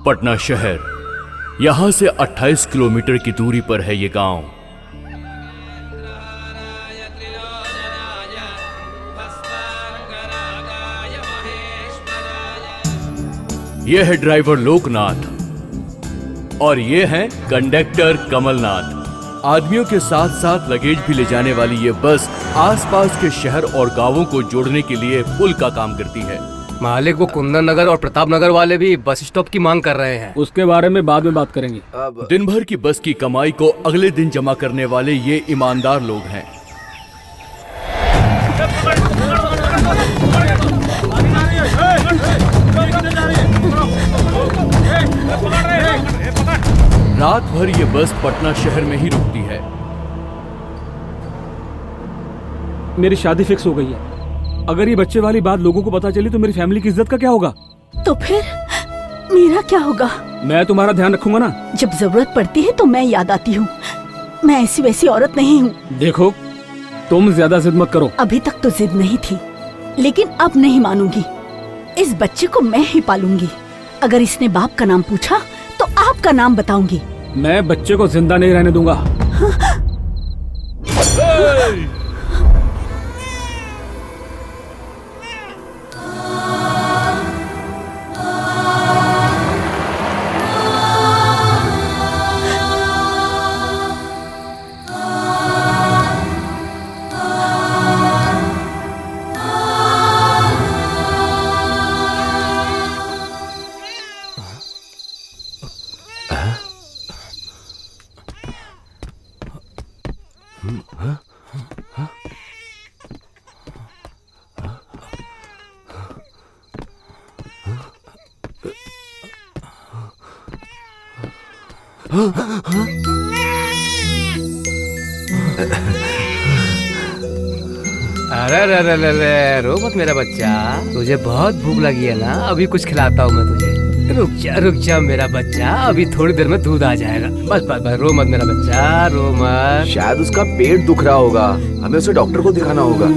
पटना शहर, यहाँ से 28 किलोमीटर की दूरी पर है ये गांव। ये है ड्राइवर लोकनाथ और ये है कंडक्टर कमलनाथ। आदमियों के साथ साथ लगेज भी ले जाने वाली ये बस आसपास के शहर और गांवों को जोड़ने के लिए पुल का काम करती है। मालिक, वो कुंदन नगर और प्रताप नगर वाले भी बस स्टॉप की मांग कर रहे हैं। उसके बारे में बाद में बात करेंगे। दिन भर की बस की कमाई को अगले दिन जमा करने वाले ये ईमानदार लोग हैं। रात भर ये बस पटना शहर में ही रुकती है। मेरी शादी फिक्स हो गई है। अगर ये बच्चे वाली बात लोगों को पता चली तो मेरी फैमिली की इज्जत का क्या होगा? तो फिर मेरा क्या होगा? मैं तुम्हारा ध्यान रखूंगा ना। जब जरूरत पड़ती है तो मैं याद आती हूँ। मैं ऐसी वैसी औरत नहीं हूँ। देखो, तुम ज्यादा जिद मत करो। अभी तक तो जिद नहीं थी, लेकिन अब नहीं मानूंगी। इस बच्चे को मैं ही पालूंगी। अगर इसने बाप का नाम पूछा तो आपका नाम बताऊंगी। मैं बच्चे को जिंदा नहीं रहने दूंगा। अरे रो मत मेरा बच्चा, तुझे बहुत भूख लगी है ना? अभी कुछ खिलाता हूँ मैं तुझे। रुक जा मेरा बच्चा, अभी थोड़ी देर में दूध आ जाएगा। बस रो मत मेरा बच्चा, रो मत। शायद उसका पेट दुख रहा होगा, हमें उसे डॉक्टर को दिखाना होगा।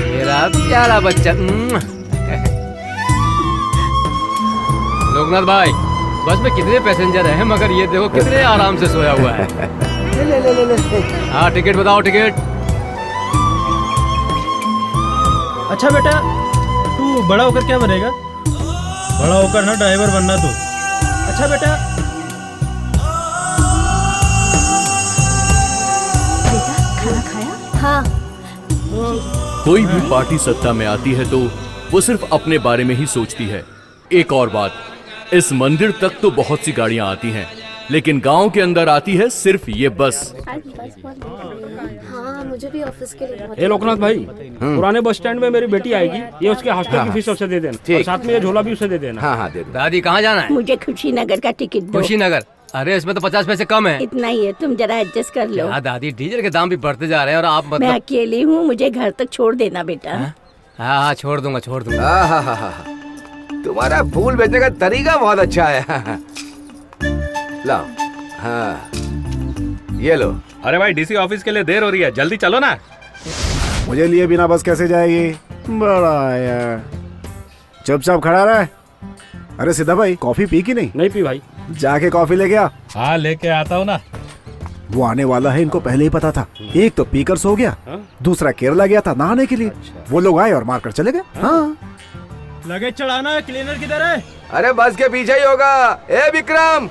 मेरा प्यारा बच्चा। लोकनाथ भाई, बस में कितने पैसेंजर हैं, मगर ये देखो कितने आराम से सोया हुआ है। ले। हाँ, टिकट बताओ, टिकट। अच्छा बेटा, तू बड़ा होकर क्या बनेगा? बड़ा होकर ना ड्राइवर बनना तू। अच्छा बेटा। बेटा, खाना खाया? हाँ। कोई भी पार्टी सत्ता में आती है तो वो सिर्फ अपने बारे में ही सोचती है। एक और बात, इस मंदिर तक तो बहुत सी गाड़ियां आती हैं, लेकिन गांव के अंदर आती है सिर्फ ये बस। हाँ, मुझे भी ऑफिस के लिए बहुत। लोकनाथ भाई, पुराने बस स्टैंड में मेरी बेटी आएगी, ये उसके हॉस्टल की फीस उसे दे देना और साथ में ये झोला भी उसे दे देना। हाँ दे दो। दादी, कहाँ जाना है? मुझे खुशीनगर का टिकट दो। खुशीनगर? अरे इसमें तो 50 पैसे कम है। इतना ही है, तुम जरा एडजस्ट कर लो। हाँ दादी, डीजल के दाम भी बढ़ते जा रहे हैं और आप मैं अकेली हूँ, मुझे घर तक छोड़ देना बेटा। हाँ, छोड़ दूंगा। तुम्हारा फूल बेचने का तरीका बहुत अच्छा है। लाओ। हाँ, ये लो। अरे भाई, डीसी ऑफिस के लिए देर हो रही है, जल्दी चलो ना। मुझे लिए बिना बस कैसे जाएगी? बड़ा यार, चुपचाप खड़ा रहा है। अरे सीधा भाई, कॉफी पी की नहीं? नहीं पी भाई। जाके कॉफी लेके आ। हाँ, लेके आता हूँ ना। वो आने वाला है, इनको पहले ही पता था। एक तो पीकर सो गया, दूसरा केरला गया था नहाने के लिए। वो लोग आए और मारकर चले गए। हाँ, लगेज चढ़ाना है। क्लीनर किधर है? अरे बस के पीछे ही होगा। ए विक्रम,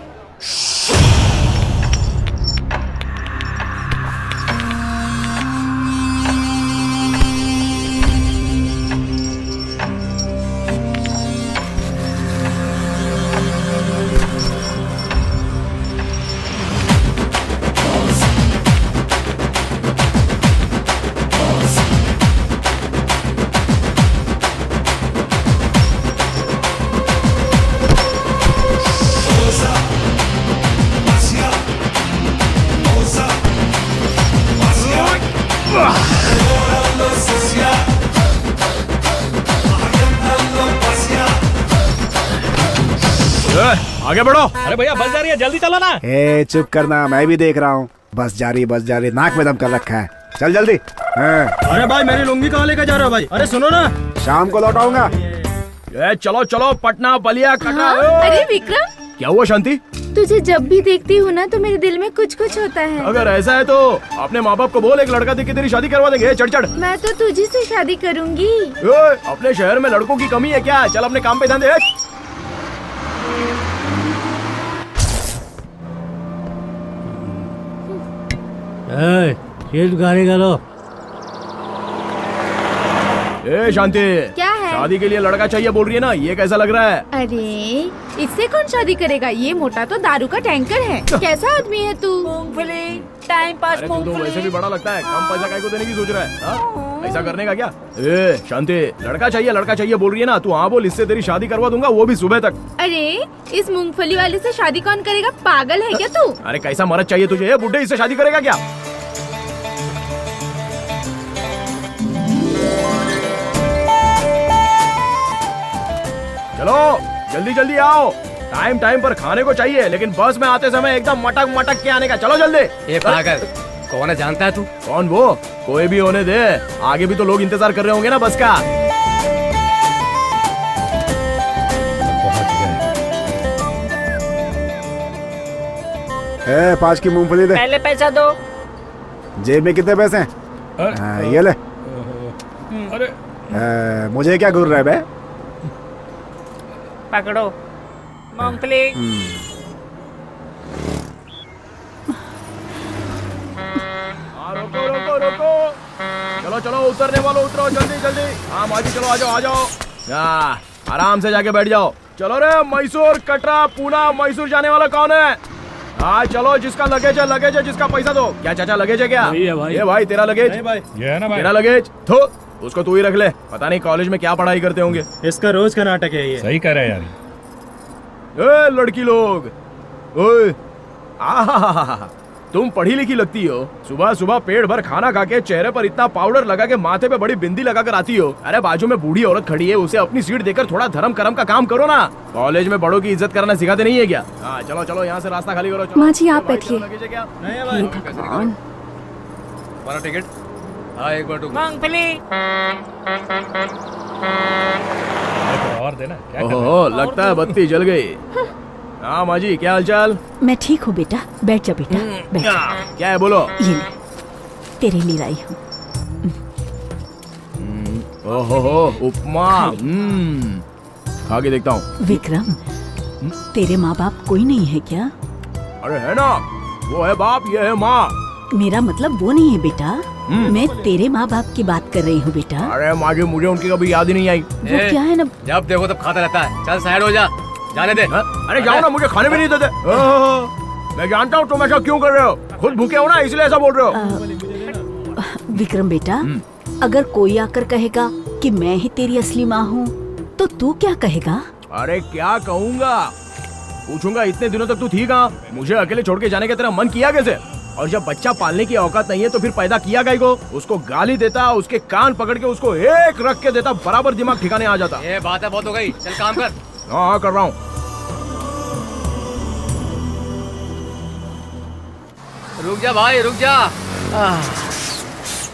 आगे बढ़ो। अरे भैया बस जा रही है, जल्दी चलो ना। ए चुप करना, मैं भी देख रहा हूँ। बस जा रही, नाक में दम कर रखा है। चल जल्दी। हाँ। अरे भाई मेरी लुंगी कहाँ लेकर जा रहा हो भाई? अरे सुनो ना, शाम को लौटाऊंगा। चलो चलो, पटना बलिया कटा। अरे विक्रम, क्या हुआ शांति? तुझे जब भी देखती हूँ ना तो मेरे दिल में कुछ कुछ होता है। अगर ऐसा है तो अपने माँ बाप को बोल, एक लड़का देख के तेरी शादी करवा देंगे। चढ़ चढ़। मैं तो तुझी से शादी करूंगी। अपने शहर में लड़कों की कमी है क्या? चल अपने काम पे ध्यान दे। गाड़ी करो। ए शांति, क्या है? शादी के लिए लड़का चाहिए बोल रही है ना, ये कैसा लग रहा है? अरे इससे कौन शादी करेगा? ये मोटा तो दारू का टैंकर है। कैसा आदमी है तू? मूंगफली, टाइम पास अरे तू तो वैसे भी बड़ा लगता है, कम पैसा काय को देने की सोच रहा है? हाँ? ऐसा करने का क्या? ए शांति, लड़का चाहिए बोल रही है ना, तू हाँ बोल, इससे तेरी शादी करवा दूंगा, वो भी सुबह तक। अरे इस मूंगफली वाले से शादी कौन करेगा? पागल है क्या तू? अरे कैसा मर्द चाहिए तुझे? बुड्ढे इससे शादी करेगा क्या? चलो जल्दी जल्दी आओ, टाइम पर खाने को चाहिए, लेकिन बस में आते समय एकदम मटक मटक के आने का। चलो जल्दी। ये पागल कौन है जानता है तू? कौन वो? कोई भी होने दे, आगे भी तो लोग इंतजार कर रहे होंगे ना बस का। ए 5 की मूंगफली दे। पहले पैसा दो। जेब में कितने पैसे हैं? हाँ, ये ले। अरे मुझे क्या घूर रहा है बे? पकड़ो मूंगफली। रोको रोको रोको, चलो चलो, उतरने वालों उतरो, जल्दी जल्दी। हाँ माजी चलो, आ जाओ आ जाओ। आराम से जाके बैठ जाओ। चलो रे, मैसूर, कटरा, पूना, मैसूर जाने वाला कौन है? हाँ चलो, जिसका लगेज है जिसका पैसा दो। क्या चाचा लगेज है क्या? ये भाई तेरा लगेज। ये है ना भाई, तेरा लगेज तो उसको तू ही रख ले। पता नहीं कॉलेज में क्या पढ़ाई करते होंगे। इसका रोज का नाटक है ये। सही कह रहे हैं यार। ए लड़की लोग, ओए आहा, तुम पढ़ी लिखी लगती हो। सुबह सुबह पेट भर खाना खा के चेहरे पर इतना पाउडर लगा के माथे पे बड़ी बिंदी लगा कर आती हो। अरे बाजू में बूढ़ी औरत खड़ी है, उसे अपनी सीट देकर थोड़ा धर्म करम का काम करो ना। कॉलेज में बड़ों की इज्जत करना सिखाते नहीं है क्या? हाँ चलो चलो, यहाँ से रास्ता खाली करो। माँ जी, आप बैठिए। हमारा टिकट। हाँ एक बार मूंगफली। और देना क्या? ओहो, लगता है बत्ती जल गई। हाँ माजी, क्या हालचाल? मैं ठीक हूँ बेटा, बैठ जा बेटा, बैठ जा। क्या है बोलो? ये ले, तेरे लिए लाई हूँ। ओहो, उपमा। खा के देखता हूँ। विक्रम, तेरे माँ बाप कोई नहीं है क्या? अरे है ना, वो है बाप, ये है माँ। मेरा मतलब वो नहीं है बेटा, मैं तेरे माँ बाप की बात कर रही हूँ बेटा। अरे माँ जी, मुझे उनकी कभी याद ही नहीं आई। वो क्या है ना, जब देखो तब खाता रहता है। चल साइड हो जा, जाने दे। अरे जाओ ना, मुझे खाने भी नहीं देते। मैं जानता हूँ तुम ऐसा क्यों कर रहे हो, खुद भूखे हो ना, इसलिए ऐसा बोल रहे हो। विक्रम बेटा, अगर कोई आकर कहेगा कि मैं ही तेरी असली माँ हूँ तो तू क्या कहेगा? अरे क्या कहूँगा, पूछूंगा इतने दिनों तक तू थी कहाँ? मुझे अकेले छोड़ के जाने का तेरा मन किया कैसे? और जब बच्चा पालने की औकात नहीं है तो फिर पैदा किया गई को? उसको गाली देता, उसके कान पकड़ के उसको एक रख के देता, बराबर दिमाग ठिकाने आ जाता। ये बात है, बहुत हो गई, चल काम कर। हाँ कर रहा हूँ। रुक जा भाई, रुक जा।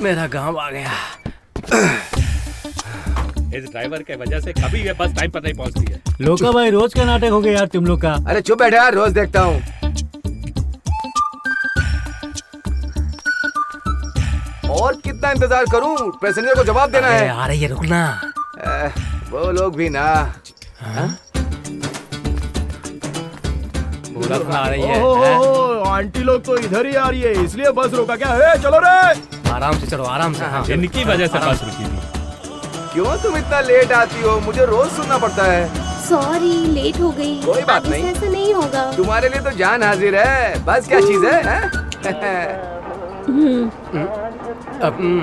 मेरा गांव आ गया। इस ड्राइवर के वजह से कभी ये बस टाइम पर नहीं पहुंचती है। लोका भाई रोज का नाटक हो गया यार तुम लोग का। अरे चुप बैठे यार, रोज देखता हूँ। और कितना इंतजार करूं? पैसेंजर को जवाब देना है। आ रही है, रुकना। वो लोग भी ना। बुरा सुना आ रही है। ओहो, आंटी लोग तो इधर ही आ रही है, इसलिए बस रोका क्या है? चलो रे, आराम से चलो, आराम से। हाँ। इनकी वजह से बस रुकी थी। क्यों तुम इतना लेट आती हो? मुझे रोज सुनना पड़ता है। सॉरी, लेट हो गई। कोई बात आगे से नहीं। ऐसा नहीं होगा। तुम्हारे लिए तो जान हाजिर है। बस क्या चीज है?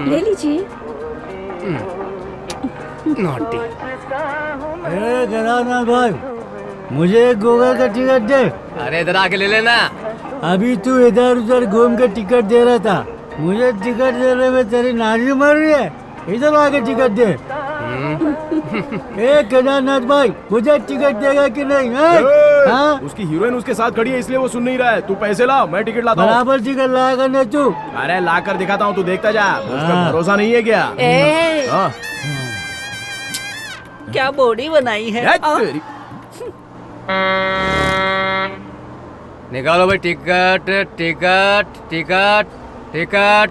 ले लीजिए। नॉटी। ना भाई, मुझे गोवा का टिकट दे। अरे इधर आके ले लेना। अभी तू इधर उधर घूम के टिकट दे रहा था, मुझे टिकट देने में तेरी नानी मर रही है। इधर आके टिकट दे। ए केदारनाथ भाई, मुझे टिकट देगा कि नहीं? हाँ? उसकी हीरोइन उसके साथ खड़ी है इसलिए वो सुन नहीं रहा है। तू पैसे ला, मैं टिकट लाता हूँ। बराबर टिकट लाएगा ना तू? अरे ला कर दिखाता हूँ, तू देखता जा। उस पर भरोसा नहीं है क्या? हाँ। क्या बॉडी बनाई है। तेरी। निकालो भाई टिकट टिकट टिकट टिकट।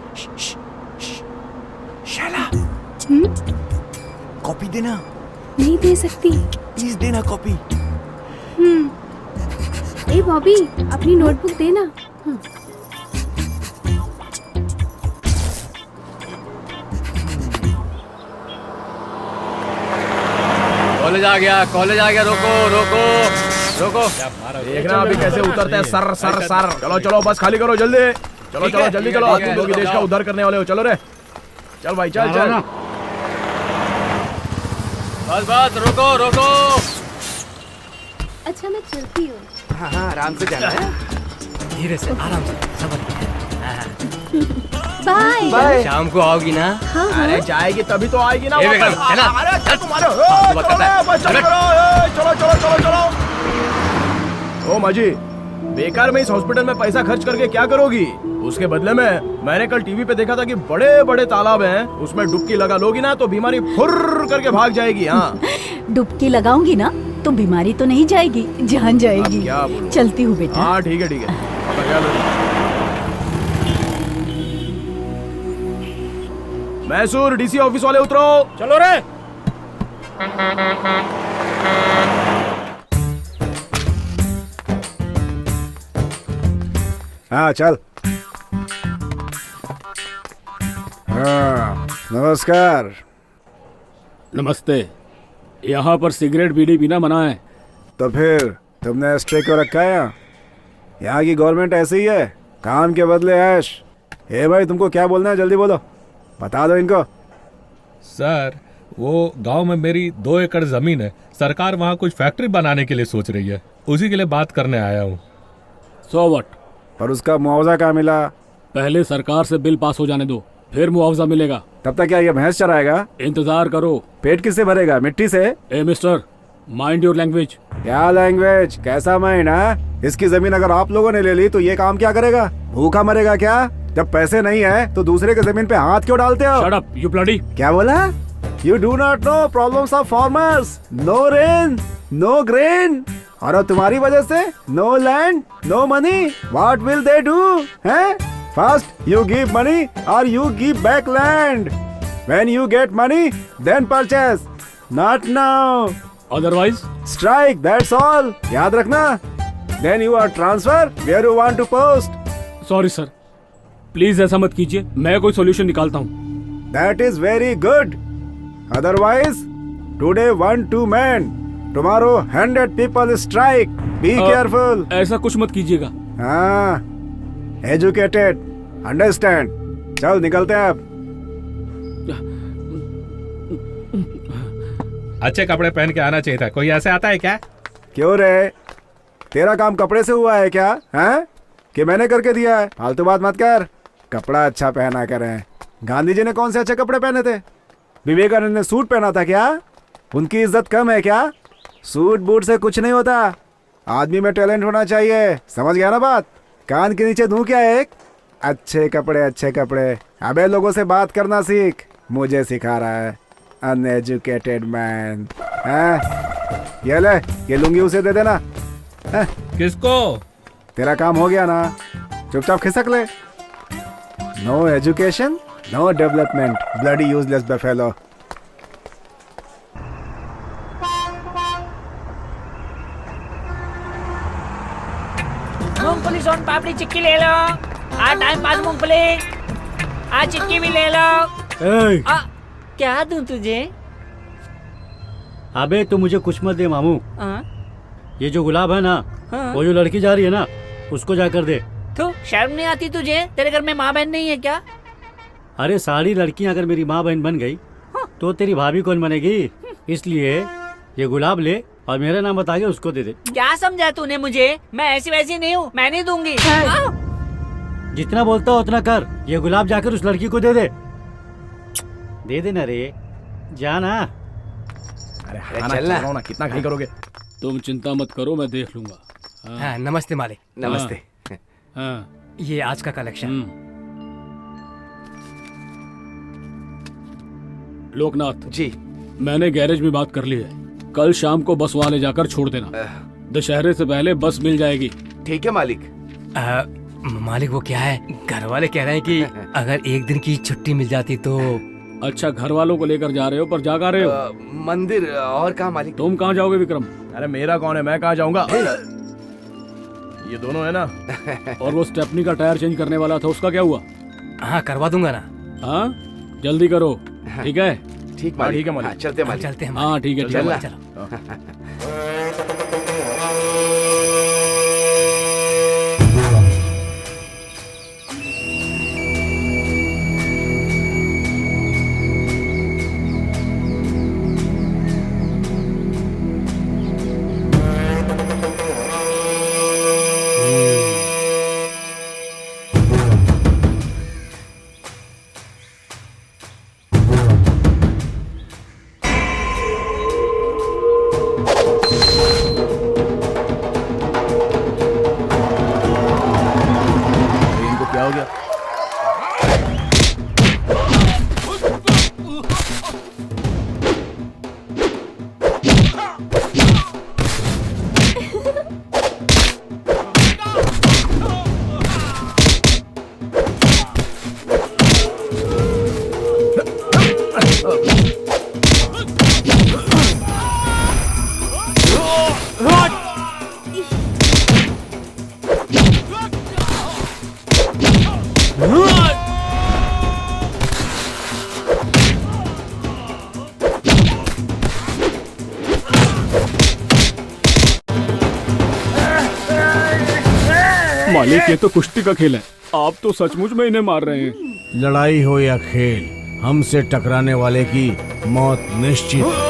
शाला कॉपी देना। नहीं दे सकती। प्लीज देना कॉपी। ए बॉबी, अपनी नोटबुक देना। कॉलेज आ गया, कॉलेज आ गया। रोको रोको रोको। देखना अभी कैसे उतरते हैं। Sir sir sir. चलो चलो बस खाली करो जल्दी। चलो चलो जल्दी चलो। तुम लोग देश का उद्धार करने वाले हो। चलो रे, चल भाई चल चल। बस बस रोको रोको। अच्छा मैं चलती हूँ। हाँ हाँ आराम से जाना है। धीरे से आराम से समझ। बाय। बाय। शाम को आओगी ना? अरे जाएगी तभी तो आएगी ना। ये बेटा, चला। अरे चल तुम्हारे। बात करता है। चलो चलो चलो चलो। ओ माजी, बेकार में इस हॉस्पिटल में पैसा खर्च करके क्या करोगी? उसके बदले में मैंने कल टीवी पे देखा था कि बड़े बड़े तालाब हैं, उसमें डुबकी लगा लोगी ना तो बीमारी फुर्र करके भाग जाएगी। हाँ डुबकी लगाऊंगी ना तो बीमारी तो नहीं जाएगी, जान जाएगी। अब क्या बोलूं? चलती हूँ बेटा। हाँ ठीक है ठीक है। मैसूर डीसी ऑफिस वाले उतरो। चलो रे। हाँ चल। हाँ नमस्कार। नमस्ते। यहाँ पर सिगरेट बीड़ी पीना मना है। तो फिर तुमने स्टे क्यों रखा है यहाँ की गवर्नमेंट ऐसी ही है, काम के बदले ऐश। हे भाई तुमको क्या बोलना है जल्दी बोलो, बता दो इनको। सर वो गांव में मेरी 2 एकड़ जमीन है, सरकार वहाँ कुछ फैक्ट्री बनाने के लिए सोच रही है, उसी के लिए बात करने आया हूँ। So what? पर उसका मुआवजा कहाँ मिला? पहले सरकार से बिल पास हो जाने दो, फिर मुआवजा मिलेगा। तब तक क्या ये भैंस चराएगा? इंतजार करो। पेट किससे भरेगा, मिट्टी से? ए मिस्टर, माइंड योर लैंग्वेज। क्या लैंग्वेज, कैसा माइंड? इसकी जमीन अगर आप लोगों ने ले ली तो ये काम क्या करेगा? भूखा मरेगा क्या? जब पैसे नहीं है तो दूसरे के जमीन पे हाथ क्यों डालते हो? Shut up you bloody. क्या बोला? You do not know problems of farmers. No rain, no grain. और अब तुम्हारी वजह से no land, no money. What will they do? हैं? First you give money or you give back land. When you get money, then purchase. Not now. Otherwise? Strike, that's all. याद रखना. Then you are transfer where you want to post. Sorry sir, please ऐसा मत कीजिए, मैं कोई solution निकालता हूँ। That is very good. Otherwise, today 1-2 men, tomorrow 100 people strike. Be careful. ऐसा कुछ मत कीजिएगा। हाँ, educated, understand. चल निकलते हैं अब। अच्छे कपड़े पहन के आना चाहिए था, कोई ऐसे आता है क्या? क्यों रे, तेरा काम कपड़े से हुआ है क्या? हैं? कि मैंने करके दिया है? फालतू बात मत कर, कपड़ा अच्छा पहना करें। गांधी जी ने कौन से अच्छे कपड़े पहने थे? विवेकानंद ने सूट पहना था क्या? उनकी इज्जत कम है क्या? सूट बूट से कुछ नहीं होता, आदमी में टैलेंट होना चाहिए। समझ गया ना बात? कान के नीचे दूं क्या एक? अच्छे कपड़े अच्छे कपड़े। अबे लोगों से बात करना सीख, मुझे सिखा रहा है अनएजुकेटेड मैन। ये ले, ये लुंगी उसे दे देना। किसको? तेरा काम हो गया ना, चुपचाप खिसक ले। No education, no development, bloody useless buffalo. मूंगफली सोन पापड़ी चिक्की ले लो। टाइम पास मूंगफली। चिक्की भी ले लो। क्या दूं तुझे? अबे तू मुझे कुछ मत दे मामू। ये जो गुलाब है ना, वो जो लड़की जा रही है ना, उसको जाकर दे। तू शर्म नहीं आती तुझे? तेरे घर में माँ बहन नहीं है क्या? अरे सारी लड़कियां अगर मेरी माँ बहन बन गई तो तेरी भाभी कौन बनेगी? इसलिए ये गुलाब ले और मेरा नाम बता के उसको दे दे। क्या समझा तूने मुझे? मैं ऐसी वैसी नहीं हूँ, मैं नहीं दूंगी। जितना बोलता हो उतना कर। ये गुलाब जाकर उस लड़की को दे दे। दे देना रे, जाना। अरे अरे हाँ ना, चल चल ना। रहा हूँ ना, कितना खाई करोगे? तुम चिंता मत करो, मैं देख लूंगा। हाँ, नमस्ते मालिक। नमस्ते। हाँ। ये आज का कलेक्शन। लोकनाथ जी। मैंने गैरेज में बात कर ली है, कल शाम को बस वहां ले जाकर छोड़ देना। दशहरे से पहले बस मिल जाएगी। ठीक है मालिक। मालिक वो क्या है, घर वाले कह रहे हैं कि अगर एक दिन की छुट्टी मिल जाती तो। अच्छा, घर वालों को लेकर जा रहे हो, पर जा कहाँ रहे हो? मंदिर। और कहाँ मालिक? तुम कहाँ जाओगे विक्रम? अरे मेरा कौन है, मैं कहाँ जाऊंगा? ये दोनों है ना। और वो स्टेपनी का टायर चेंज करने वाला था, उसका क्या हुआ? हाँ करवा दूंगा ना। हाँ जल्दी करो, ठीक है? ठीक हाँ, मालिक। ठीक है मालिक। हाँ, चलते मालिक। चलते हैं। हाँ ठीक है, ठीक चल है। ना। चलो। इनको क्या हो गया? मालिक, ये तो कुश्ती का खेल है, आप तो सचमुच में इन्हें मार रहे हैं। लड़ाई हो या खेल, हमसे टकराने वाले की मौत निश्चित है।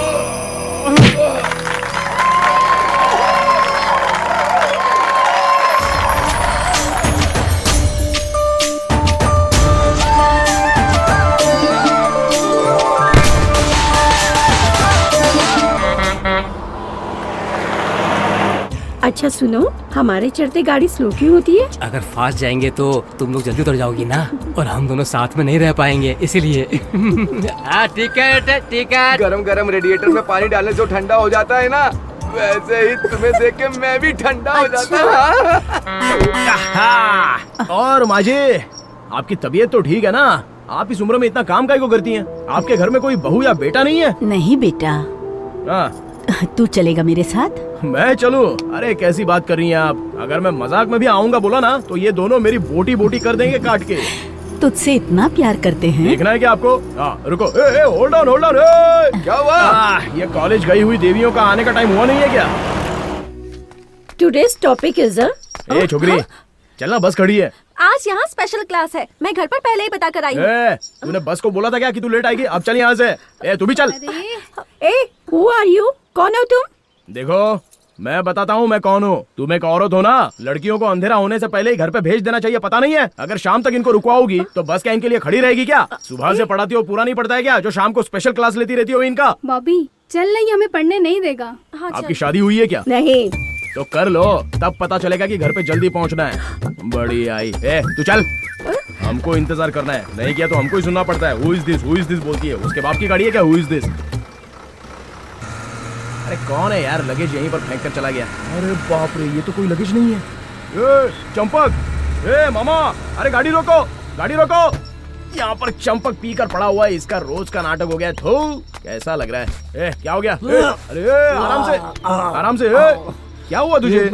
अच्छा सुनो, हमारे चढ़ते गाड़ी स्लो क्यों होती है? अगर फास्ट जाएंगे तो तुम लोग जल्दी उतर जाओगी ना, और हम दोनों साथ में नहीं रह पाएंगे, इसीलिए। हाँ ठीक है, ठीक है। गरम गरम रेडिएटर में पानी डालने से ठंडा हो जाता है ना, वैसे ही तुम्हें देख के मैं भी ठंडा हो जाता हूँ। और माजी, आपकी तबीयत तो ठीक है ना? आप इस उम्र में इतना काम काहे को करती हैं? आपके घर में कोई बहू या बेटा नहीं है? नहीं बेटा, हाँ। तू चलेगा मेरे साथ? मैं चलूं? अरे कैसी बात कर रही हैं आप? अगर मैं मजाक में भी आऊंगा बोला ना, तो ये दोनों मेरी बोटी बोटी कर देंगे काट के। तुझसे इतना प्यार करते हैं। देखना है क्या आपको? रुको, होल्ड ऑन, होल्ड ऑन। क्या हुआ? ये कॉलेज गई हुई देवियों का आने का टाइम हुआ नहीं है क्या? टुडेज टॉपिक इज ए छोकरी, चलना, बस खड़ी है। आज यहाँ स्पेशल क्लास है, मैं घर पर पहले ही बता कर आई हूँ। तूने बस को बोला था क्या कि तू लेट आएगी? अब चल यहाँ से। तू भी चल। Who are you? कौन हो तुम? देखो, मैं बताता हूँ मैं कौन हूँ। तुम एक औरत हो ना, लड़कियों को अंधेरा होने से पहले ही घर पे भेज देना चाहिए, पता नहीं है? अगर शाम तक इनको रुकवाओगी तो बस क्या इनके लिए खड़ी रहेगी क्या? सुबह से पढ़ाती हो, पूरा नहीं पड़ता है क्या? जो शाम को स्पेशल क्लास लेती रहती हो इनका। बॉबी चल, नहीं हमें पढ़ने नहीं देगा। हाँ, आपकी शादी हुई है क्या? नहीं। तो कर लो, तब पता चलेगा कि घर पे जल्दी पहुंचना है। बड़ी आई। तू चल, हमको इंतजार करना है, नहीं किया तो हमको ही सुनना पड़ता है। हु इज दिस बोलती है, उसके बाप की गाड़ी है क्या? Who is this? अरे कौन है यार? लगेज यहीं पर फेंक कर चला गया। अरे बाप रे, ये तो कोई लगेज नहीं है। चंपक, मामा, अरे गाड़ी रोको, गाड़ी रोको। यहाँ पर चंपक पी कर पड़ा हुआ है, इसका रोज का नाटक हो गया। थू, कैसा लग रहा है? क्या हो गया? अरे आराम से, आराम से। क्या हुआ तुझे?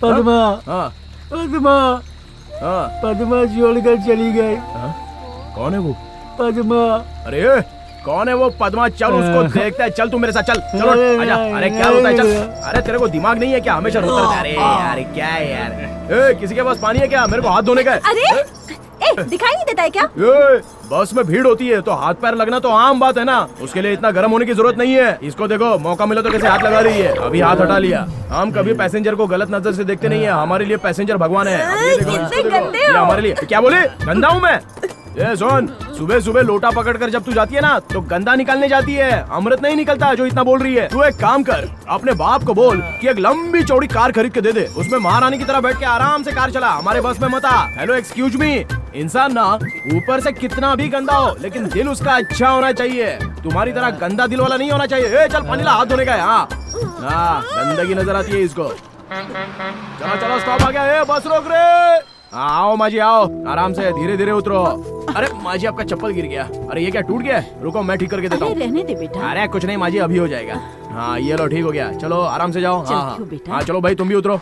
पद्मा, हाँ पद्मा, हाँ। पद्मा छोड़कर चली गई। कौन है वो? पद्मा। अरे कौन है वो पद्मा? चल उसको देखते हैं। चल तू मेरे साथ चल, चलो आजा। अरे क्या रोता है? चल। अरे तेरे को दिमाग नहीं है क्या? हमेशा रोता रहता है। अरे यार क्या है यार? किसी के पास पानी है क्या? मेरे को हाथ धोने का है। अरे दिखाई नहीं देता है क्या? बस में भीड़ होती है तो हाथ पैर लगना तो आम बात है ना, उसके लिए इतना गर्म होने की जरूरत नहीं है। इसको देखो, मौका मिला तो कैसे हाथ लगा रही है। अभी हाथ हटा लिया। हम कभी पैसेंजर को गलत नजर से देखते नहीं है, हमारे लिए पैसेंजर भगवान है। अब ये देखो, इसको देखो, ये हमारे लिए। क्या बोले? गंदा हूँ मैं? ए सुन, सुबह सुबह लोटा पकड़कर जब तू जाती है ना तो गंदा निकालने जाती है, अमृत नहीं निकलता जो इतना बोल रही है। तू एक काम कर, अपने बाप को बोल कि एक लंबी चौड़ी कार खरीद के दे दे, उसमें महारानी की तरह बैठ के आराम से कार चला, हमारे बस में मत आ। हेलो एक्सक्यूज मी, इंसान ना ऊपर से कितना भी गंदा हो लेकिन दिल उसका अच्छा होना चाहिए, तुम्हारी तरह गंदा दिल वाला नहीं होना चाहिए। ए चल पानी ला, हाथ धोने का है। हाँ गंदगी नजर आती है इसको। चलो चलो स्टॉप आ गया, ए बस रोक रे। आओ माजी आओ, आराम से धीरे धीरे उतरो। अरे माजी आपका चप्पल गिर गया। अरे ये क्या टूट गया? रुको मैं ठीक करके देता हूँ। रहने दे बेटा। अरे कुछ नहीं माजी, अभी हो जाएगा। हाँ ये लो ठीक हो गया, चलो आराम से जाओ। हाँ क्यों बेटा? हाँ चलो भाई तुम भी उतरो।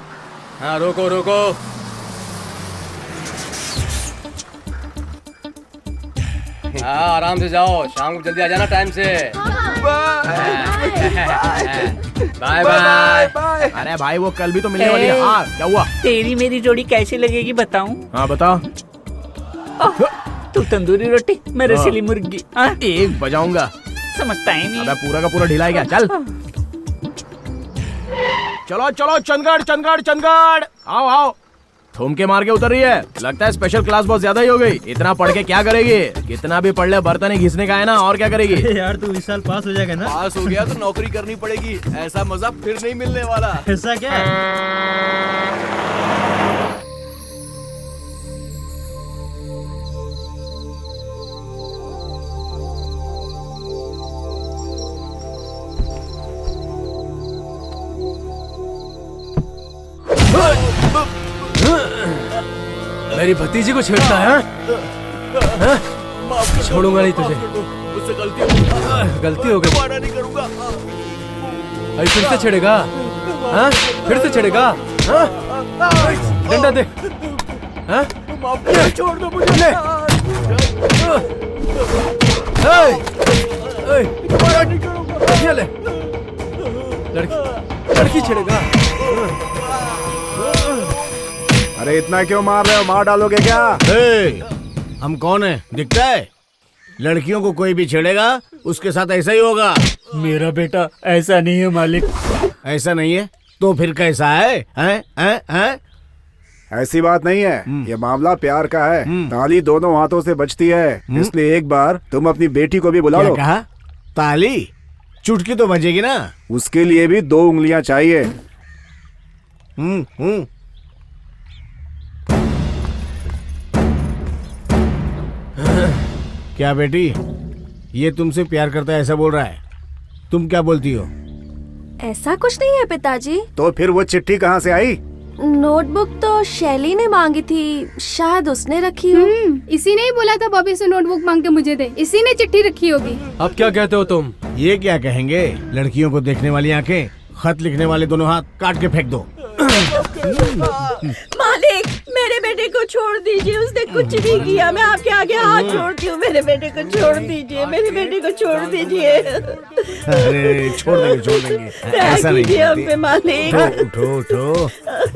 हाँ रोको रोको। हाँ आराम से जाओ, शाम को जल्दी आ जाना टाइम से। Bye bye. अरे भाई वो कल भी तो मिलने वाली है। हाँ क्या हुआ? तेरी मेरी जोड़ी कैसी लगेगी बताऊं? हाँ बता। तू तंदूरी रोटी, मैं रसीली मुर्गी। एक बजाऊंगा। समझता है नहीं। अबे पूरा का पूरा ढीला है क्या? चल चलो चलो चंदगढ़ चंदगढ़ चंदगढ़, आओ आओ। थूम मार के उतर रही है, लगता है स्पेशल क्लास बहुत ज्यादा ही हो गई। इतना पढ़ के क्या करेगी? कितना भी पढ़ ले बर्तन ही घिसने का है ना, और क्या करेगी? यार तू इस साल पास हो जाएगा ना? पास हो गया तो नौकरी करनी पड़ेगी, ऐसा मजा फिर नहीं मिलने वाला। ऐसा क्या? मेरी भतीजी को छेड़ता है? छोड़ूंगा नहीं तुझे। मुझसे गलती हो गई, गलती हो गई। नहीं करूंगा। अभी फिर से छेड़ेगा? हाँ फिर से छेड़ेगा? हाँ डंडा दे। हाँ छोड़ दो मुझे। ये ले, लड़की छेड़ेगा। अरे इतना क्यों मार रहे हो? मार डालोगे क्या? हम कौन है दिखता है? लड़कियों को कोई भी छेड़ेगा उसके साथ ऐसा ही होगा। मेरा बेटा ऐसा नहीं है मालिक। ऐसा नहीं है तो फिर कैसा है? हैं? ऐसी बात नहीं है, ये मामला प्यार का है। ताली दोनों हाथों से बजती है, इसलिए एक बार तुम अपनी बेटी को भी बुला लो। कहा? ताली चुटकी तो बजेगी ना। उसके लिए भी 2 उंगलियां चाहिए। क्या बेटी, ये तुमसे प्यार करता है ऐसा बोल रहा है? तुम क्या बोलती हो? ऐसा कुछ नहीं है पिताजी। तो फिर वो चिट्ठी कहाँ से आई? नोटबुक तो शैली ने मांगी थी, शायद उसने रखी हो। इसी ने ही बोला था बॉबी से नोटबुक मांग के मुझे दे, इसी ने चिट्ठी रखी होगी। अब क्या कहते हो तुम? ये क्या कहेंगे? लड़कियों को देखने वाली आंखें, खत लिखने वाले दोनों हाथ काट के फेंक दो। मालिक मेरे बेटे को छोड़ दीजिए, उसने कुछ नहीं किया। मैं आपके आगे हाथ जोड़ती हूँ, मेरे बेटे को छोड़ दीजिए, मेरे बेटे को छोड़ दीजिए। अरे छोड़ देंगे ऐसा नहीं कीजिए हम पे मालिक। उठो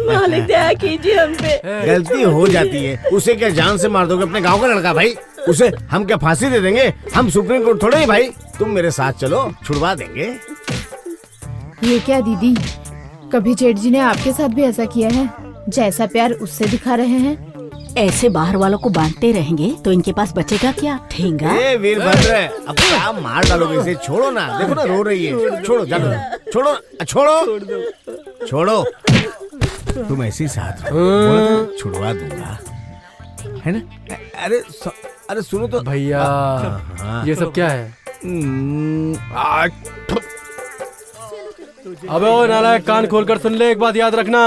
मालिक दया कीजिए हम पे। गलती हो जाती है, उसे क्या जान से मार दोगे? अपने गांव का लड़का भाई, उसे हम क्या फांसी दे देंगे? हम सुप्रीम कोर्ट थोड़े ही भाई। तुम मेरे साथ चलो, छुड़वा देंगे। ये क्या दीदी, कभी जेठ जी ने आपके साथ भी ऐसा किया है? जैसा प्यार उससे दिखा रहे हैं। ऐसे बाहर वालों को बांटते रहेंगे तो इनके पास बचेगा क्या? ठेंगा। वीरभद्र, अब क्या मार डालोगे इसे? छोड़ो ना, देखो ना रो रही है। छोड़ो जानो, छोड़ो छोड़ो छोड़ो। तुम ऐसे ही साथ रहो, छुड़वा दूंगा, है ना? अरे सुनो तो भैया, ये सब क्या है? अबे ओ नालायक, कान खोलकर सुन ले, एक बात याद रखना।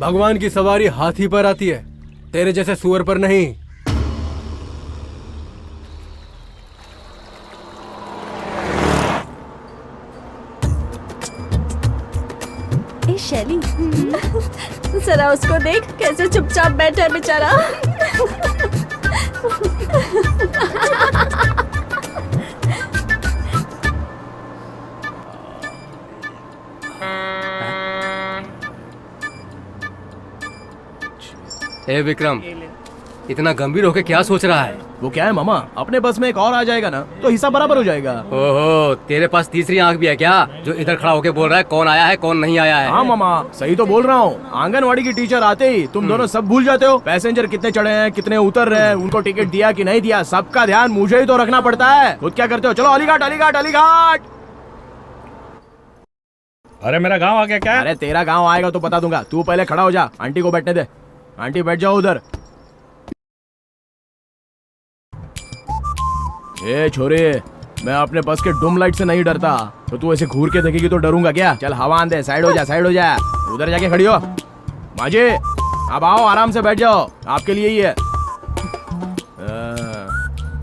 भगवान की सवारी हाथी पर आती है, तेरे जैसे सुअर पर नहीं। ए शैली, जरा उसको देख, कैसे चुपचाप बैठा है बेचारा। ए विक्रम, इतना गंभीर होके क्या सोच रहा है? वो क्या है मामा, अपने बस में एक और आ जाएगा ना तो हिस्सा बराबर हो जाएगा। ओहो, तेरे पास तीसरी आंख भी है क्या, जो इधर खड़ा होके बोल रहा है कौन आया है कौन नहीं आया है? हाँ मामा, सही तो बोल रहा हूँ। आंगनवाड़ी की टीचर आते ही तुम दोनों सब भूल जाते हो। पैसेंजर कितने चढ़े हैं, कितने उतर रहे हैं, उनको टिकट दिया कि नहीं दिया, सबका ध्यान मुझे ही तो रखना पड़ता है। खुद क्या करते हो? चलो अलीघाट अलीघाट अलीघाट। अरे मेरा गांव आ गया क्या? अरे तेरा गांव आएगा तो बता दूंगा, तू पहले खड़ा हो जा, आंटी को बैठने दे। आंटी बैठ जाओ उधर। ए छोरे, मैं अपने बस के डूम लाइट से नहीं डरता, तो तू ऐसे घूर के देखेगी तो डरूंगा क्या? चल हवा आन दे, साइड हो जा साइड हो जा, उधर जाके खड़ी हो। माजी अब आओ, आराम से बैठ जाओ, आपके लिए ही है।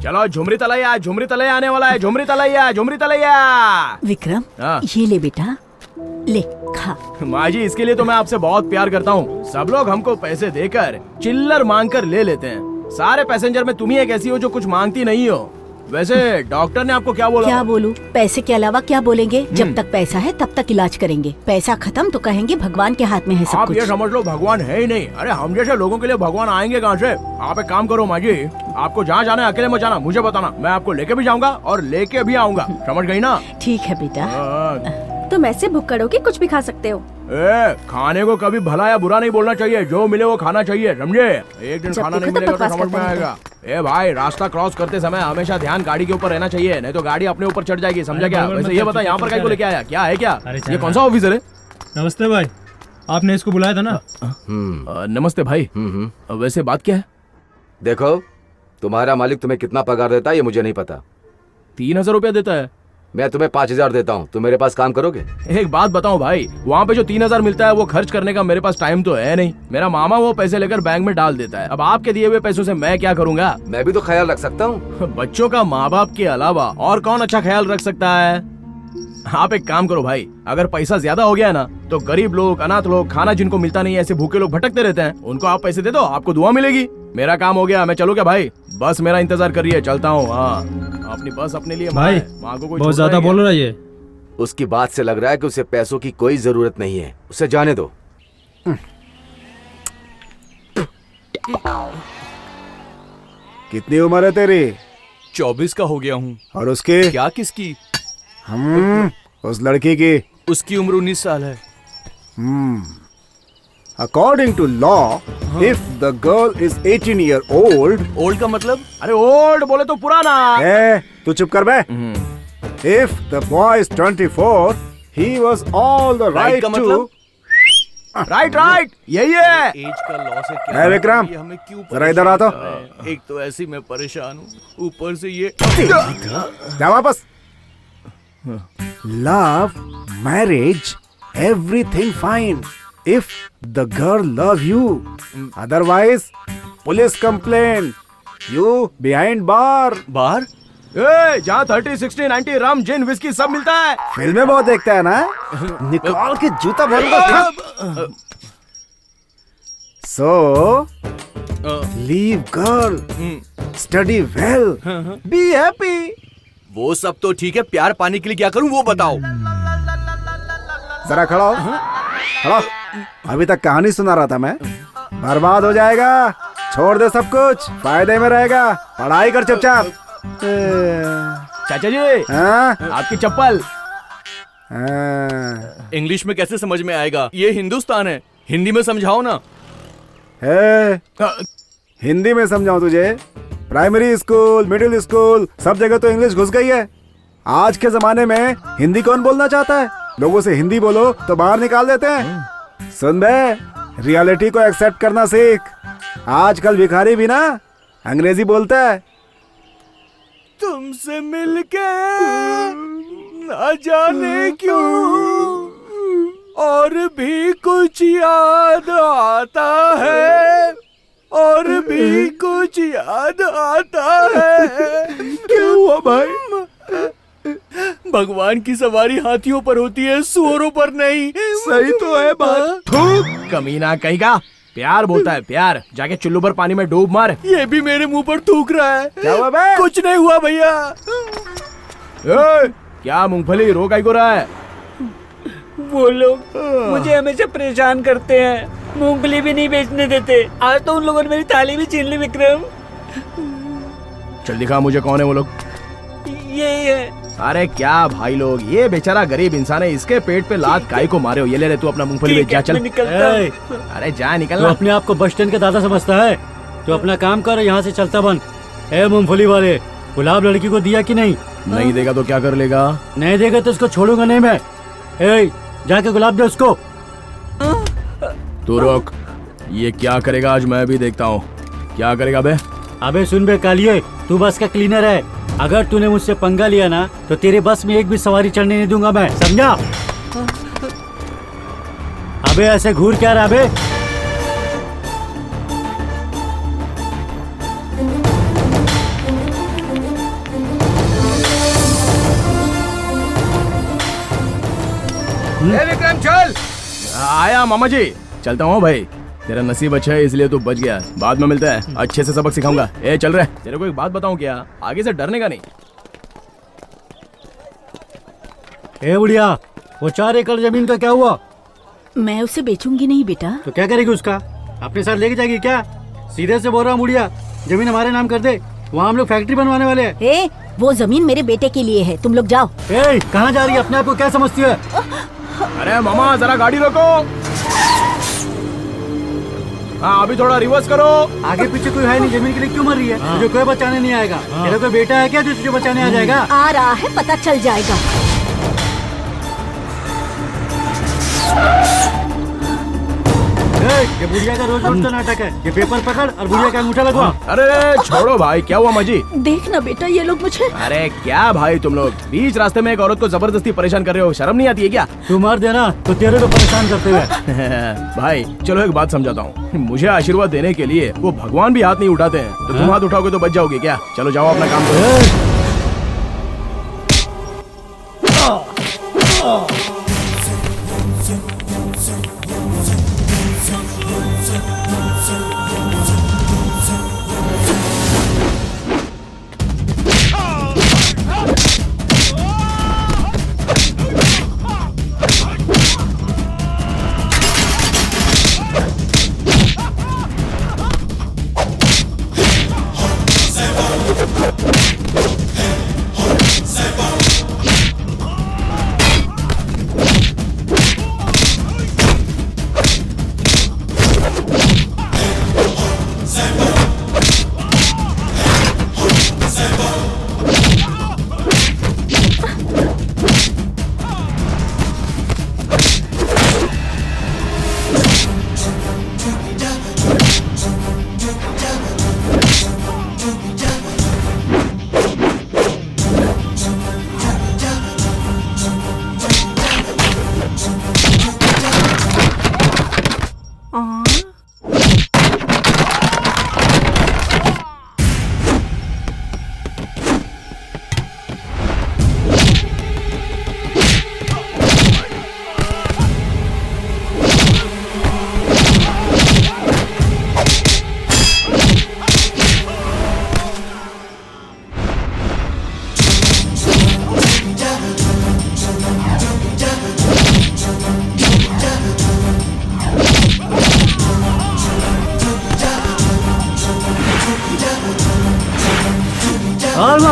चलो झुमरी तलैया, झुमरी तलैया आने वाला है, झुमरी तलैया झुमरी तलैया। विक्रम हाँ। ये ले बेटा, ले खा। माँ जी इसके लिए तो मैं आपसे बहुत प्यार करता हूँ। सब लोग हमको पैसे देकर चिल्लर मांग कर ले लेते हैं। सारे पैसेंजर में तुम ही एक ऐसी हो जो कुछ मांगती नहीं हो। वैसे डॉक्टर ने आपको क्या बोला? क्या बोलूं? पैसे के अलावा क्या बोलेंगे? जब तक पैसा है तब तक इलाज करेंगे, पैसा खत्म तो कहेंगे भगवान के हाथ में है सब आप कुछ। ये समझ लो भगवान है ही नहीं। अरे हम जैसे लोगों के लिए भगवान आएंगे कहाँ से? आप एक काम करो माँ जी, आपको जहाँ जाना है अकेले मत जाना, मुझे बताना, मैं आपको लेके भी जाऊंगा और लेके भी आऊंगा। समझ गई ना? ठीक है बेटा। तुम ऐसे भुक्कड़ हो कि कुछ भी खा सकते हो। खाने को कभी भला या बुरा नहीं बोलना चाहिए, जो मिले वो खाना चाहिए, समझे? एक दिन खाना नहीं मिलेगा तो समझ में आएगा। ए भाई, रास्ता क्रॉस करते समय हमेशा ध्यान गाड़ी के ऊपर रहना चाहिए, नहीं तो गाड़ी अपने ऊपर चढ़ जाएगी, समझा क्या? वैसे ये बता, यहाँ पर गाड़ी को लेके आया क्या है? क्या ये कौन सा ऑफिसर है? नमस्ते भाई, आपने इसको बुलाया था ना? नमस्ते भाई। वैसे बात क्या है? देखो, तुम्हारा मालिक तुम्हें कितना पगार देता है ये मुझे नहीं पता। 3000 रुपया देता है। मैं तुम्हें 5000 देता हूँ, तुम मेरे पास काम करोगे? एक बात बताओ भाई, वहाँ पे जो 3000 मिलता है वो खर्च करने का मेरे पास टाइम तो है नहीं। मेरा मामा वो पैसे लेकर बैंक में डाल देता है। अब आपके दिए हुए पैसों से मैं क्या करूँगा? मैं भी तो ख्याल रख सकता हूँ। बच्चों का माँ बाप के अलावा और कौन अच्छा ख्याल रख सकता है? आप एक काम करो भाई, अगर पैसा ज्यादा हो गया है ना तो गरीब लोग, अनाथ लोग, खाना जिनको मिलता नहीं है, ऐसे भूखे लोग भटकते रहते हैं, उनको आप पैसे दे दो, आपको दुआ मिलेगी। मेरा काम हो गया, मैं चलूँ क्या भाई? बस मेरा इंतजार कर रही है, चलता हूँ। हाँ, अपनी बस अपने लिए भाई, माँ को कोई बहुत ज्यादा बोल रहा है ये। उसकी बात से लग रहा है कि उसे पैसों की कोई जरूरत नहीं है, उसे जाने दो। कितनी उम्र है तेरी? 24 का हो गया हूँ। और उसकी? क्या किसकी? उस लड़की की? उसकी उम्र 19 साल है। According to law, if the girl is 18 years old, old का मतलब? अरे ओल्ड बोले तो पुराना। तू चुप कर बे। If the boy is 24, he was all the right का to. मतलब? राइट यही है। एज का लॉ से क्या विक्रम, हमें क्यों जरा इधर आ तो। एक तो ऐसी मैं परेशान हूँ, ऊपर से ये। जा वापस। Love, marriage, everything fine. If the girl love you, otherwise, police complaint. You behind bar. बार? जहाँ 30, 60, 90 रम, जिन, विस्की सब मिलता है। फिल्में बहुत देखता है ना? निकाल के जूता भरूंगा। So, leave girl, study well, be happy. वो सब तो ठीक है, प्यार पाने के लिए क्या करूँ वो बताओ। जरा खड़ा हो, खड़ा हो। अभी तक कहानी सुना रहा था मैं। बर्बाद हो जाएगा, छोड़ दे सब कुछ, फायदे में रहेगा, पढ़ाई कर चुपचाप। चाचा जी, आपकी चप्पल। इंग्लिश में कैसे समझ में आएगा? ये हिंदुस्तान है, हिंदी में समझाओ ना। हिंदी में समझाऊं तुझे? प्राइमरी स्कूल, मिडिल स्कूल, सब जगह तो इंग्लिश घुस गई है। आज के जमाने में हिंदी कौन बोलना चाहता है? लोगों से हिंदी बोलो तो बाहर निकाल देते हैं। सुन बे, रियलिटी को एक्सेप्ट करना सीख। आजकल भिखारी भी ना अंग्रेजी बोलता है। तुमसे मिलके ना जाने क्यों और भी कुछ याद आता है, और भी कुछ याद आता है। क्या हुआ भाई? भगवान की सवारी हाथियों पर होती है, सुअरों पर नहीं। सही तो है बात। थूक कमीना कहीं का। प्यार बोलता है प्यार, जाके चुल्लू पर पानी में डूब मार। ये भी मेरे मुंह पर थूक रहा है। क्या हुआ बे? कुछ नहीं हुआ भैया। क्या मूंगफली रो काहे को रहा है? वो लोग मुझे हमेशा परेशान करते हैं। मूंगफली भी नहीं बेचने देते। आज तो उन लोगों ने मेरी थाली भी छीन ली विक्रम। चल दिखा मुझे कौन है वो लोग। यही है। अरे क्या भाई लोग, ये बेचारा गरीब इंसान है, इसके पेट पे लात काय को मारे हो। ये ले रहे, तू अपना मूंगफली बेच जा, चल। अरे जा निकल। तू अपने आप को बस स्टैंड का दादा समझता है? तो अपना काम कर, यहाँ से चलता बन। ए मूंगफली वाले, गुलाब लड़की को दिया कि नहीं? नहीं देगा तो क्या कर लेगा? नहीं देगा तो उसको छोड़ूंगा नहीं मैं। ए, जाके गुलाब दे उसको। तू रोक, ये क्या करेगा आज मैं भी देखता हूँ। क्या करेगा बे? अबे सुन बे कालिए, तू बस का क्लीनर है। अगर तूने मुझसे पंगा लिया ना तो तेरे बस में एक भी सवारी चढ़ने नहीं दूंगा मैं, समझा? अबे ऐसे घूर क्या रहा बे? विक्रम चल। आया मामा जी, चलता हूँ भाई। तेरा नसीब अच्छा है इसलिए तू बच गया। बाद में मिलता है, अच्छे से सबक सिखाऊंगा। ए चल रहे, तेरे को एक बात बताऊं क्या, आगे से डरने का नहीं। ए बुढ़िया, वो 4 एकड़ जमीन का क्या हुआ? मैं उसे बेचूंगी नहीं बेटा। तो क्या करेगी उसका? अपने साथ लेके जाएगी क्या? सीधे से बोल रहा हूँ बुढ़िया, जमीन हमारे नाम कर दे, वहाँ हम लोग फैक्ट्री बनवाने वाले हैं। ए, वो जमीन मेरे बेटे के लिए है, तुम लोग जाओ। ए, कहाँ जा रही है? अपने आप को क्या समझती है? अरे मामा जरा गाड़ी रोको। हाँ अभी थोड़ा रिवर्स करो। आगे पीछे कोई है नहीं, जमीन के लिए क्यों मर रही है? तुझे कोई बचाने नहीं आएगा। तेरा कोई बेटा है क्या जो तुझे बचाने आ जाएगा? आ रहा है, पता चल जाएगा। ये बुढ़िया का रोज रोज का नाटक है। ये पेपर पकड़ और बुढ़िया का अंगूठा लगवा। अरे छोड़ो भाई, क्या हुआ माजी? देखना बेटा, ये लोग मुझे। अरे क्या भाई तुम लोग बीच रास्ते में एक औरत को जबरदस्ती परेशान कर रहे हो, शर्म नहीं आती है क्या? तू मार देना तो तेरे को परेशान करते हुए। भाई चलो एक बात समझाता हूँ, मुझे आशीर्वाद देने के लिए वो भगवान भी हाथ नहीं उठाते हैं, तो तुम हाथ उठाओगे तो बच जाओगे क्या? चलो जाओ अपना काम करो।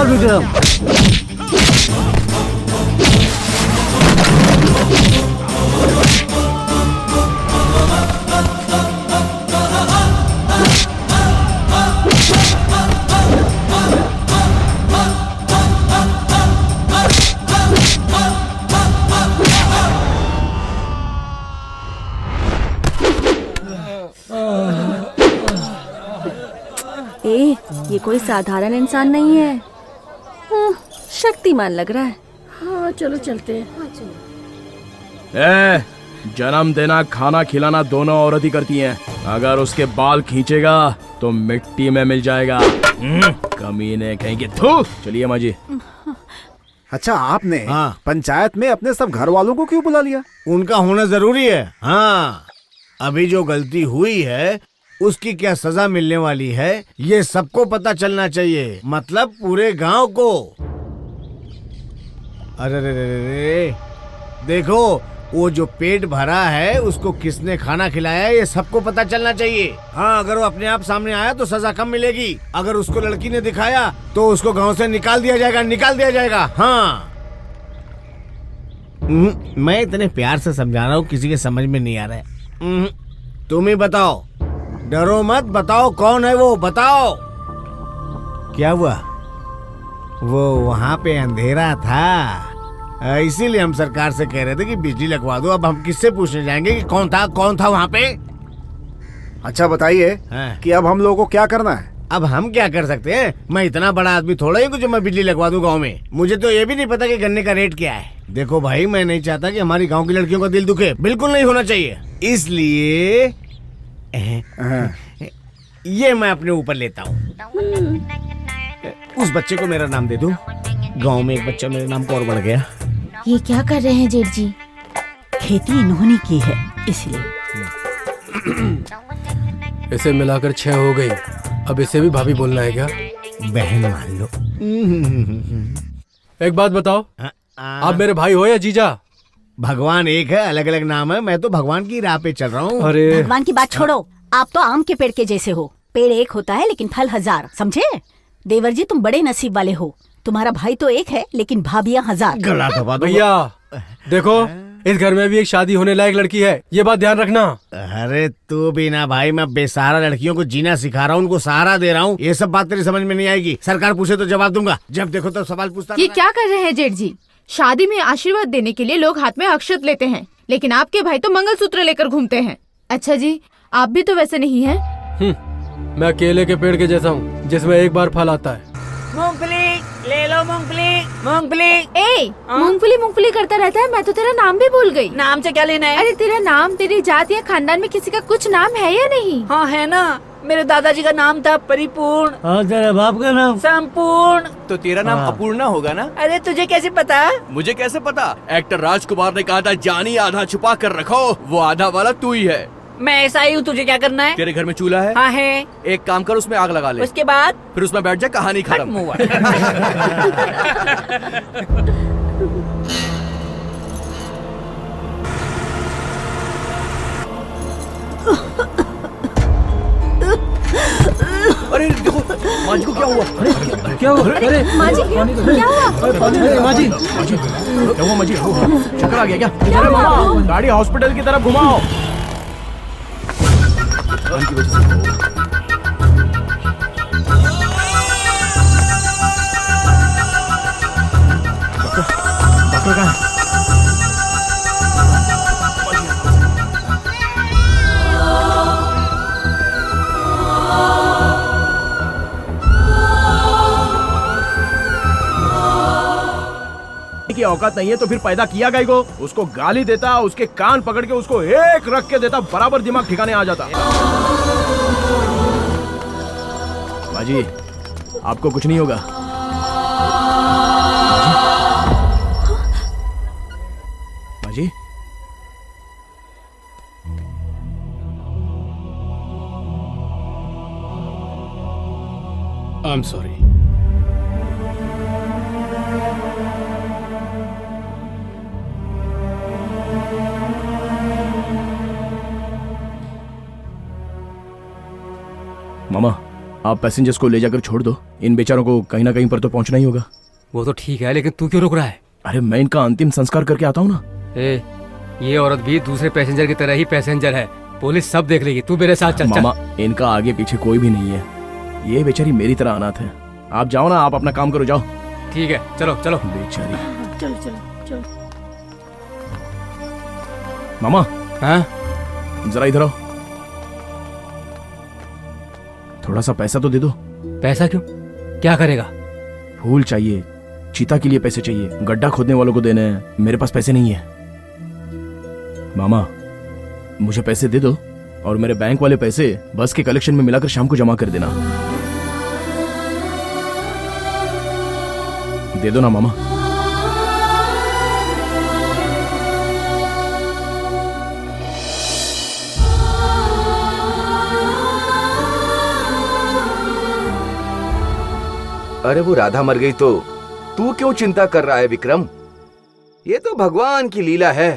विक्रम ए, ये कोई साधारण इंसान नहीं है, शक्तिमान लग रहा है। हाँ चलो चलते हैं। जन्म देना खाना खिलाना दोनों औरत ही करती हैं। अगर उसके बाल खींचेगा तो मिट्टी में मिल जाएगा। कमीने कहेंगे थू। चलिए माँ जी। अच्छा आपने पंचायत में अपने सब घर वालों को क्यों बुला लिया? उनका होना जरूरी है। हाँ, अभी जो गलती हुई है उसकी क्या सजा मिलने वाली है ये सबको पता चलना चाहिए, मतलब पूरे गांव को। अरे रे रे रे, देखो वो जो पेट भरा है उसको किसने खाना खिलाया है ये सबको पता चलना चाहिए। हाँ, अगर वो अपने आप सामने आया तो सजा कम मिलेगी। अगर उसको लड़की ने दिखाया तो उसको गांव से निकाल दिया जाएगा। हाँ, मैं इतने प्यार से समझा रहा हूँ, किसी के समझ में नहीं आ रहा है। तुम ही बताओ, डरो मत, बताओ कौन है वो, बताओ। क्या हुआ? वो वहाँ पे अंधेरा था, इसीलिए हम सरकार से कह रहे थे कि बिजली लगवा दो। अब हम किससे पूछने जाएंगे कि कौन था वहाँ पे? अच्छा बताइए कि अब हम लोगों को क्या करना है? अब हम क्या कर सकते हैं? मैं इतना बड़ा आदमी थोड़ा ही जो मैं बिजली लगवा दूं गांव में। मुझे तो ये भी नहीं पता कि गन्ने का रेट क्या है। देखो भाई, मैं नहीं चाहता कि हमारी गांव की लड़कियों का दिल दुखे, बिल्कुल नहीं होना चाहिए। इसलिए ये मैं अपने ऊपर लेता हूँ। उस बच्चे को मेरा नाम दे दूं। गांव में एक बच्चा मेरे नाम को और बढ़ गया। ये क्या कर रहे हैं जेठ जी? खेती इन्होंने की है इसलिए। इसे मिलाकर 6 हो गई। अब इसे भी भाभी बोलना है क्या? बहन मान लो। एक बात बताओ, आप मेरे भाई हो या जीजा? भगवान एक है, अलग अलग नाम है। मैं तो भगवान की राह पे चल रहा हूँ। अरे भगवान की बात छोड़ो, आप तो आम के पेड़ के जैसे हो। पेड़ एक होता है लेकिन फल 1000, समझे? देवर जी, तुम बड़े नसीब वाले हो। तुम्हारा भाई तो एक है लेकिन भाभियां 1000। गला दबा दो। भैया देखो, इस घर में भी एक शादी होने लायक लड़की है, ये बात ध्यान रखना। अरे तू भी ना भाई, मैं बेसहारा लड़कियों को जीना सिखा रहा हूँ, उनको सहारा दे रहा हूँ। ये सब बात तेरी समझ में नहीं आएगी। सरकार पूछे तो जवाब दूंगा, जब देखो तब सवाल पूछता। ये क्या कर रहे हैं जेठ जी? शादी में आशीर्वाद देने के लिए लोग हाथ में अक्षत लेते हैं, लेकिन आपके भाई तो मंगलसूत्र लेकर घूमते हैं। अच्छा जी, आप भी तो वैसे नहीं हैं। मैं केले के पेड़ के जैसा हूँ जिसमें एक बार फल आता है। मूंगफली ले लो, मूंगफली। ए, मूंगफली करता रहता है। मैं तो तेरा नाम भी भूल गई। नाम से क्या लेना है? अरे तेरा नाम, तेरी जात या खानदान में किसी का कुछ नाम है या नहीं? हाँ है ना, मेरे दादाजी का नाम था परिपूर्ण। हाँ, तेरे बाप का नाम संपूर्ण। तो तेरा नाम अपूर्णा होगा ना? अरे तुझे कैसे पता? मुझे कैसे पता? एक्टर राजकुमार ने कहा था जानी आधा छुपा कर रखो, वो आधा वाला तू ही है। मैं ऐसा ही हूँ, तुझे क्या करना है? तेरे घर में चूल्हा है? हाँ है। एक काम कर, उसमें आग लगा ले। उसके बाद? फिर उसमें बैठ जा, कहानी खत्म। अरे देखो, माँ जी को क्या हुआ? क्या हुआ? अरे माँ जी, क्या हुआ? माँ जी, क्या हुआ? माजी चक्कर आ गया क्या? अरे मामा, गाड़ी हॉस्पिटल की तरफ घुमाओ। की वजह से डॉक्टर कहाँ है? की औकात नहीं है तो फिर पैदा किया गई को? उसको गाली देता, उसके कान पकड़ के उसको एक रख के देता, बराबर दिमाग ठिकाने आ जाता। बाजी, आपको कुछ नहीं होगा। बाजी, आई एम सॉरी। मामा, आप पैसेंजर्स को ले जाकर छोड़ दो। इन बेचारों को कहीं ना कहीं पर तो पहुंचना ही होगा। वो तो ठीक है, लेकिन तू क्यों रुक रहा है? अरे मैं इनका अंतिम संस्कार करके आता हूँ ना। ये औरत भी दूसरे पैसेंजर की तरह ही पैसेंजर है। पुलिस सब देख लेगी, तू मेरे साथ चल। मामा, इनका आगे पीछे कोई भी नहीं है। ये बेचारी मेरी तरह अनाथ है। आप जाओ ना, आप अपना काम करो, जाओ। ठीक है, चलो चलो। बेचारी। चलो। मामा, हाँ, जरा इधर आओ। थोड़ा सा पैसा तो दे दो। पैसा क्यों? क्या करेगा? फूल चाहिए, चीता के लिए पैसे चाहिए, गड्ढा खोदने वालों को देने हैं। मेरे पास पैसे नहीं है। मामा, मुझे पैसे दे दो और मेरे बैंक वाले पैसे बस के कलेक्शन में मिलाकर शाम को जमा कर देना। दे दो ना मामा। अरे वो राधा मर गई तो तू क्यों चिंता कर रहा है विक्रम? ये तो भगवान की लीला है।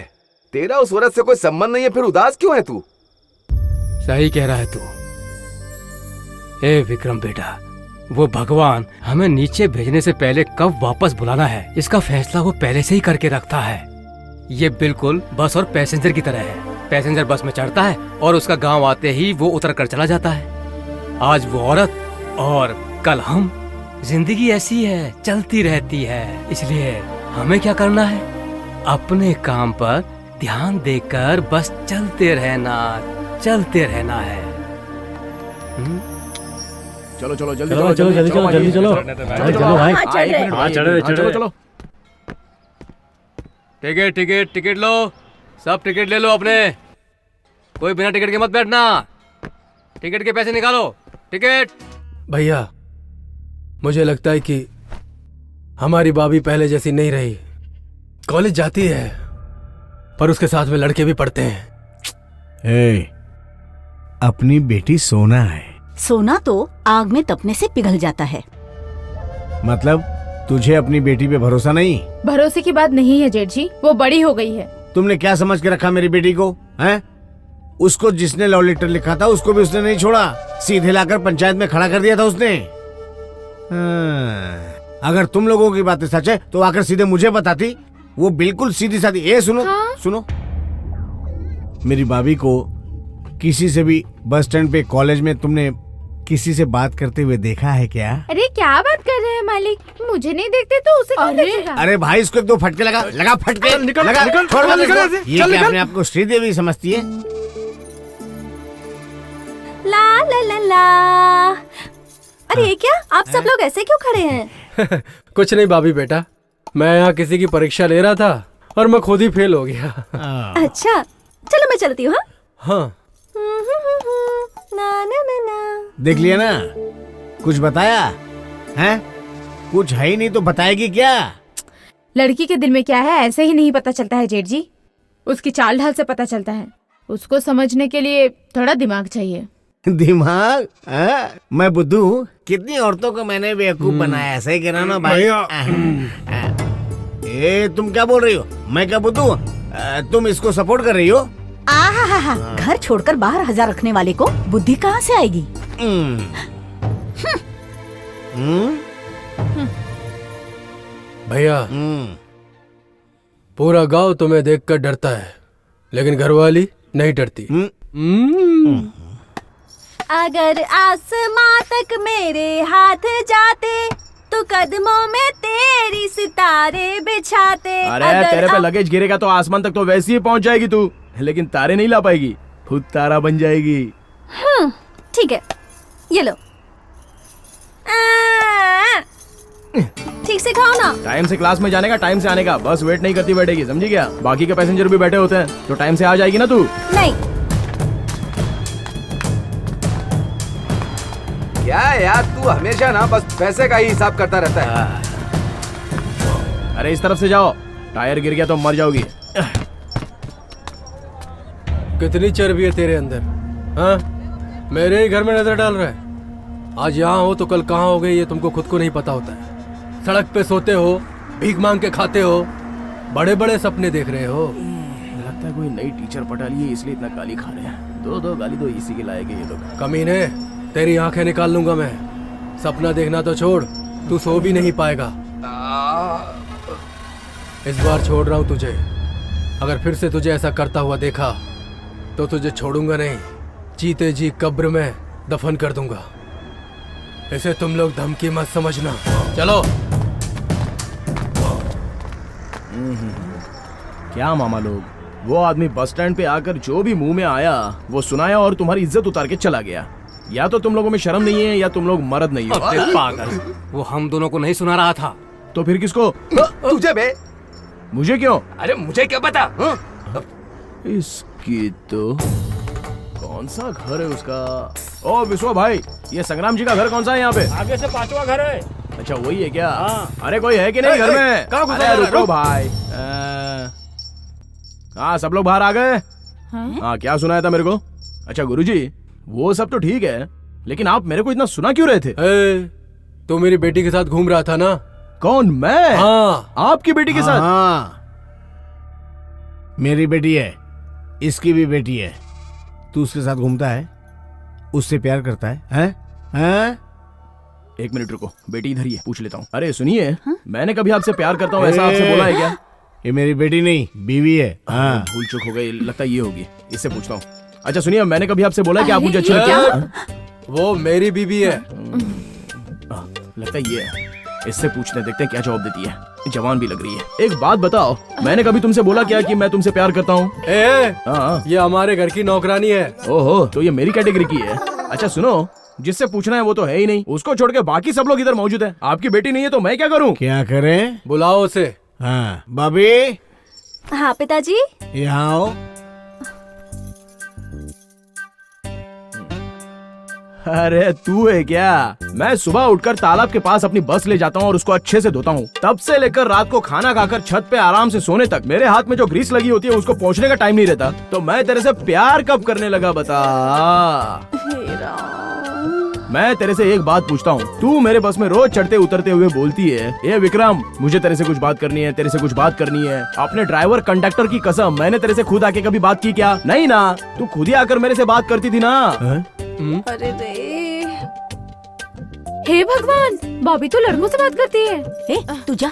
तेरा उस औरत से कोई संबंध नहीं है, फिर उदास क्यों है तू? सही कह रहा है तू। ए विक्रम बेटा, वो भगवान हमें नीचे भेजने से पहले कब वापस बुलाना है, इसका फैसला वो पहले से ही करके रखता है। ये बिल्कुल बस और पैसेंजर की तरह है। पैसेंजर बस में चढ़ता है और उसका गांव आते ही वो उतर कर चला जाता है। आज वो औरत और कल हम। जिंदगी ऐसी है, चलती रहती है। इसलिए हमें क्या करना है, अपने काम पर ध्यान देकर बस चलते रहना है। चलो चलो जल्दी चलो चलो जल्दी चलो जल्दी चलो चलो भाई। हाँ चढ़ चलो चलो। टिकट टिकट टिकट लो, सब टिकट ले लो अपने। कोई बिना टिकट के मत बैठना। टिकट के पैसे निकालो। टिकट। भैया, मुझे लगता है कि हमारी भाभी पहले जैसी नहीं रही। कॉलेज जाती है पर उसके साथ में लड़के भी पढ़ते हैं। अपनी बेटी सोना है। सोना तो आग में तपने से पिघल जाता है। मतलब तुझे अपनी बेटी पे भरोसा नहीं? भरोसे की बात नहीं है जेठ जी, वो बड़ी हो गई है। तुमने क्या समझ के रखा मेरी बेटी को, हैं? उसको जिसने लव लेटर लिखा था उसको भी उसने नहीं छोड़ा, सीधे लाकर पंचायत में खड़ा कर दिया था उसने। अगर तुम लोगों की बातें सच है तो आकर सीधे मुझे बताती। वो बिल्कुल सीधी सादी। ए सुनो, हाँ? सुनो, मेरी भाभी को किसी से भी बस स्टैंड पे, कॉलेज में तुमने किसी से बात करते हुए देखा है क्या? अरे क्या बात कर रहे हैं मालिक, मुझे नहीं देखते तो उसे कौन देखेगा? अरे भाई, इसको एक दो फटके लगा फटके। निकल, लगा, निकल, छोड़ मत निकल, इसको। ये क्या अपने आप को श्रीदेवी समझती है? ला ला ला ला। अरे ये क्या, आप सब लोग ऐसे क्यों खड़े हैं? कुछ नहीं भाभी बेटा, मैं यहाँ किसी की परीक्षा ले रहा था और मैं खुद ही फेल हो गया। अच्छा चलो मैं चलती हूँ। हाँ ना ना ना ना। देख लिया ना, कुछ बताया है? कुछ है ही नहीं तो बताएगी क्या? लड़की के दिल में क्या है ऐसे ही नहीं पता चलता है जेठ जी, उसकी चाल ढाल से पता चलता है। उसको समझने के लिए थोड़ा दिमाग चाहिए। दिमाग? मैं बुद्धू हूँ? कितनी औरतों को मैंने बेवकूफ बनाया, सही कह रहा ना भाई? ए तुम क्या बोल रही हो? मैं क्या बुद्धू हूँ? तुम इसको सपोर्ट कर रही हो? आहा, घर छोड़कर बाहर 1000 रखने वाले को बुद्धि कहाँ से आएगी? भैया, पूरा गांव तुम्हें देखकर डरता है लेकिन घरवाली नहीं डरती। अगर आसमां तक मेरे हाथ जाते तो कदमों में तेरी सितारे बिछाते। अरे तेरे पे लगेज गिरेगा तो आसमान तक तो वैसे ही पहुंच जाएगी तू, लेकिन तारे नहीं ला पाएगी, खुद तारा बन जाएगी। ठीक है, ये लो। ठीक से खाओ ना। टाइम से क्लास में जाने का, टाइम से आने का, बस वेट नहीं करती बैठेगी, समझी क्या? बाकी के पैसेंजर भी बैठे होते हैं तो टाइम से आ जाएगी ना तू। नहीं। क्या यार, तू हमेशा ना बस पैसे का ही हिसाब करता रहता है। अरे इस तरफ से जाओ, टायर गिर गया तो मर जाओगी। कितनी चर्बी है तेरे अंदर, हाँ? मेरे ही घर में नजर डाल रहा है। आज यहाँ हो तो कल कहाँ हो गए ये तुमको खुद को नहीं पता होता है। सड़क पे सोते हो, भीख मांग के खाते हो, बड़े बड़े सपने देख रहे हो। लगता है कोई नई टीचर पटा ली है इसलिए इतना गाली खा रहे हैं। दो गाली तो इसी के लायक है ये तो। कमीने, तेरी आंखें निकाल लूंगा मैं। सपना देखना तो छोड़, तू सो भी नहीं पाएगा। इस बार छोड़ रहा हूँ तुझे। अगर फिर से तुझे ऐसा करता हुआ देखा तो तुझे छोड़ूंगा नहीं, जीते जी कब्र में दफन कर दूंगा। इसे तुम लोग धमकी मत समझना। चलो। क्या मामा लोग, वो आदमी बस स्टैंड पे आकर जो भी मुंह में आया वो सुनाया और तुम्हारी इज्जत उतार के चला गया। या तो तुम लोगों में शर्म नहीं है या तुम लोग मर्द नहीं हो। पागल, वो हम दोनों को नहीं सुना रहा था। तो फिर किसको? तुझे बे। मुझे क्यों? अरे मुझे क्या पता? इसकी तो कौन सा घर है उसका? ओ विश्वा भाई, ये संग्राम जी का घर कौन सा है यहाँ पे? आगे से 5वां घर है। अच्छा वही है क्या? अरे कोई है कि नहीं घर में? अरे रुको भाई। हाँ सब लोग बाहर आ गए? हाँ क्या सुनाया था मेरे को? अच्छा गुरुजी, वो सब तो ठीक है, लेकिन आप मेरे को इतना सुना क्यों रहे थे? तू मेरी बेटी के साथ घूम रहा था ना? कौन, मैं? हाँ। आपकी बेटी के साथ? हाँ। मेरी बेटी है, इसकी भी बेटी है। तू उसके साथ घूमता है, उससे प्यार करता है, हैं? एक मिनट रुको, बेटी इधर ही है, पूछ लेता हूँ। अरे सुनिए, मैंने कभी आपसे प्यार करता हूँ ऐसा आपसे बोला है क्या? ये मेरी बेटी नहीं, बीवी है। हाँ, भूल चूक हो गई, लगता है ये होगी, इससे पूछता हूँ। अच्छा सुनिए, मैंने कभी आपसे बोला है कि आप मुझे अच्छी लगती हैं? वो मेरी बीवी है। लगता है ये है, इससे पूछते हैं, देखते हैं क्या जवाब देती है। जवान भी लग रही है। एक बात बताओ, मैंने कभी तुमसे बोला क्या कि मैं तुमसे प्यार करता हूँ? ये हमारे घर की नौकरानी है। ओहो, तो ये मेरी कैटेगरी की है। अच्छा सुनो, जिससे पूछना है वो तो है ही नहीं, उसको छोड़ के बाकी सब लोग इधर मौजूद हैं। आपकी बेटी नहीं है तो मैं क्या करूँ? क्या करें? बुलाओ उसे। हाँ, भाभी हाँ पिताजी। यहाँ आओ। अरे तू है क्या? मैं सुबह उठकर तालाब के पास अपनी बस ले जाता हूँ और उसको अच्छे से धोता हूँ। तब से लेकर रात को खाना खाकर छत पे आराम से सोने तक मेरे हाथ में जो ग्रीस लगी होती है उसको पोंछने का टाइम नहीं रहता। तो मैं तेरे से प्यार कब करने लगा बता? मैं तेरे से एक बात पूछता हूँ, तू मेरे बस में रोज चढ़ते उतरते हुए बोलती है, ए विक्रम मुझे तेरे से कुछ बात करनी है, तेरे से कुछ बात करनी है। अपने ड्राइवर कंडक्टर की कसम, मैंने तेरे से खुद आके कभी बात की क्या? नहीं ना, तू खुद ही आकर मेरे से बात करती थी ना। अरे रे, हे भगवान, बॉबी तो लड़कों से बात करती है। तू जा।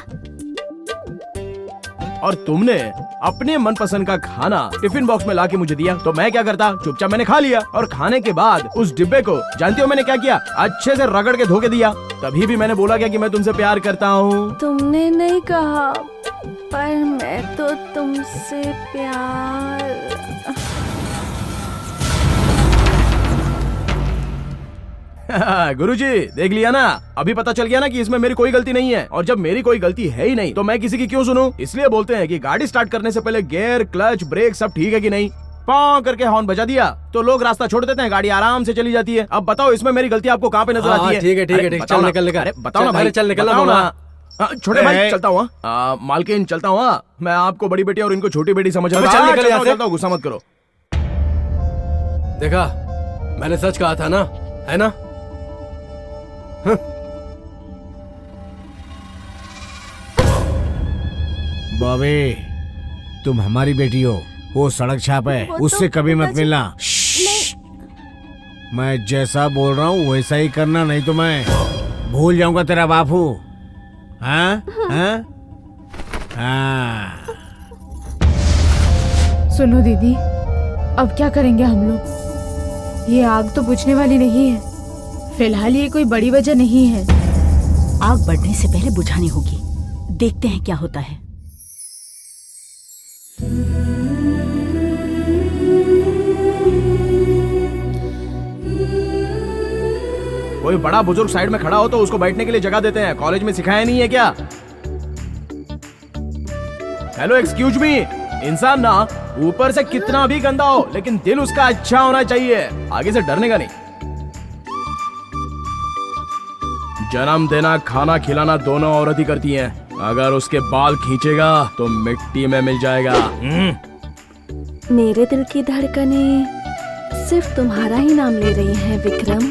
और तुमने अपने मनपसंद का खाना टिफिन बॉक्स में लाके मुझे दिया, तो मैं क्या करता? चुपचाप मैंने खा लिया। और खाने के बाद उस डिब्बे को जानती हो मैंने क्या किया? अच्छे से रगड़ के धो के दिया। तभी भी मैंने बोला क्या कि मैं तुमसे प्यार करता हूँ? तुमने नहीं कहा, पर मैं तो तुमसे प्यार। गुरुजी देख लिया ना, अभी पता चल गया ना कि इसमें मेरी कोई गलती नहीं है। और जब मेरी कोई गलती है ही नहीं तो मैं किसी की क्यों सुनूं? इसलिए बोलते हैं कि गाड़ी स्टार्ट करने से पहले गियर, क्लच, ब्रेक सब ठीक है कि नहीं। पाँ करके हॉर्न बजा दिया तो लोग रास्ता छोड़ देते हैं, गाड़ी आराम से चली जाती है। अब बताओ इसमें मेरी गलती आपको कहाँ पे नजर आती है? ठीक है ठीक है, चल निकल निकल। अरे बताओ ना भाई, चल निकल ना। छोटे भाई चलता हूँ, मालकिन चलता हूँ। मैं आपको बड़ी बेटी और इनको छोटी बेटी समझ रहा चल निकल यहाँ से। हूँ, गुस्सा मत करो। देखा, मैंने सच कहा था ना, है ना? बॉबी तुम हमारी बेटी हो, वो सड़क छाप है, उससे कभी मत मिलना। मैं जैसा बोल रहा हूँ वैसा ही करना, नहीं तो मैं भूल जाऊंगा तेरा बापू। हाँ हाँ हाँ। सुनो दीदी, अब क्या करेंगे हम लोग? ये आग तो बुझने वाली नहीं है। फिलहाल ये कोई बड़ी वजह नहीं है। आग बढ़ने से पहले बुझानी होगी। देखते हैं क्या होता है। कोई बड़ा बुजुर्ग साइड में खड़ा हो तो उसको बैठने के लिए जगह देते हैं। कॉलेज में सिखाया नहीं है क्या? हेलो एक्सक्यूज मी, इंसान ना ऊपर से कितना भी गंदा हो लेकिन दिल उसका अच्छा होना चाहिए, आगे से डरने का नहीं। जन्म देना, खाना खिलाना दोनों औरत ही करती हैं। अगर उसके बाल खींचेगा तो मिट्टी में मिल जाएगा। मेरे दिल की धड़कनें सिर्फ तुम्हारा ही नाम ले रही हैं विक्रम।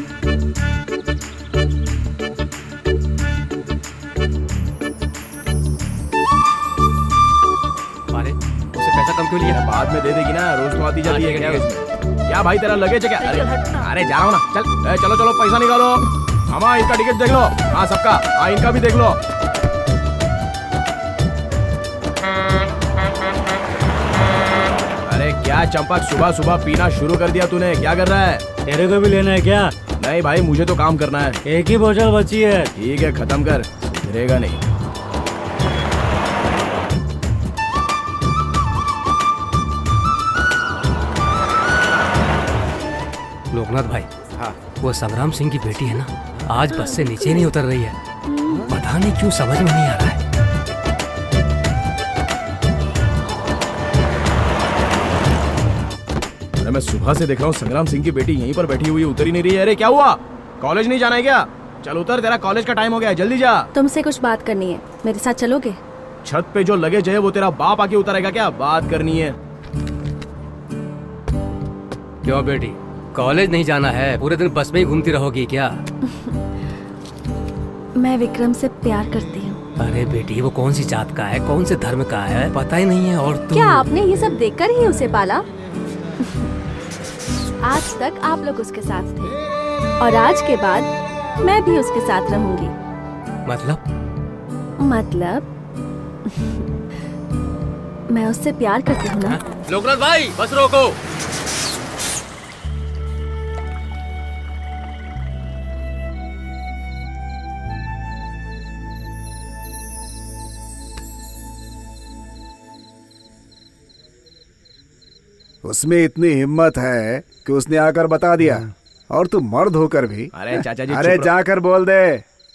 अरे उसे पैसा कम क्यों लिया? बाद में दे देगी ना, रोज तो आती जाती है। क्या भाई तेरा लगेज है क्या? अरे जा रहा हूँ ना, चल। चलो चलो पैसा निकालो। मामा इनका टिकट देख लो। हाँ सबका, हाँ इनका भी देख लो। अरे क्या चंपक, सुबह सुबह पीना शुरू कर दिया तूने, क्या कर रहा है? तेरे को भी लेना है क्या? नहीं भाई, मुझे तो काम करना है। एक ही बोतल बची है। ठीक है, खत्म कर, सुधरेगा नहीं। लोकनाथ भाई, हाँ वो संग्राम सिंह की बेटी है ना, आज बस से नीचे नहीं उतर रही है। पता नहीं क्यों, समझ में नहीं आ रहा है। अरे मैं सुबह से देख रहा हूँ संग्राम सिंह की बेटी यहीं पर बैठी हुई, उतर ही नहीं रही है। अरे क्या हुआ? कॉलेज नहीं जाना है क्या? चल उतर, तेरा कॉलेज का टाइम हो गया है, जल्दी जा। तुमसे कुछ बात करनी है, मेरे साथ चलोगे? छत पे जो लगेज है वो तेरा बाप आके उतारेगा क्या? बात करनी है। क्यों बेटी, कॉलेज नहीं जाना है? पूरे दिन बस में ही घूमती रहोगी क्या? मैं विक्रम से प्यार करती हूँ। अरे बेटी, वो कौन सी जात का है, कौन से धर्म का है, पता ही नहीं है। और तू क्या आपने ये सब देखकर ही उसे पाला? आज तक आप लोग उसके साथ थे और आज के बाद मैं भी उसके साथ रहूंगी। मतलब मैं उससे प्यार करती हूँ ना। लोकनाथ भाई, बस रोको। उसमें इतनी हिम्मत है कि उसने आकर बता दिया, और तू मर्द होकर भी। अरे चाचा जी, अरे जाकर बोल दे।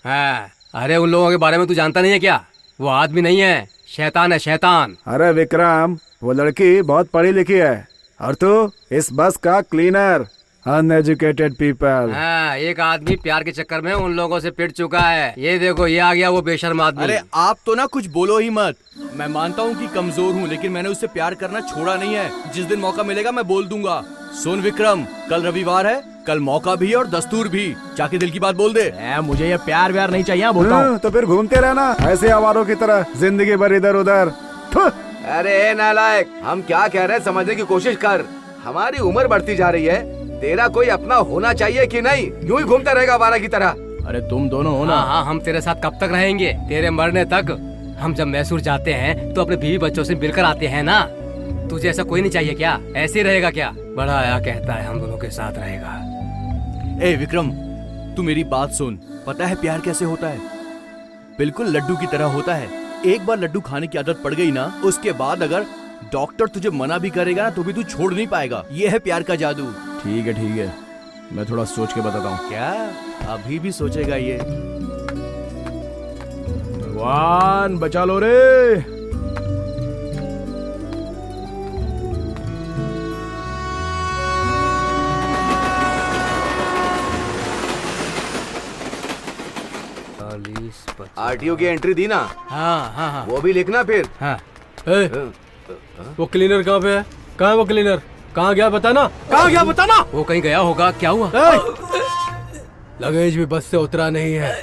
हाँ, अरे उन लोगों के बारे में तू जानता नहीं है क्या? वो आदमी नहीं है, शैतान है, शैतान। अरे विक्रम, वो लड़की बहुत पढ़ी लिखी है और तू इस बस का क्लीनर। Uneducated people. हाँ, एक आदमी प्यार के चक्कर में उन लोगों से पिट चुका है। ये देखो, ये आ गया वो बेशर्म आदमी। अरे आप तो ना कुछ बोलो ही मत। मैं मानता हूँ कि कमजोर हूँ, लेकिन मैंने उससे प्यार करना छोड़ा नहीं है। जिस दिन मौका मिलेगा मैं बोल दूंगा। सुन विक्रम, कल रविवार है, कल मौका भी है और दस्तूर भी। जाके दिल की बात बोल दे। मुझे ये प्यार व्यार नहीं चाहिए, बोलता हूँ। तो फिर घूमते रहना ऐसे आवारों की तरह जिंदगी भर इधर उधर। अरे नालायक, हम क्या कह रहे हैं समझने की कोशिश कर। हमारी उम्र बढ़ती जा रही है, तेरा कोई अपना होना चाहिए कि नहीं? यूं ही घूमता रहेगा आवारा की तरह। अरे तुम दोनों हो ना। हाँ, हम तेरे साथ कब तक रहेंगे? तेरे मरने तक। हम जब मैसूर जाते हैं तो अपने बीवी बच्चों से मिलकर आते हैं ना। तुझे ऐसा कोई नहीं चाहिए क्या? ऐसे ही रहेगा क्या? बड़ा आया कहता है हम दोनों के साथ रहेगा। ए विक्रम, तू मेरी बात सुन। पता है प्यार कैसे होता है? बिल्कुल लड्डू की तरह होता है। एक बार लड्डू खाने की आदत पड़ गई ना, उसके बाद अगर डॉक्टर तुझे मना भी करेगा ना तो भी तू छोड़ नहीं पाएगा। ये है प्यार का जादू। ठीक है, मैं थोड़ा सोच के बताता हूँ। क्या अभी भी सोचेगा ये? भगवान बचा लो रे। आरटीओ की एंट्री दी ना? हाँ। वो भी लिखना फिर। हाँ। वो क्लीनर कहाँ पे है? कहाँ है वो क्लीनर? कहाँ गया बताना? कहाँ गया बताना? वो कहीं गया होगा। क्या हुआ? लगेज भी बस से उतरा नहीं है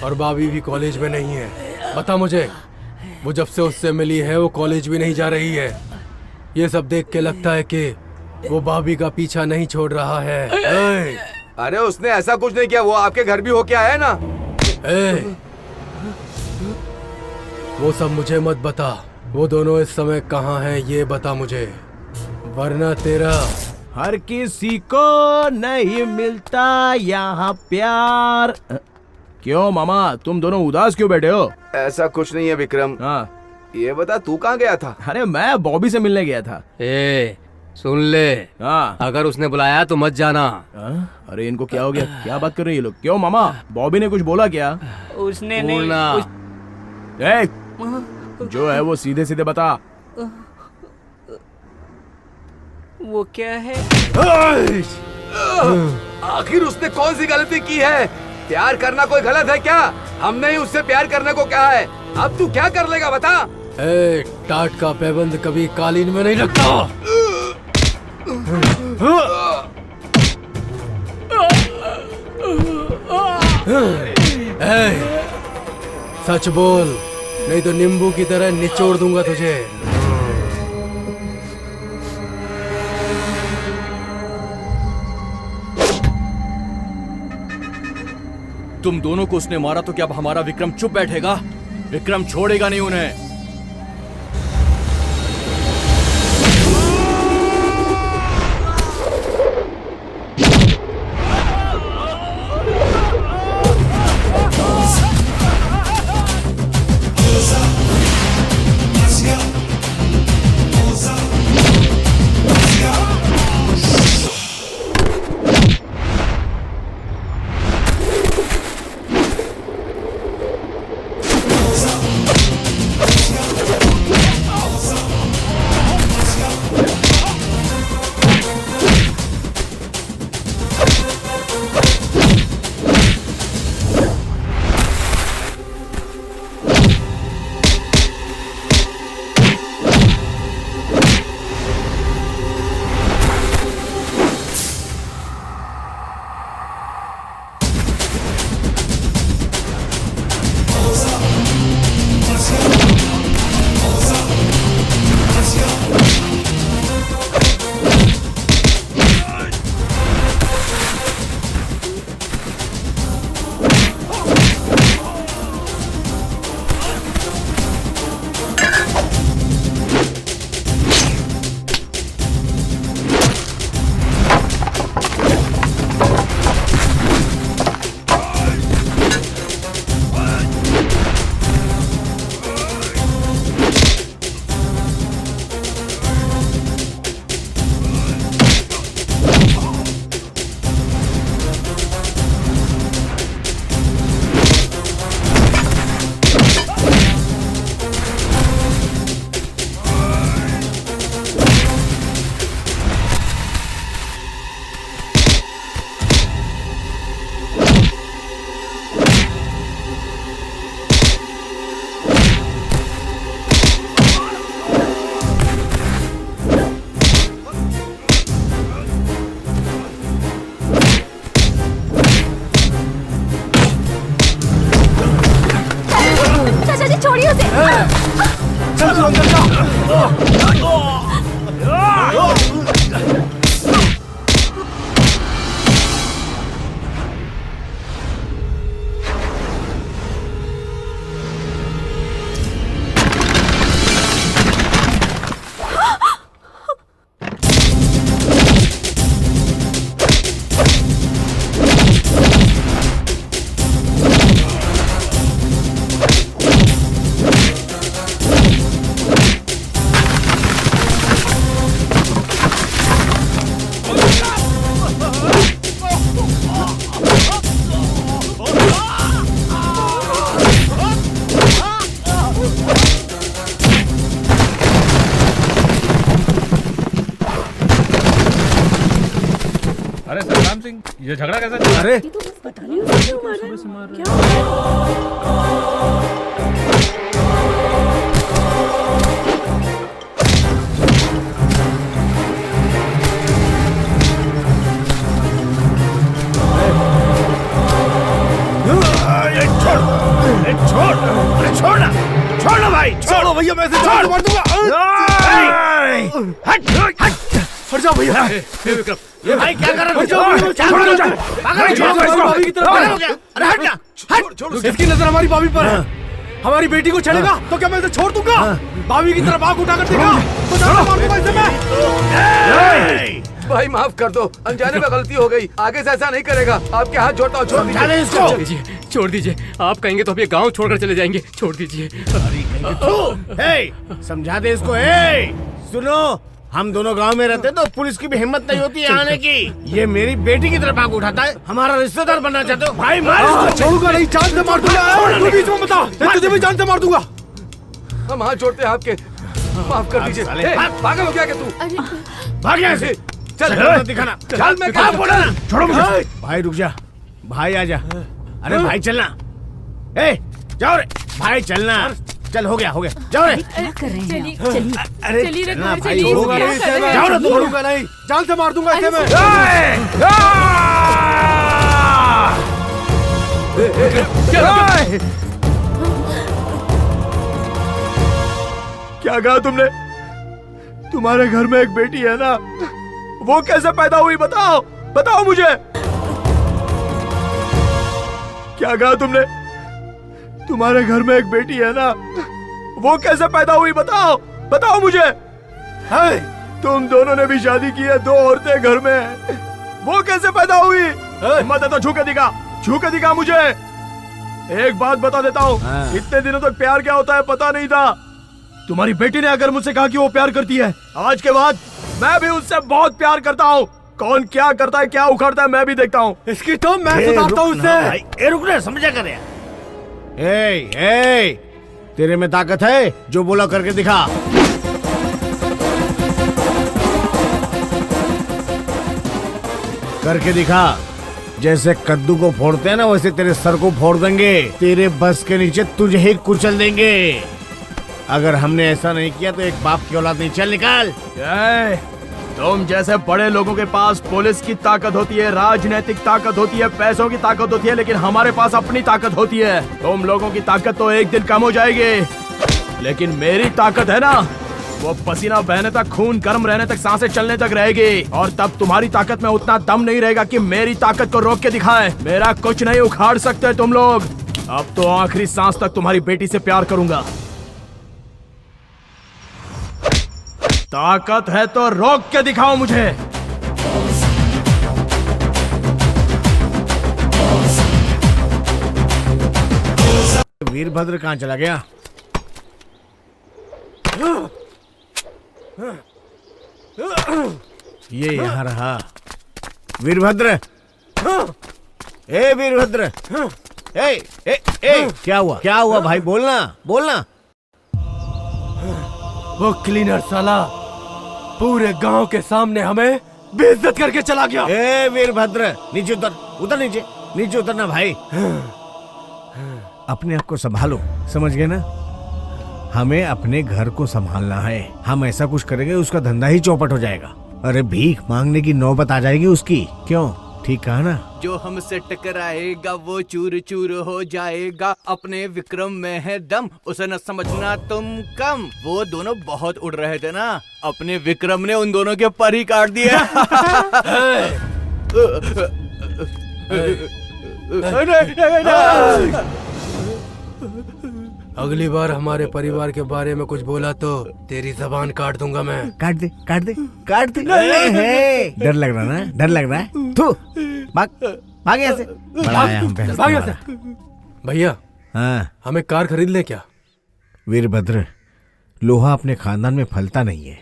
और भाभी भी कॉलेज में नहीं है। बता मुझे, वो जब से उससे मिली है वो कॉलेज भी नहीं जा रही है। ये सब देख के लगता है कि वो भाभी का पीछा नहीं छोड़ रहा है। अरे उसने ऐसा कुछ नहीं किया, वो आपके घर भी होके आया है ना। वो सब मुझे मत बता। वो दोनों इस समय कहाँ हैं ये बता मुझे, वरना तेरा। हर किसी को नहीं मिलता यहाँ प्यार। क्यों मामा, तुम दोनों उदास क्यों बैठे हो? ऐसा कुछ नहीं है विक्रम। हाँ, ये बता तू कहाँ गया था? अरे मैं बॉबी से मिलने गया था। सुन ले। हाँ, अगर उसने बुलाया तो मत जाना। अरे इनको क्या हो गया? क्या बात कर रहे हैं ये लोग? क्यों मामा, बॉबी ने कुछ बोला क्या? उसने नहीं। जो है वो सीधे सीधे बता। वो क्या है? आखिर उसने कौन सी गलती की है? प्यार करना कोई गलत है क्या? हमने ही उससे प्यार करने को कहा है। अब तू क्या कर लेगा बता? टाट का पैबंद कभी कालीन में नहीं लगता। सच बोल, नहीं तो नींबू की तरह निचोड़ दूंगा तुझे। तुम दोनों को उसने मारा तो क्या अब हमारा विक्रम चुप बैठेगा? विक्रम छोड़ेगा नहीं उन्हें। राम सिंह, ये झगड़ा कैसा चला? अरे छोड़ ना भाई, छोड़ो भैया, मैं छोड़ मार दूंगा। हट जाओ भैया। विक्रम, ये भाई क्या कर रहे हो? अरे हट जा, हट। इसकी नजर हमारी भाभी पर है। हमारी बेटी को छेड़ेगा तो क्या मैं इसे छोड़ दूंगा? भाभी की तरफ आंख उठा कर देखा तो जान मार दूंगा इसे मैं। भाई माफ कर दो, अनजाने में गलती हो गई, आगे से ऐसा नहीं करेगा। आपके हाथ जोड़ता हूँ, छोड़ दीजिए इसको। छोड़ दीजिए, आप कहेंगे तो हम ये गांव छोड़कर चले जाएंगे। छोड़ दीजिए। समझा दे इसको। सुनो, हम दोनों गांव में रहते तो पुलिस की भी हिम्मत नहीं होती है आने की। ये मेरी बेटी की तरफ आंख उठाता है, हमारा रिश्तेदार बनना चाहते हो? भाई मार। छोड़ूंगा नहीं, जान से मार दूंगा। तू बीच में बता, तुझे भी जान से मार दूंगा। हम हाथ जोड़ते हैं आपके, माफ कर दीजिए। पागल हो गया क्या तू? भाग यहाँ से, चल दिखाना। चल, मैं कहाँ बोला ना? छोड़ो मुझे। भाई रुक जा, भाई आजा। अरे भाई चलना। जाओ रे भाई, चलना। चल हो गया, जाओ रे। क्या कर रहे हैं चलिए, आप? चलिए। अरे चलिए चलना भाई, चलिए, छोड़ूंगा नहीं इसे मैं। जाओ ना, छोड़ूंगा नहीं, जान से मार दूंगा इसे मैं। क्या कहा तुमने? तुम्हारे घर में एक बेटी है ना, वो कैसे पैदा हुई? बताओ, बताओ मुझे। क्या कहा तुमने? तुम्हारे घर में एक बेटी है ना, वो कैसे पैदा हुई? बताओ, बताओ मुझे। है, तुम दोनों ने भी शादी की है, 2 औरतें घर में हैं, वो कैसे पैदा हुई? हिम्मत है तो छू के दिखा मुझे। एक बात बता देता हूँ, इतने दिनों तक प्यार क्या होता है पता नहीं था। तुम्हारी बेटी ने अगर मुझसे कहा कि वो प्यार करती है, आज के बाद मैं भी उससे बहुत प्यार करता हूँ। कौन क्या करता है, क्या उखाड़ता है, मैं भी देखता हूँ। इसकी तो मैं सुधारता हूँ उससे। रुक ना, समझा कर। तेरे में ताकत है, जो बोला करके दिखा। करके दिखा। जैसे कद्दू को फोड़ते हैं ना, वैसे तेरे सर को फोड़ देंगे। तेरे बस के नीचे तुझे ही कुचल देंगे। अगर हमने ऐसा नहीं किया तो एक बाप की औलाद नहीं। चल निकाल। तुम जैसे बड़े लोगों के पास पुलिस की ताकत होती है, राजनीतिक ताकत होती है, पैसों की ताकत होती है, लेकिन हमारे पास अपनी ताकत होती है। तुम लोगों की ताकत तो एक दिन कम हो जाएगी, लेकिन मेरी ताकत है ना, वो पसीना बहने तक, खून गर्म रहने तक, सांसें चलने तक रहेगी। और तब तुम्हारी ताकत में उतना दम नहीं रहेगा कि मेरी ताकत को रोक के दिखाए। मेरा कुछ नहीं उखाड़ सकते तुम लोग। अब तो आखिरी सांस तक तुम्हारी बेटी से प्यार करूंगा। ताकत है तो रोक के दिखाओ मुझे। वीरभद्र कहाँ चला गया? ये यहाँ रहा। वीरभद्र, वीरभद्र, क्या हुआ? क्या हुआ भाई? बोलना, बोलना। वो क्लीनर साला पूरे गांव के सामने हमें बेइज्जत करके चला गया। वीरभद्र, नीचे उतर, उतर नीचे, नीचे उतरना भाई। अपने आप को संभालो, समझ गए ना? हमें अपने घर को संभालना है। हम ऐसा कुछ करेंगे उसका धंधा ही चौपट हो जाएगा। अरे भीख मांगने की नौबत आ जाएगी उसकी। क्यों? ठीक कहा ना? जो हमसे टकराएगा वो चूर चूर हो जाएगा। अपने विक्रम में है दम, उसे न समझना तुम कम। वो दोनों बहुत उड़ रहे थे ना, अपने विक्रम ने उन दोनों के पर ही काट दिए। अगली बार हमारे परिवार के बारे में कुछ बोला तो तेरी जबान काट दूंगा मैं। काट दे, काट दे, काट दे। डर लग रहा ना? डर लग रहा है? तू भाग, भाग यहाँ से। भाग यहाँ से। भैया, हाँ, हमें कार खरीद ले क्या? वीरभद्र, लोहा अपने खानदान में फलता नहीं है।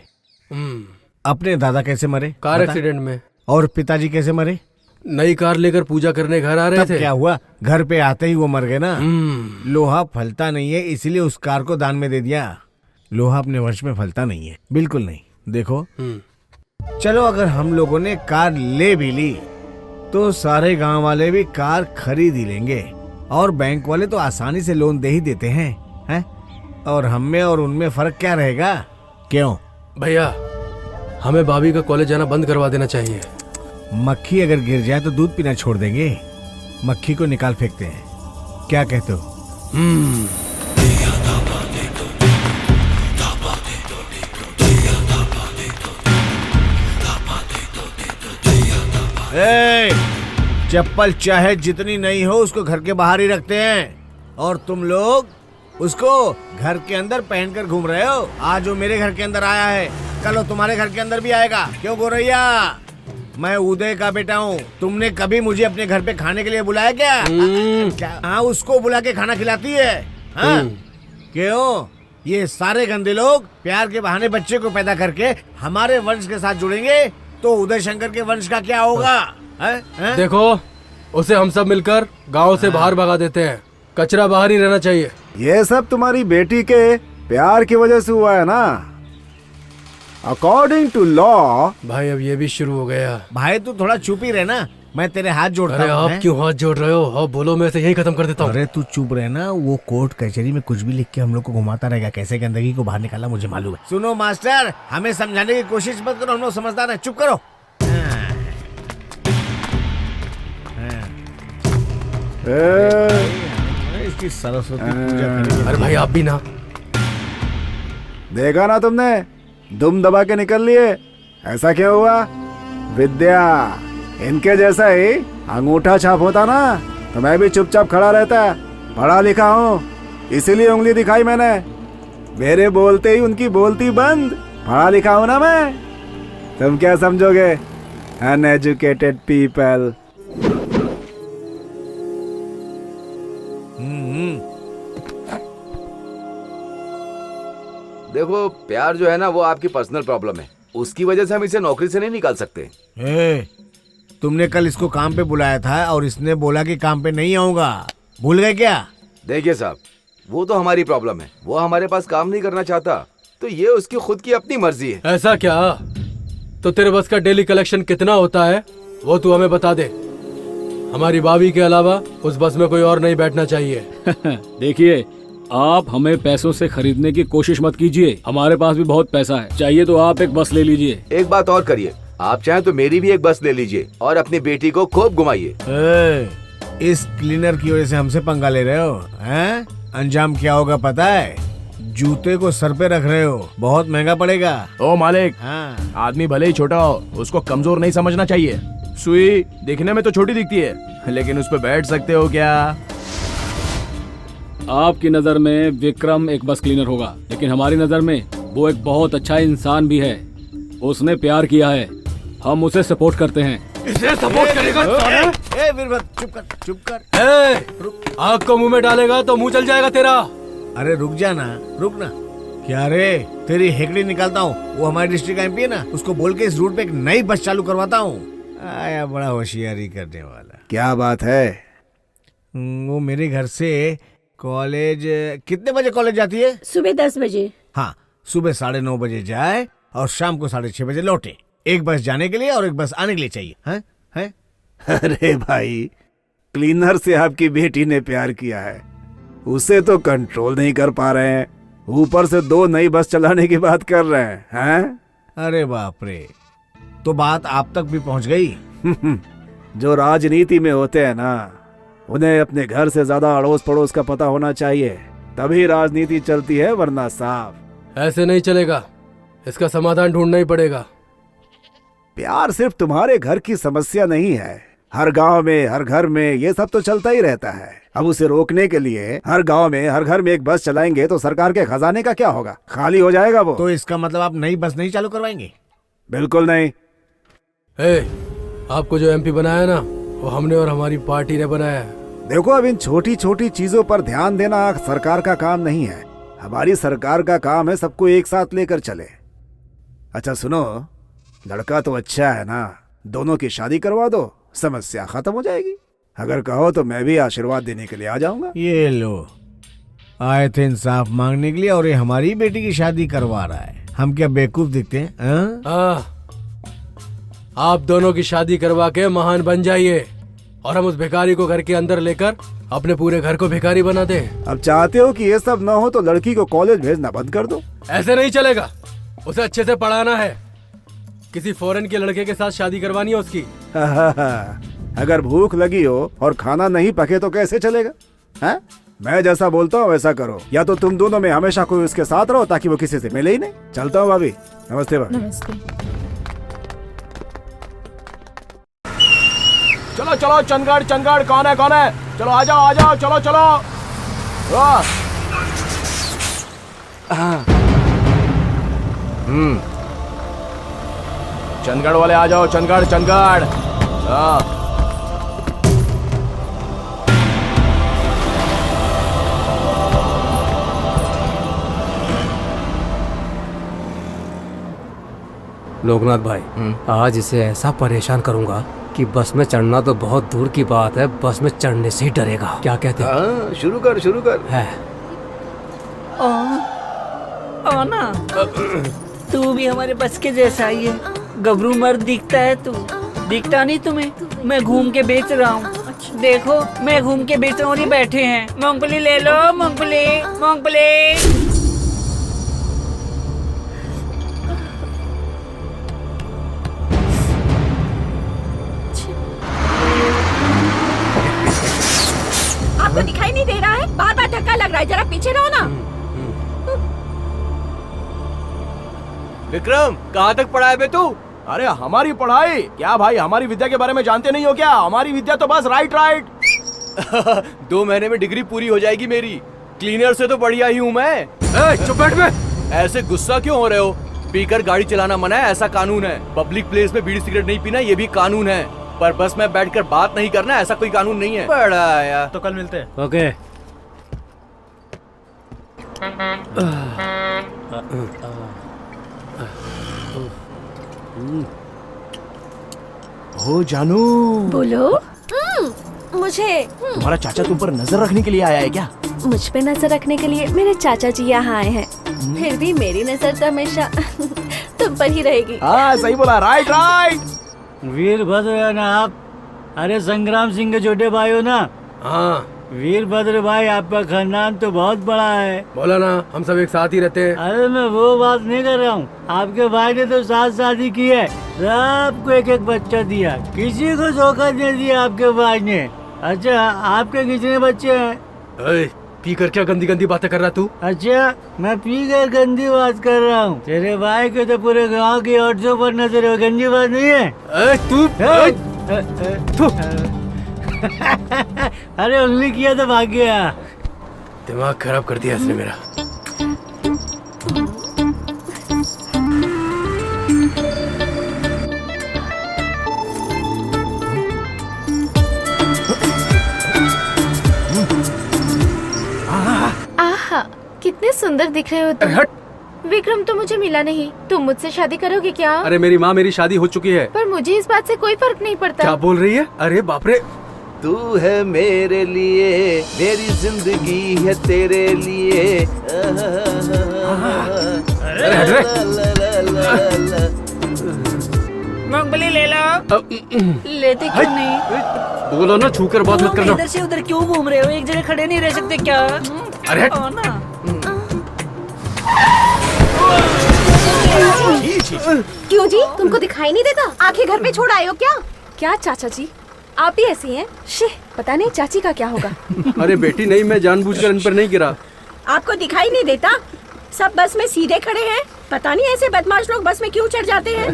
अपने दादा कैसे मरे? कार एक्सीडेंट में। और पिताजी कैसे मरे? नई कार लेकर पूजा करने घर आ रहे थे। क्या हुआ? घर पे आते ही वो मर गए ना। लोहा फलता नहीं है, इसीलिए उस कार को दान में दे दिया। लोहा अपने वंश में फलता नहीं है, बिल्कुल नहीं। देखो, चलो अगर हम लोगों ने कार ले भी ली तो सारे गांव वाले भी कार खरीद ही लेंगे और बैंक वाले तो आसानी से लोन दे ही देते हैं? और हम में और उनमें फर्क क्या रहेगा? क्यों भैया, हमें भाभी का कॉलेज जाना बंद करवा देना चाहिए। मक्खी अगर गिर जाए तो दूध पीना छोड़ देंगे, मक्खी को निकाल फेंकते हैं। क्या कहते हो? चप्पल चाहे जितनी नई हो उसको घर के बाहर ही रखते हैं और तुम लोग उसको घर के अंदर पहनकर घूम रहे हो। आज वो मेरे घर के अंदर आया है, कल वो तुम्हारे घर के अंदर भी आएगा। क्यों गोरैया? मैं उदय का बेटा हूँ। तुमने कभी मुझे अपने घर पे खाने के लिए बुलाया क्या? हाँ, उसको बुला के खाना खिलाती है। हाँ? क्यों? ये सारे गंदे लोग प्यार के बहाने बच्चे को पैदा करके हमारे वंश के साथ जुड़ेंगे तो उदय शंकर के वंश का क्या होगा? देखो, उसे हम सब मिलकर गांव से बाहर भगा देते हैं। कचरा बाहर ही रहना चाहिए। ये सब तुम्हारी बेटी के प्यार की वजह से हुआ है ना? According to law. भाई अब ये भी शुरू हो गया। भाई तू थोड़ा चुप ही रहना, मैं तेरे हाथ जोड़ता हूँ। अरे आप क्यों हाथ जोड़ रहे हो? अब बोलो, मैं यही खत्म कर देता हूँ। अरे तू चुप रहना, वो कोर्ट कचहरी में कुछ भी लिख के हम लोग को घुमाता रहेगा। कैसे गंदगी को बाहर निकाला मुझे मालूम है। सुनो मास्टर, हमें समझाने की कोशिश मत करो, हम लोग समझदार हैं। चुप करो। इसकी सरस्वती पूजा करेंगे। अरे भाई आप भी ना। देखा ना तुमने, दुम दबा के निकल लिए। ऐसा क्यों हुआ? विद्या, इनके जैसा ही अंगूठा छाप होता ना तो मैं भी चुपचाप खड़ा रहता। पढ़ा लिखा हूँ इसीलिए उंगली दिखाई मैंने। मेरे बोलते ही उनकी बोलती बंद। पढ़ा लिखा हूँ ना मैं। तुम क्या समझोगे? Uneducated people. देखो, प्यार जो है ना वो आपकी पर्सनल प्रॉब्लम है, उसकी वजह से हम इसे नौकरी से नहीं निकाल सकते। तुमने कल इसको काम पे बुलाया था और इसने बोला कि काम पे नहीं आऊंगा। भूल गए क्या? देखिए साहब, वो तो हमारी प्रॉब्लम है। वो हमारे पास काम नहीं करना चाहता तो ये उसकी खुद की अपनी मर्जी है। ऐसा क्या? तो तेरे बस का डेली कलेक्शन कितना होता है वो तू हमें बता दे। हमारी भाभी के अलावा उस बस में कोई और नहीं बैठना चाहिए। देखिए, आप हमें पैसों से खरीदने की कोशिश मत कीजिए। हमारे पास भी बहुत पैसा है। चाहिए तो आप एक बस ले लीजिए। एक बात और करिए, आप चाहें तो मेरी भी एक बस ले लीजिए और अपनी बेटी को खूब घुमाइए। इस क्लीनर की वजह से हमसे पंगा ले रहे हो हैं? अंजाम क्या होगा पता है? जूते को सर पे रख रहे हो, बहुत महंगा पड़ेगा। ओ मालिक, हाँ। आदमी भले ही छोटा हो उसको कमजोर नहीं समझना चाहिए। सुई दिखने में तो छोटी दिखती है लेकिन उस पर बैठ सकते हो क्या? आपकी नजर में विक्रम एक बस क्लीनर होगा, लेकिन हमारी नजर में वो एक बहुत अच्छा इंसान भी है। उसने प्यार किया है, हम उसे सपोर्ट करते हैं। इसे सपोर्ट करेगा? चुप कर। आग को मुंह में डालेगा तो मुंह जल जाएगा तेरा। अरे रुक जाना, रुक ना। क्या रे, तेरी हेकड़ी निकालता हूँ। वो हमारे डिस्ट्रिक्ट एमपी है ना, उसको बोल के इस रूट पे एक नई बस चालू करवाता हूँ। आया बड़ा होशियारी करने वाला। क्या बात है? वो मेरे घर से कॉलेज कितने बजे कॉलेज जाती है? सुबह 10 बजे। हाँ, सुबह 9:30 बजे जाए और शाम को 6:30 बजे लौटे। एक बस जाने के लिए और एक बस आने के लिए चाहिए। हैं? अरे भाई, क्लीनर से आपकी बेटी ने प्यार किया है, उसे तो कंट्रोल नहीं कर पा रहे हैं, ऊपर से 2 नई बस चलाने की बात कर रहे हैं? अरे बाप रे, तो बात आप तक भी पहुंच गई। जो राजनीति में होते हैं ना, उन्हें अपने घर से ज्यादा अड़ोस पड़ोस का पता होना चाहिए, तभी राजनीति चलती है, वरना साफ ऐसे नहीं चलेगा। इसका समाधान ढूंढना ही पड़ेगा। प्यार सिर्फ तुम्हारे घर की समस्या नहीं है, हर गांव में, हर घर में ये सब तो चलता ही रहता है। अब उसे रोकने के लिए हर गांव में, हर घर में एक बस चलाएंगे तो सरकार के खजाने का क्या होगा? खाली हो जाएगा वो। तो इसका मतलब आप नई बस नहीं चालू करवाएंगे? बिल्कुल नहीं। आपको जो एमपी बनाया ना, वो हमने और हमारी पार्टी ने बनाया है। देखो, अब इन छोटी छोटी चीजों पर ध्यान देना सरकार का काम नहीं है। हमारी सरकार का काम है सबको एक साथ लेकर चले। अच्छा सुनो, लड़का तो अच्छा है ना, दोनों की शादी करवा दो, समस्या खत्म हो जाएगी। अगर कहो तो मैं भी आशीर्वाद देने के लिए आ जाऊंगा। ये लो, आए थे इंसाफ मांगने के लिए और ये हमारी बेटी की शादी करवा रहा है। हम क्या बेवकूफ दिखते हैं? आप दोनों की शादी करवा के महान बन जाइए और हम उस भिखारी को घर के अंदर लेकर अपने पूरे घर को भिखारी बना दे। अब चाहते हो कि ये सब ना हो तो लड़की को कॉलेज भेजना बंद कर दो। ऐसे नहीं चलेगा, उसे अच्छे से पढ़ाना है। किसी फॉरेन के लड़के के साथ शादी करवानी है उसकी। अगर भूख लगी हो और खाना नहीं पके तो कैसे चलेगा? हैं? मैं जैसा बोलता हूँ वैसा करो, या तो तुम दोनों में हमेशा कोई उसके साथ रहो ताकि वो किसी से मिले ही नहीं। चलता हूँ भाभी। नमस्ते भाभी। नमस्ते। चलो चलो चंदगढ़ चंदगढ़, कौन है कौन है? चलो आ जाओ चलो चलो। चंदगढ़ वाले आ जाओ, चंदगढ़ चंदगढ़। हाँ लोकनाथ भाई, आज इसे ऐसा परेशान करूंगा कि बस में चढ़ना तो बहुत दूर की बात है, बस में चढ़ने से ही डरेगा। क्या कहते हैं? शुरू कर। है ओ ना, तू भी हमारे बस के जैसा ही है। गबरू मर्द दिखता है तू, दिखता नहीं तुम्हें? मैं घूम के बेच रहा हूँ। देखो मैं घूम के बेच रहा हूँ और ये बैठे हैं। मूंगफली ले लो, मूंगफली मूंगफली। आपको दिखाई नहीं दे रहा है? बार बार धक्का लग रहा है, जरा पीछे रहो ना। विक्रम, कहाँ तक पढ़ा है बे तू? अरे हमारी पढ़ाई क्या भाई, हमारी विद्या के बारे में जानते नहीं हो क्या? हमारी विद्या तो बस राइट 2 महीने में डिग्री पूरी हो जाएगी मेरी। क्लीनर से तो बढ़िया ही हूँ मैं। चुप बैठ बे। ऐसे गुस्सा क्यों हो रहे हो? पीकर गाड़ी चलाना मना है, ऐसा कानून है। पब्लिक प्लेस में बीड़ी सिगरेट नहीं पीना, ये भी कानून है। पर बस में बैठकर बात नहीं करना, ऐसा कोई कानून नहीं है। बड़ा आया तो कल मिलते हैं। ओके। ओ जानू, बोलो। मुझे तुम्हारा चाचा तुम पर नजर रखने के लिए आया है क्या? मुझ पे नजर रखने के लिए मेरे चाचा जी यहाँ आए हैं। फिर भी मेरी नजर तो हमेशा तुम पर ही रहेगी। हाँ सही बोला, राइट। वीरभद्र है ना आप? अरे संग्राम सिंह के छोटे भाई हो ना? हाँ। वीरभद्र भाई, आपका खानदान तो बहुत बड़ा है। बोला ना, हम सब एक साथ ही रहते हैं। अरे मैं वो बात नहीं कर रहा हूँ, आपके भाई ने तो 7 शादी की है, सबको एक एक बच्चा दिया, किसी को धोखा नहीं दिया आपके भाई ने। अच्छा, आपके कितने बच्चे हैं? पी कर क्या गंदी गंदी बातें कर रहा तू? अच्छा, मैं पी कर गंदी बात कर रहा हूँ? तेरे भाई के तो पूरे गांव की औरतों पर नजर है, गंदी बात नहीं है। तू अरे उंगली किया तो भाग गया। दिमाग खराब कर दिया इसने मेरा। आहा, कितने सुंदर दिख रहे हो तुम। विक्रम तो मुझे मिला नहीं, तुम मुझसे शादी करोगे क्या? अरे मेरी माँ, मेरी शादी हो चुकी है। पर मुझे इस बात से कोई फर्क नहीं पड़ता। क्या बोल रही है? अरे बाप रे। तू है मेरे लिए, मेरी जिंदगी है तेरे लिए। मूंगफली ले लो। लेते क्यों नहीं? बोलो ना, छू कर बात मत करना। इधर से उधर क्यों घूम रहे हो? एक जगह खड़े नहीं रह सकते क्या? अरे ना। क्यों जी, तुमको दिखाई नहीं देता? आंखें घर में छोड़ आए हो क्या? क्या चाचा जी, आप भी ऐसी हैं? पता नहीं चाची का क्या होगा। अरे बेटी नहीं, मैं जानबूझकर इन पर नहीं गिरा। आपको दिखाई नहीं देता? सब बस में सीधे खड़े हैं, पता नहीं ऐसे बदमाश लोग बस में क्यों चढ़ जाते हैं।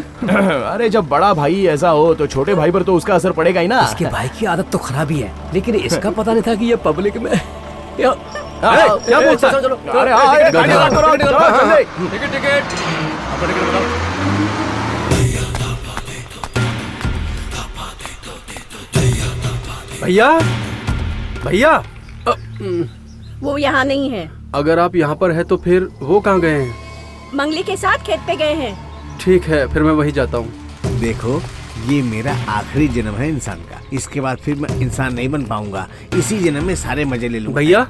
अरे जब बड़ा भाई ऐसा हो तो छोटे भाई पर तो उसका असर पड़ेगा ही ना। इसके भाई की आदत तो खराब ही है, लेकिन इसका पता नहीं था कि ये पब्लिक में क्या बोलता? अरे टिकट भैया, भैया। वो यहाँ नहीं है। अगर आप यहाँ पर है तो फिर वो कहाँ गए हैं? मंगली के साथ खेत पे गए हैं। ठीक है, फिर मैं वही जाता हूँ। देखो, ये मेरा आखिरी जन्म है इंसान का, इसके बाद फिर मैं इंसान नहीं बन पाऊंगा। इसी जन्म में सारे मजे ले लूंगा। भैया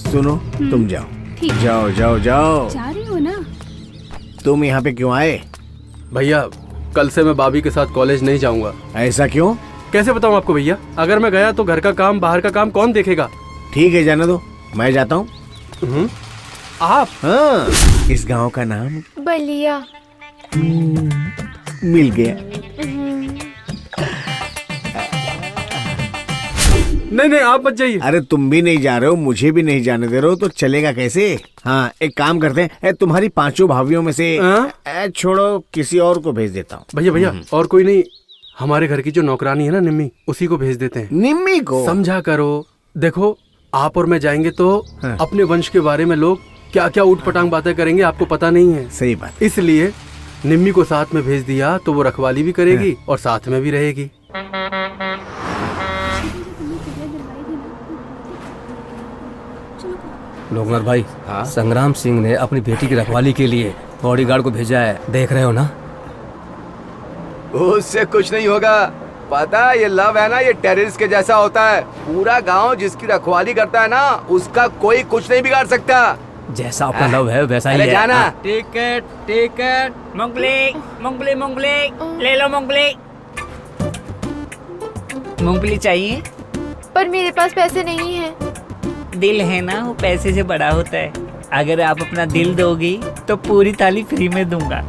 सुनो, तुम जाओ। जाओ जाओ जाओ। जा रही हो ना? तुम यहाँ पे क्यों आए? भैया, कल से मैं भाभी के साथ कॉलेज नहीं जाऊंगा। ऐसा क्यों? कैसे बताऊं आपको भैया, अगर मैं गया तो घर का काम बाहर का काम कौन देखेगा। ठीक है जाने दो, मैं जाता हूँ। आप? हाँ, इस गांव का नाम बलिया। मिल गया। नहीं आप मत जाइए। अरे तुम भी नहीं जा रहे हो, मुझे भी नहीं जाने दे रहे हो, तो चलेगा कैसे? हाँ एक काम करते हैं, तुम्हारी 5 भाभियों में से छोड़ो किसी और को भेज देता हूँ। भैया और कोई नहीं, हमारे घर की जो नौकरानी है ना निम्मी, उसी को भेज देते हैं। निम्मी को? समझा करो। देखो आप और मैं जाएंगे तो अपने वंश के बारे में लोग क्या क्या ऊटपटांग बातें करेंगे, आपको पता नहीं है। सही बात। इसलिए निम्मी को साथ में भेज दिया तो वो रखवाली भी करेगी और साथ में भी रहेगी। लोकनाथ भाई, संग्राम सिंह ने अपनी बेटी की रखवाली के लिए बॉडीगार्ड को भेजा है, देख रहे हो ना? उससे कुछ नहीं होगा। पता है ये लव है ना, ये टेररिस्ट के जैसा होता है। पूरा गांव जिसकी रखवाली करता है ना, उसका कोई कुछ नहीं बिगाड़ सकता। जैसा अपना लव है वैसा ही है। जाना। टिकट मूंगफली मूंगफली मूंगफली ले लो मूंगफली। मूंगफली चाहिए? पर मेरे पास पैसे नहीं है। दिल है ना, वो पैसे से बड़ा होता है। अगर आप अपना दिल दोगी तो पूरी थाली फ्री में दूंगा।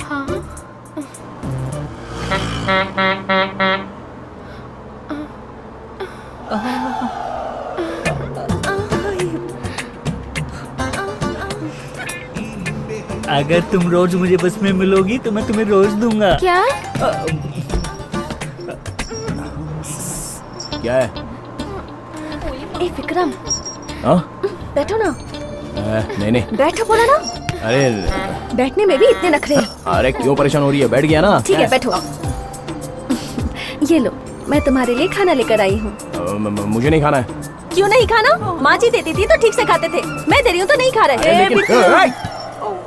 हाँ। अगर तुम रोज मुझे बस में मिलोगी तो मैं तुम्हें रोज दूंगा। क्या? क्या है? ए विक्रम, बैठो ना। नहीं बैठो बोला ना। अरे बैठने में भी इतने नखरे। अरे क्यों परेशान हो रही है? बैठ गया ना। ठीक है बैठो। ये लो, मैं तुम्हारे लिए खाना लेकर आई हूँ। मुझे नहीं खाना है। क्यों नहीं खाना? माँ जी देती थी तो ठीक से खाते थे, मैं दे रही हूँ तो नहीं खा रहे।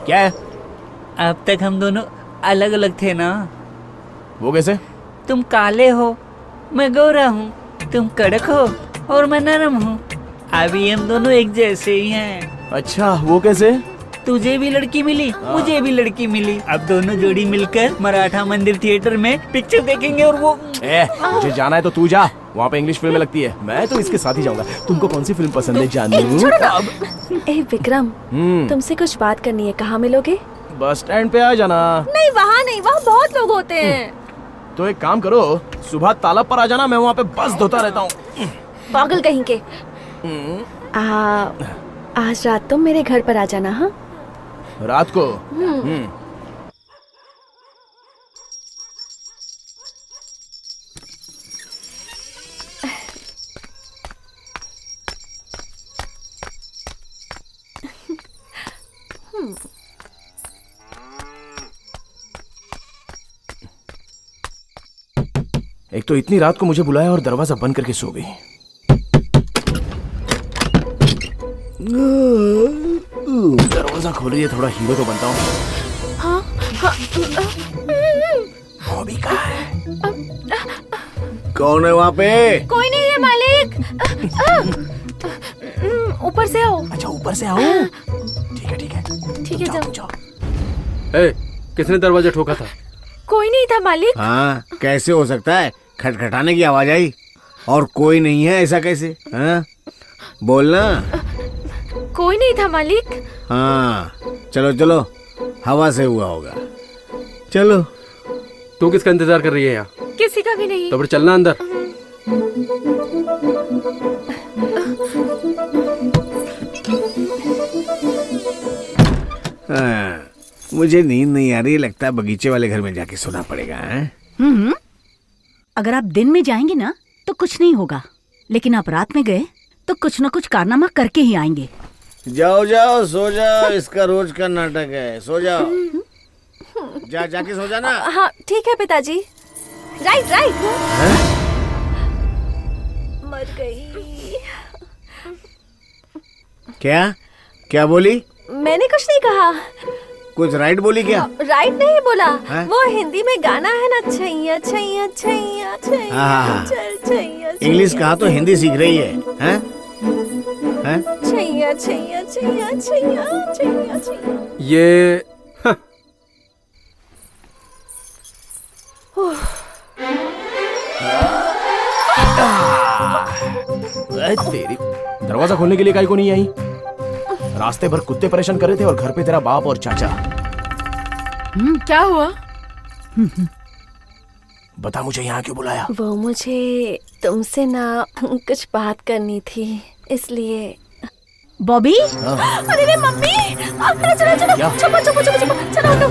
क्या है? अब तक हम दोनों अलग अलग थे ना। वो कैसे? तुम काले हो, मैं गोरा हूँ। तुम कड़क हो और मैं नरम हूँ। अभी हम दोनों एक जैसे ही हैं। अच्छा वो कैसे? तुझे भी लड़की मिली, मुझे भी लड़की मिली। अब दोनों जोड़ी मिलकर मराठा मंदिर थिएटर में पिक्चर देखेंगे। और वो मुझे जाना है तो तू जा, वहाँ पे इंग्लिश फिल्में लगती है। मैं तो इसके साथ ही जाऊंगा। तुमको कौन सी फिल्म पसंद है जानू? छोड़ो ना। ए विक्रम, तुमसे कुछ बात करनी है, कहाँ मिलोगे? बस स्टैंड पे आ जाना। नहीं वहाँ नहीं, वहाँ बहुत लोग होते हैं। तो एक काम करो, सुबह तालाब पर आ जाना, मैं वहाँ पे बस धोता रहता हूँ। पागल कहीं के। आज रात तुम मेरे घर पर आ जाना। हाँ रात को? एक तो इतनी रात को मुझे बुलाया और दरवाजा बंद करके सो गई। दरवाजा खोलिए, थोड़ा हीरो तो बनता हूँ। हाँ, बॉबी कहाँ है? कौन है वहाँ पे? कोई नहीं है मालिक। ऊपर से आओ। अच्छा ऊपर से आओ। ठीक है ठीक है जाओ। किसने दरवाजा ठोका था? कोई नहीं था मालिक। हाँ कैसे हो सकता है? खटखटाने की आवाज आई और कोई नहीं है, ऐसा कैसे? हाँ बोलना। कोई नहीं था मालिक। हाँ चलो चलो, हवा से हुआ होगा। चलो। तू किसका इंतजार कर रही है यहाँ? किसी का भी नहीं। तो फिर चलना अंदर। हाँ, मुझे नींद नहीं आ रही, लगता है बगीचे वाले घर में जाके सोना पड़ेगा। अगर आप दिन में जाएंगे ना तो कुछ नहीं होगा, लेकिन आप रात में गए तो कुछ न कुछ कारनामा करके ही आएंगे। जाओ जाओ सो जाओ, इसका रोज का नाटक है। सो जाओ, जाके सो जाना। हाँ ठीक है पिताजी। राइट मर गई। क्या बोली? मैंने कुछ नहीं कहा। कुछ राइट बोली क्या? राइट नहीं बोला। है? वो हिंदी में गाना है ना, छैया छैया छैया छैया छैया। इंग्लिश कहा तो हिंदी सीख रही है? हैं? छैया छैया छैया छैया छैया। ये तेरी दरवाजा खोलने के लिए काई को नहीं आई? रास्ते भर कुत्ते परेशान कर रहे थे और घर पे तेरा बाप और चाचा। क्या हुआ? बता मुझे यहाँ क्यों बुलाया? वो मुझे तुमसे ना कुछ बात करनी थी, इसलिए। बॉबी, अरे रे मम्मी, चलो चलो चलो, क्या? छुपो छुपो छुपो छुपो, चलो उठो।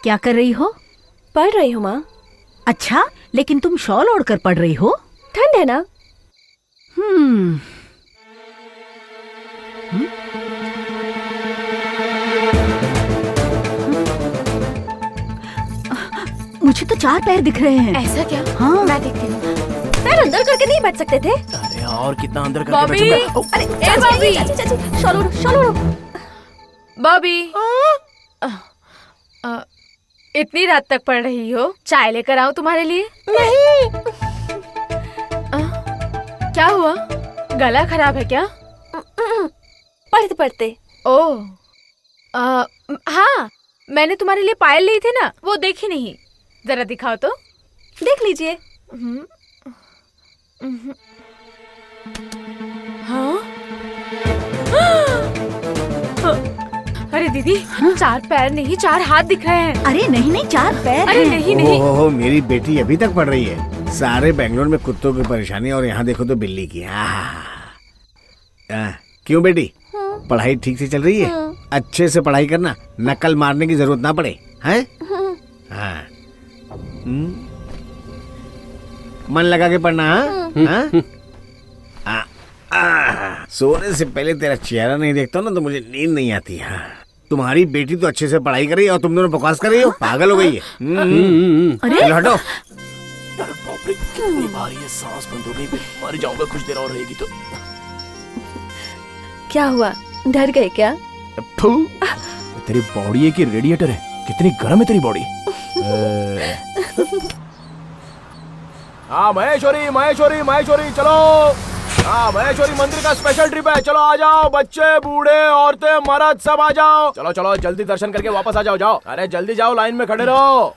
क्या कर रही हो? पढ़ रही हूँ माँ। अच्छा, लेकिन तुम शॉल ओढ़कर पढ़ रही हो? ठंड है ना। मुझे तो 4 पैर दिख रहे हैं। ऐसा क्या? हाँ। मैं देखती हूँ। पैर अंदर करके नहीं बैठ सकते थे? अरे और कितना अंदर करके बॉबी, बैठूंगा? अरे ए बॉबी, चाची चाची, शॉल ओढ़ो, शॉल ओढ़ो। बॉबी, इतनी रात तक पढ़ रही हो? चाय लेकर आऊं तुम्हारे लिए? नहीं। क्या हुआ? गला खराब है क्या? पढ़ते पढ़ते। ओह, हाँ, मैंने तुम्हारे लिए पायल ली थी ना, वो देखी नहीं। जरा दिखाओ तो। देख लीजिए। हाँ? अरे दीदी, 4 पैर नहीं 4 हाथ दिख रहे हैं। अरे नहीं नहीं, 4 पैर अरे हैं। नहीं नहीं। ओहो, मेरी बेटी अभी तक पढ़ रही है। सारे बेंगलोर में कुत्तों की परेशानी और यहाँ देखो तो बिल्ली की। क्यों बेटी, पढ़ाई ठीक से चल रही है? अच्छे से पढ़ाई करना, नकल मारने की जरूरत ना पड़े, हैं? हाँ। मन लगा के पढ़ना, हाँ? सोने से पहले तेरा चेहरा नहीं देखता ना तो मुझे नींद नहीं आती। हाँ, तुम्हारी बेटी तो अच्छे से पढ़ाई कर रही है और तुम दोनों बकवास कर रही हो, पागल हो गई है। चलो हटो। बाप रे, कितनी भारी है, सांस बंद हो गई, मर जाऊंगा कुछ देर और रहेगी तो। क्या हुआ, डर गए क्या? तेरी बॉडी है कि रेडिएटर है? कितनी गर्म है तेरी बॉडी। हाँ महेश्वरी महेश्वरी महेश्वरी, चलो। हाँ महेश्वरी मंदिर का स्पेशल ट्रिप है, चलो आ जाओ, बच्चे बूढ़े औरतें मर्द सब आ जाओ। चलो चलो जल्दी दर्शन करके वापस आ जाओ। जाओ, अरे जल्दी जाओ, लाइन में खड़े रहो।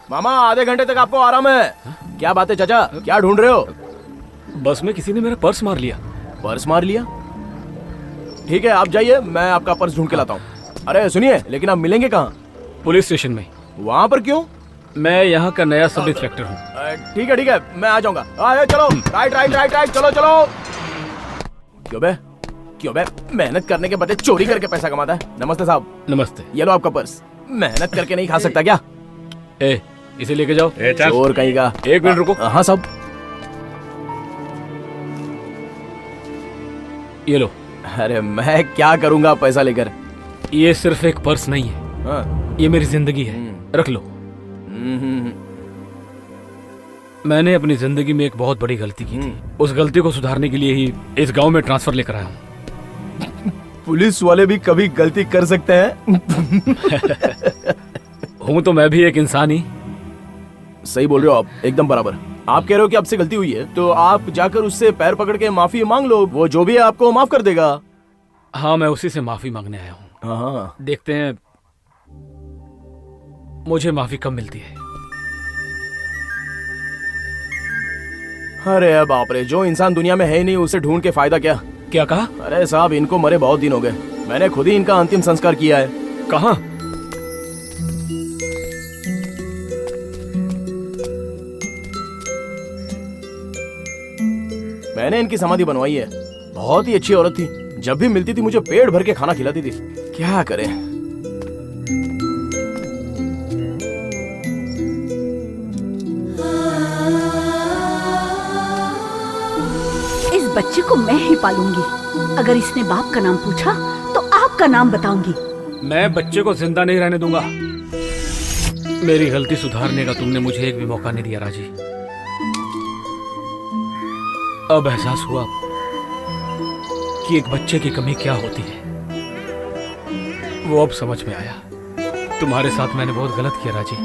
मामा आधे घंटे तक आपको आराम है। क्या बात है चाचा, क्या ढूंढ रहे हो? बस में किसी ने मेरा पर्स मार लिया। पर्स मार लिया? ठीक है आप जाइए, मैं आपका पर्स ढूंढ के लाता हूँ। अरे सुनिए, लेकिन आप मिलेंगे कहाँ? पुलिस स्टेशन में। वहाँ पर क्यों? मैं यहाँ का नया सब इंस्पेक्टर हूँ। ठीक है, मैं आ जाऊंगा। आए चलो, राइट राइट राइट राइट, चलो चलो। क्यों बे मेहनत करने के बदले चोरी करके पैसा कमाता है? नमस्ते साहब। नमस्ते। ये लो आपका पर्स। मेहनत करके नहीं खा सकता क्या? इसे लेके जाओ। चोर कहीं का। 1 मिनट रुको। हाँ साहब। ये लो। अरे मैं क्या करूंगा पैसा लेकर? ये सिर्फ एक पर्स नहीं है। हाँ। ये मेरी जिंदगी है, रख लो। मैंने अपनी जिंदगी में एक बहुत बड़ी गलती की थी। उस गलती को सुधारने के लिए ही इस गांव में ट्रांसफर लेकर आया हूँ। पुलिस वाले भी कभी गलती कर सकते हैं। हूँ तो मैं भी एक इंसान ही। सही बोल रहे हो आप, एकदम बराबर। आप कह रहे हो कि आपसे गलती हुई है तो आप जाकर उससे पैर पकड़ के माफी मांग लो, वो जो भी है आपको माफ कर देगा। हाँ, मैं उसी से माफी मांगने आया हूँ। हाँ। देखते हैं मुझे माफी कब मिलती है। अरे बाप रे, जो इंसान दुनिया में है ही नहीं उसे ढूंढ के फायदा क्या? क्या कहा? अरे साहब, इनको मरे बहुत दिन हो गए। मैंने खुद ही इनका अंतिम संस्कार किया है। कहाँ? मैंने इनकी समाधि बनवाई है। बहुत ही अच्छी औरत थी, जब भी मिलती थी मुझे पेट भर के खाना खिलाती थी। क्या करें? इस बच्चे को मैं ही पालूंगी। अगर इसने बाप का नाम पूछा तो आपका नाम बताऊंगी। मैं बच्चे को जिंदा नहीं रहने दूंगा। मेरी गलती सुधारने का तुमने मुझे एक भी मौका नहीं दिया राजी। अब एहसास हुआ कि एक बच्चे की कमी क्या होती है, वो अब समझ में आया। तुम्हारे साथ मैंने बहुत गलत किया राजी।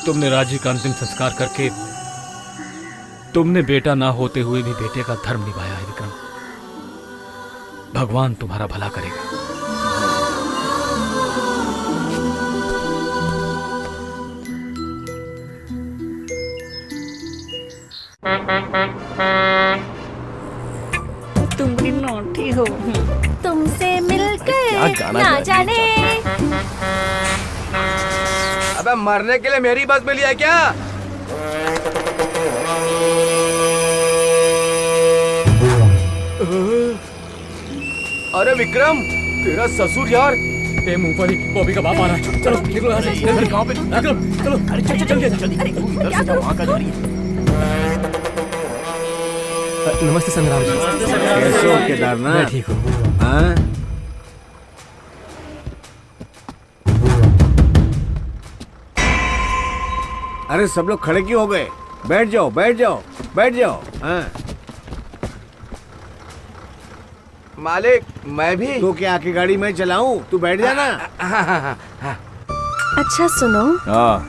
तुमने राजी का अंतिम संस्कार करके तुमने बेटा ना होते हुए भी बेटे का धर्म निभाया है विक्रम। भगवान तुम्हारा भला करेगा। तुम बड़ी नौटी हो। तुमसे मिलकर क्या गाना ना गा जाने। अबे मरने के लिए मेरी बस मिली है क्या? अरे विक्रम, तेरा ससुर यार। ए मूंगफली, बॉबी का बाप आ रहा है। चलो निकलो यहाँ से। गाँव पे विक्रम चलो। अरे चल चल जल्दी इधर से जा, वहाँ का जा रही है। नमस्ते संग्राम जी। कैसे हो केदारनाथ? मैं ठीक हूँ। हाँ? अरे सब लोग खड़े क्यों हो गए? बैठ जाओ बैठ जाओ बैठ जाओ। हाँ। मालिक मैं भी। तो क्या आके गाड़ी में चलाऊं? तू बैठ जाना। अच्छा सुनो, हाँ,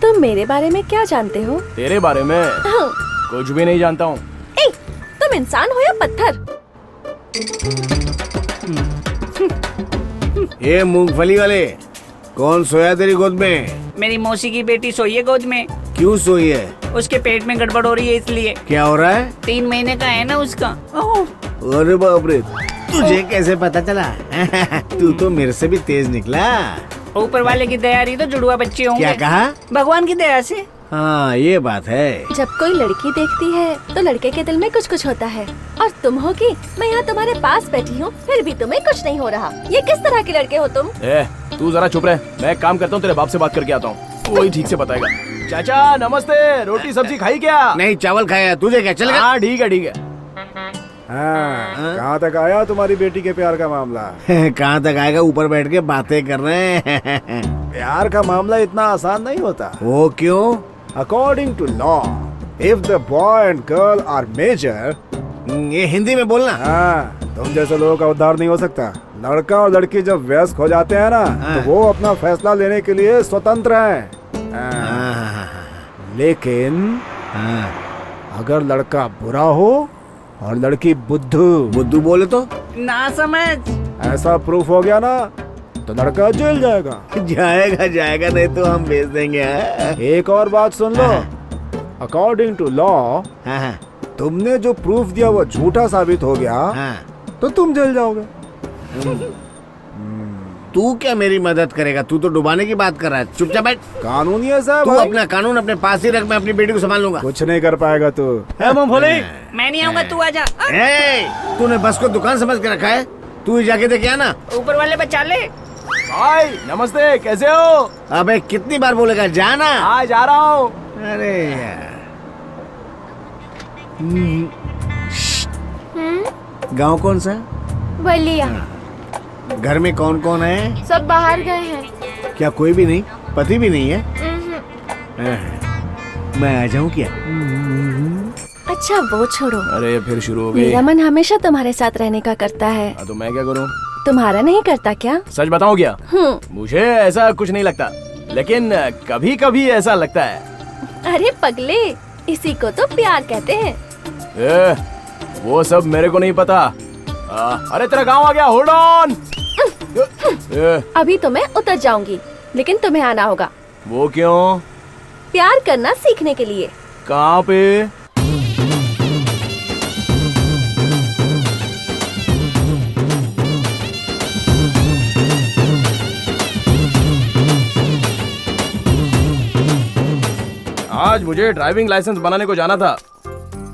तुम मेरे बारे में क्या जानते हो? तेरे बारे में कुछ भी नहीं जानता हूँ। ए, तुम इंसान हो या पत्थर? ये मूंगफली वाले, कौन सोया तेरी गोद में? मेरी मौसी की बेटी सोई है गोद में। क्यों सोई है? उसके पेट में गड़बड़ हो रही है इसलिए। क्या हो रहा है? 3 महीने का है ना उसका। ओह, अरे बाप रे, तुझे कैसे पता चला? तू तो मेरे से भी तेज निकला। ऊपर वाले की दया रही तो जुड़वा बच्चे होंगे। क्या कहा? भगवान की दया से। हाँ ये बात है। जब कोई लड़की देखती है तो लड़के के दिल में कुछ कुछ होता है, और तुम हो कि मैं यहाँ तुम्हारे पास बैठी हूँ फिर भी तुम्हें कुछ नहीं हो रहा। ये किस तरह के लड़के हो तुम? ए, तू जरा चुप रह, मैं एक काम करता हूँ, तेरे बाप से बात करके आता हूँ, वही ठीक से बताएगा। चाचा नमस्ते, रोटी सब्जी खाई क्या? नहीं चावल खाया, तुझे क्या चलेगा? हाँ ठीक है ठीक है। हाँ, कहाँ तक आया तुम्हारी बेटी के प्यार का मामला? कहाँ तक आएगा, ऊपर बैठ के बातें कर रहे हैं। प्यार का मामला इतना आसान नहीं होता। वो क्यों? According to law, if the boy and girl are major, ये हिंदी में बोलना। हाँ, तुम जैसे लोगों का उद्धार नहीं हो सकता। लड़का और लड़की जब वयस्क हो जाते हैं ना, तो वो अपना फैसला लेने के लिए स्वतंत्र हैं। लेकिन अगर लड़का बुरा हो और लड़की बुद्धू बोले तो ना समझ, ऐसा प्रूफ हो गया ना, तो लड़का जेल जाएगा। जाएगा नहीं तो हम भेज देंगे। एक और बात सुन लो, अकॉर्डिंग टू लॉ, तुमने जो प्रूफ दिया वो झूठा साबित हो गया, तो तुम जेल जाओगे। तू क्या मेरी मदद करेगा? तू तो डुबाने की बात कर रहा है। चुपचाप बैठ। कानूनी है साहब। तू अपना कानून अपने पास ही रख, मैं अपनी बेटी को संभाल लूंगा। कुछ नहीं कर पाएगा तू। मैं नहीं आऊंगा, तू आजा। तूने बस को दुकान समझ के रखा है, तू ही जाके देख आना। ऊपर वाले बचा ले। भाई नमस्ते, कैसे हो? अबे कितनी बार बोलेगा, जाना। हाँ जा रहा हूँ। अरे यार, गांव कौन सा? बलिया। घर में कौन कौन है? सब बाहर गए हैं। क्या कोई भी नहीं? पति भी नहीं है? मैं आ जाऊं क्या? अच्छा वो छोड़ो, अरे फिर शुरू हो गई। मेरा मन हमेशा तुम्हारे साथ रहने का करता है। तो मैं क्या करूँ? तुम्हारा नहीं करता क्या? सच बताऊँ क्या? मुझे ऐसा कुछ नहीं लगता, लेकिन कभी कभी ऐसा लगता है। अरे पगले, इसी को तो प्यार कहते हैं। वो सब मेरे को नहीं पता। अरे तेरा गांव आ गया, होल्ड ऑन। अभी तो मैं उतर जाऊंगी, लेकिन तुम्हें आना होगा। वो क्यों? प्यार करना सीखने के लिए। कहाँ पे? आज मुझे ड्राइविंग लाइसेंस बनाने को जाना था।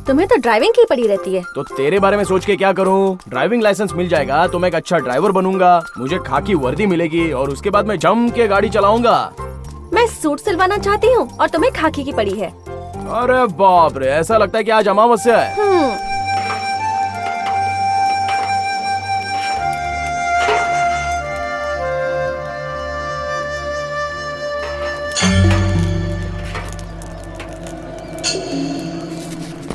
तुम्हें तो ड्राइविंग की पड़ी रहती है। तो तेरे बारे में सोच के क्या करूं? ड्राइविंग लाइसेंस मिल जाएगा तो मैं एक अच्छा ड्राइवर बनूंगा, मुझे खाकी वर्दी मिलेगी और उसके बाद मैं जम के गाड़ी चलाऊंगा। मैं सूट सिलवाना चाहती हूँ और तुम्हें खाकी की पड़ी है। अरे बाप रे, ऐसा लगता है कि आज अमावस्या है।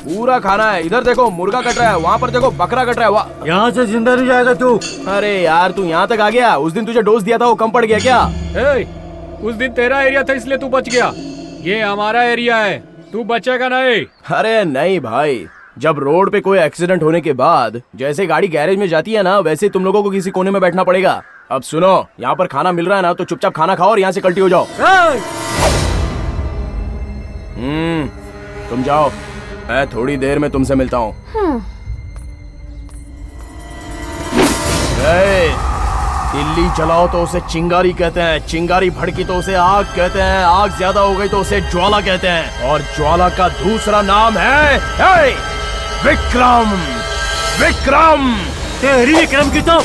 पूरा खाना है, इधर देखो मुर्गा कट रहा है, वहाँ पर देखो बकरा कट रहा है। वाह, यहाँ से जिंदा नहीं जाएगा तू। अरे यार तू यहाँ तक आ गया, उस दिन तुझे डोज दिया था वो कम पड़ गया क्या? उस दिन तेरा एरिया था इसलिए तू बच गया, ये हमारा एरिया है, तू बचेगा नहीं। अरे नहीं भाई, जब रोड पे कोई एक्सीडेंट होने के बाद जैसे गाड़ी गैरेज में जाती है ना, वैसे तुम लोगों को किसी कोने में बैठना पड़ेगा। अब सुनो, यहाँ पर खाना मिल रहा है ना, तो चुपचाप खाना खाओ और यहाँ से कल्टी हो जाओ। तुम जाओ, मैं थोड़ी देर में तुमसे मिलता हूँ। दिल्ली जलाओ तो उसे चिंगारी कहते हैं, चिंगारी भड़की तो उसे आग कहते हैं, आग ज्यादा हो गई तो उसे ज्वाला कहते हैं, और ज्वाला का दूसरा नाम है विक्रम। विक्रम तेरी विक्रम की तो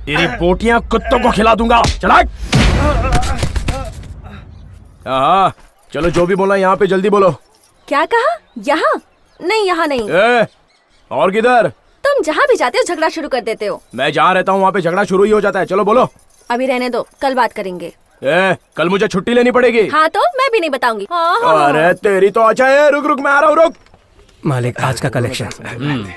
तेरी बोटियां कुत्तों को खिला दूंगा। चला। हाँ, चलो जो भी बोला यहाँ पे जल्दी बोलो। क्या कहा? यहाँ नहीं, यहाँ नहीं। और किधर? तुम जहाँ भी जाते हो झगड़ा शुरू कर देते हो। मैं जहाँ रहता हूँ वहाँ पे झगड़ा शुरू ही हो जाता है। चलो बोलो। अभी रहने दो, कल बात करेंगे। कल मुझे छुट्टी लेनी पड़ेगी। हाँ तो मैं भी नहीं बताऊंगी। अरे तेरी तो अच्छा है। रुक रुक, मैं आ रहा हूँ। रुक मालिक, आज का कलेक्शन।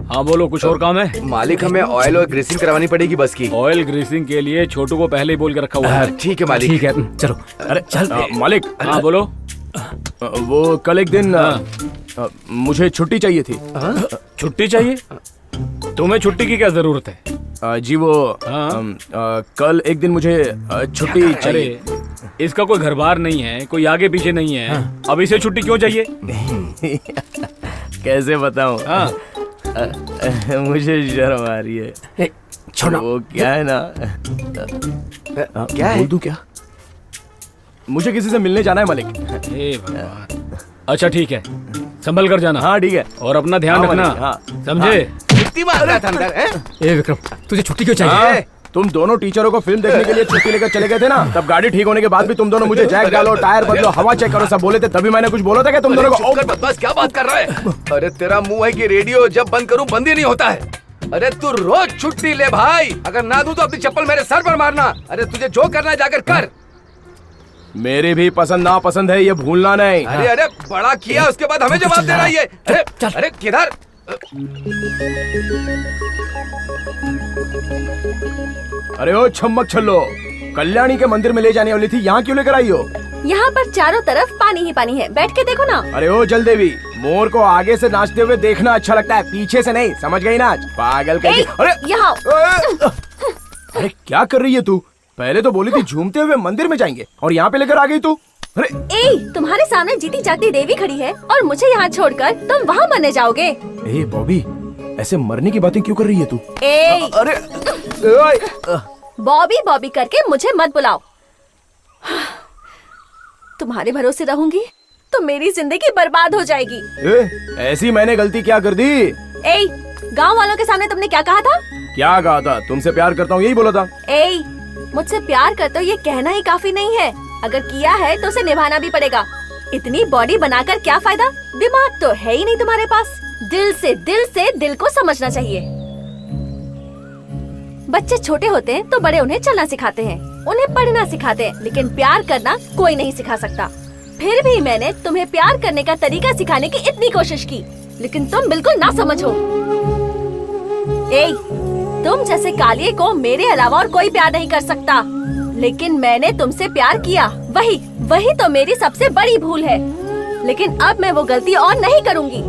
हाँ बोलो, कुछ और काम है? मालिक, हमें ऑयल और ग्रीसिंग करवानी पड़ेगी बस की। ऑयल ग्रीसिंग के लिए छोटू को पहले ही बोल के रखा हुआ है। ठीक है मालिक। ठीक है, चलो। अरे चल मालिक। हाँ बोलो। वो कल एक दिन मुझे छुट्टी चाहिए थी। छुट्टी चाहिए? तुम्हें छुट्टी की क्या जरूरत है? जी वो कल एक दिन मुझे छुट्टी चाहिए। अरे इसका कोई घर बार नहीं है, कोई आगे पीछे नहीं है। अब इसे छुट्टी क्यों चाहिए? कैसे बताऊं? मुझे शर्म आ रही है। छोड़ो। वो क्या है ना, क्या है? बोल दूं क्या? मुझे किसी से मिलने जाना है मालिक। हे भगवान। अच्छा ठीक है, संभल कर जाना। हाँ ठीक है, और अपना ध्यान रखना, समझे? कितनी बार रहा था अंदर है? ए विक्रम, तुझे छुट्टी क्यों चाहिए? तुम दोनों टीचरों को फिल्म देखने के लिए छुट्टी लेकर चले गए थे ना, तब गाड़ी ठीक होने के बाद भी तुम दोनों मुझे जैक डालो, टायर बदलो, हवा चेक करो सब बोले थे, तभी मैंने कुछ बोला था क्या तुम दोनों को? बस क्या बात कर रहा है? अरे तेरा मुंह है कि रेडियो जब बंद करूं बंद ही नहीं होता है। अरे तू रोज छुट्टी ले भाई, अगर ना दूं तो अपनी चप्पल मेरे सर पर मारना। अरे तुझे जो करना है जाकर कर। मेरी भी पसंद ना पसंद है, ये भूलना नहीं। अरे अरे बड़ा किया, उसके बाद हमें जवाब दे रहा है ये। अरे किधर? अरे ओ छम्मक छल्लो, कल्याणी के मंदिर में ले जाने वाली थी, यहाँ क्यों लेकर आई हो? यहाँ पर चारों तरफ पानी ही पानी है, बैठ के देखो ना। अरे ओ जल देवी, मोर को आगे से नाचते हुए देखना अच्छा लगता है, पीछे से नहीं, समझ गई नाच? पागल कहीं। अरे यहाँ अरे क्या कर रही है तू? पहले तो बोली थी झूमते हुए मंदिर में जाएंगे और यहाँ पे लेकर आ गई तू। अरे तुम्हारे सामने जीती जागती देवी खड़ी है और मुझे यहाँ छोड़कर तुम वहाँ मरने जाओगे। ए बॉबी, ऐसे मरने की बातें क्यों कर रही है तू? अरे बॉबी बॉबी करके मुझे मत बुलाओ। तुम्हारे भरोसे रहूंगी तो मेरी जिंदगी बर्बाद हो जाएगी। ऐसी मैंने गलती क्या कर दी? गांव वालों के सामने तुमने क्या कहा था? क्या कहा था? तुमसे प्यार करता हूँ यही बोला था। मुझसे प्यार करते हो ये कहना ही काफी नहीं है, अगर किया है तो उसे निभाना भी पड़ेगा। इतनी बॉडी बनाकर क्या फायदा? दिमाग तो है ही नहीं तुम्हारे पास। दिल से दिल को समझना चाहिए। बच्चे छोटे होते हैं तो बड़े उन्हें चलना सिखाते हैं, उन्हें पढ़ना सिखाते हैं, लेकिन प्यार करना कोई नहीं सिखा सकता। फिर भी मैंने तुम्हें प्यार करने का तरीका सिखाने की इतनी कोशिश की, लेकिन तुम बिल्कुल ना समझो। तुम जैसे कालिए को मेरे अलावा और कोई प्यार नहीं कर सकता, लेकिन मैंने तुमसे प्यार किया, वही तो मेरी सबसे बड़ी भूल है। लेकिन अब मैं वो गलती और नहीं करूंगी।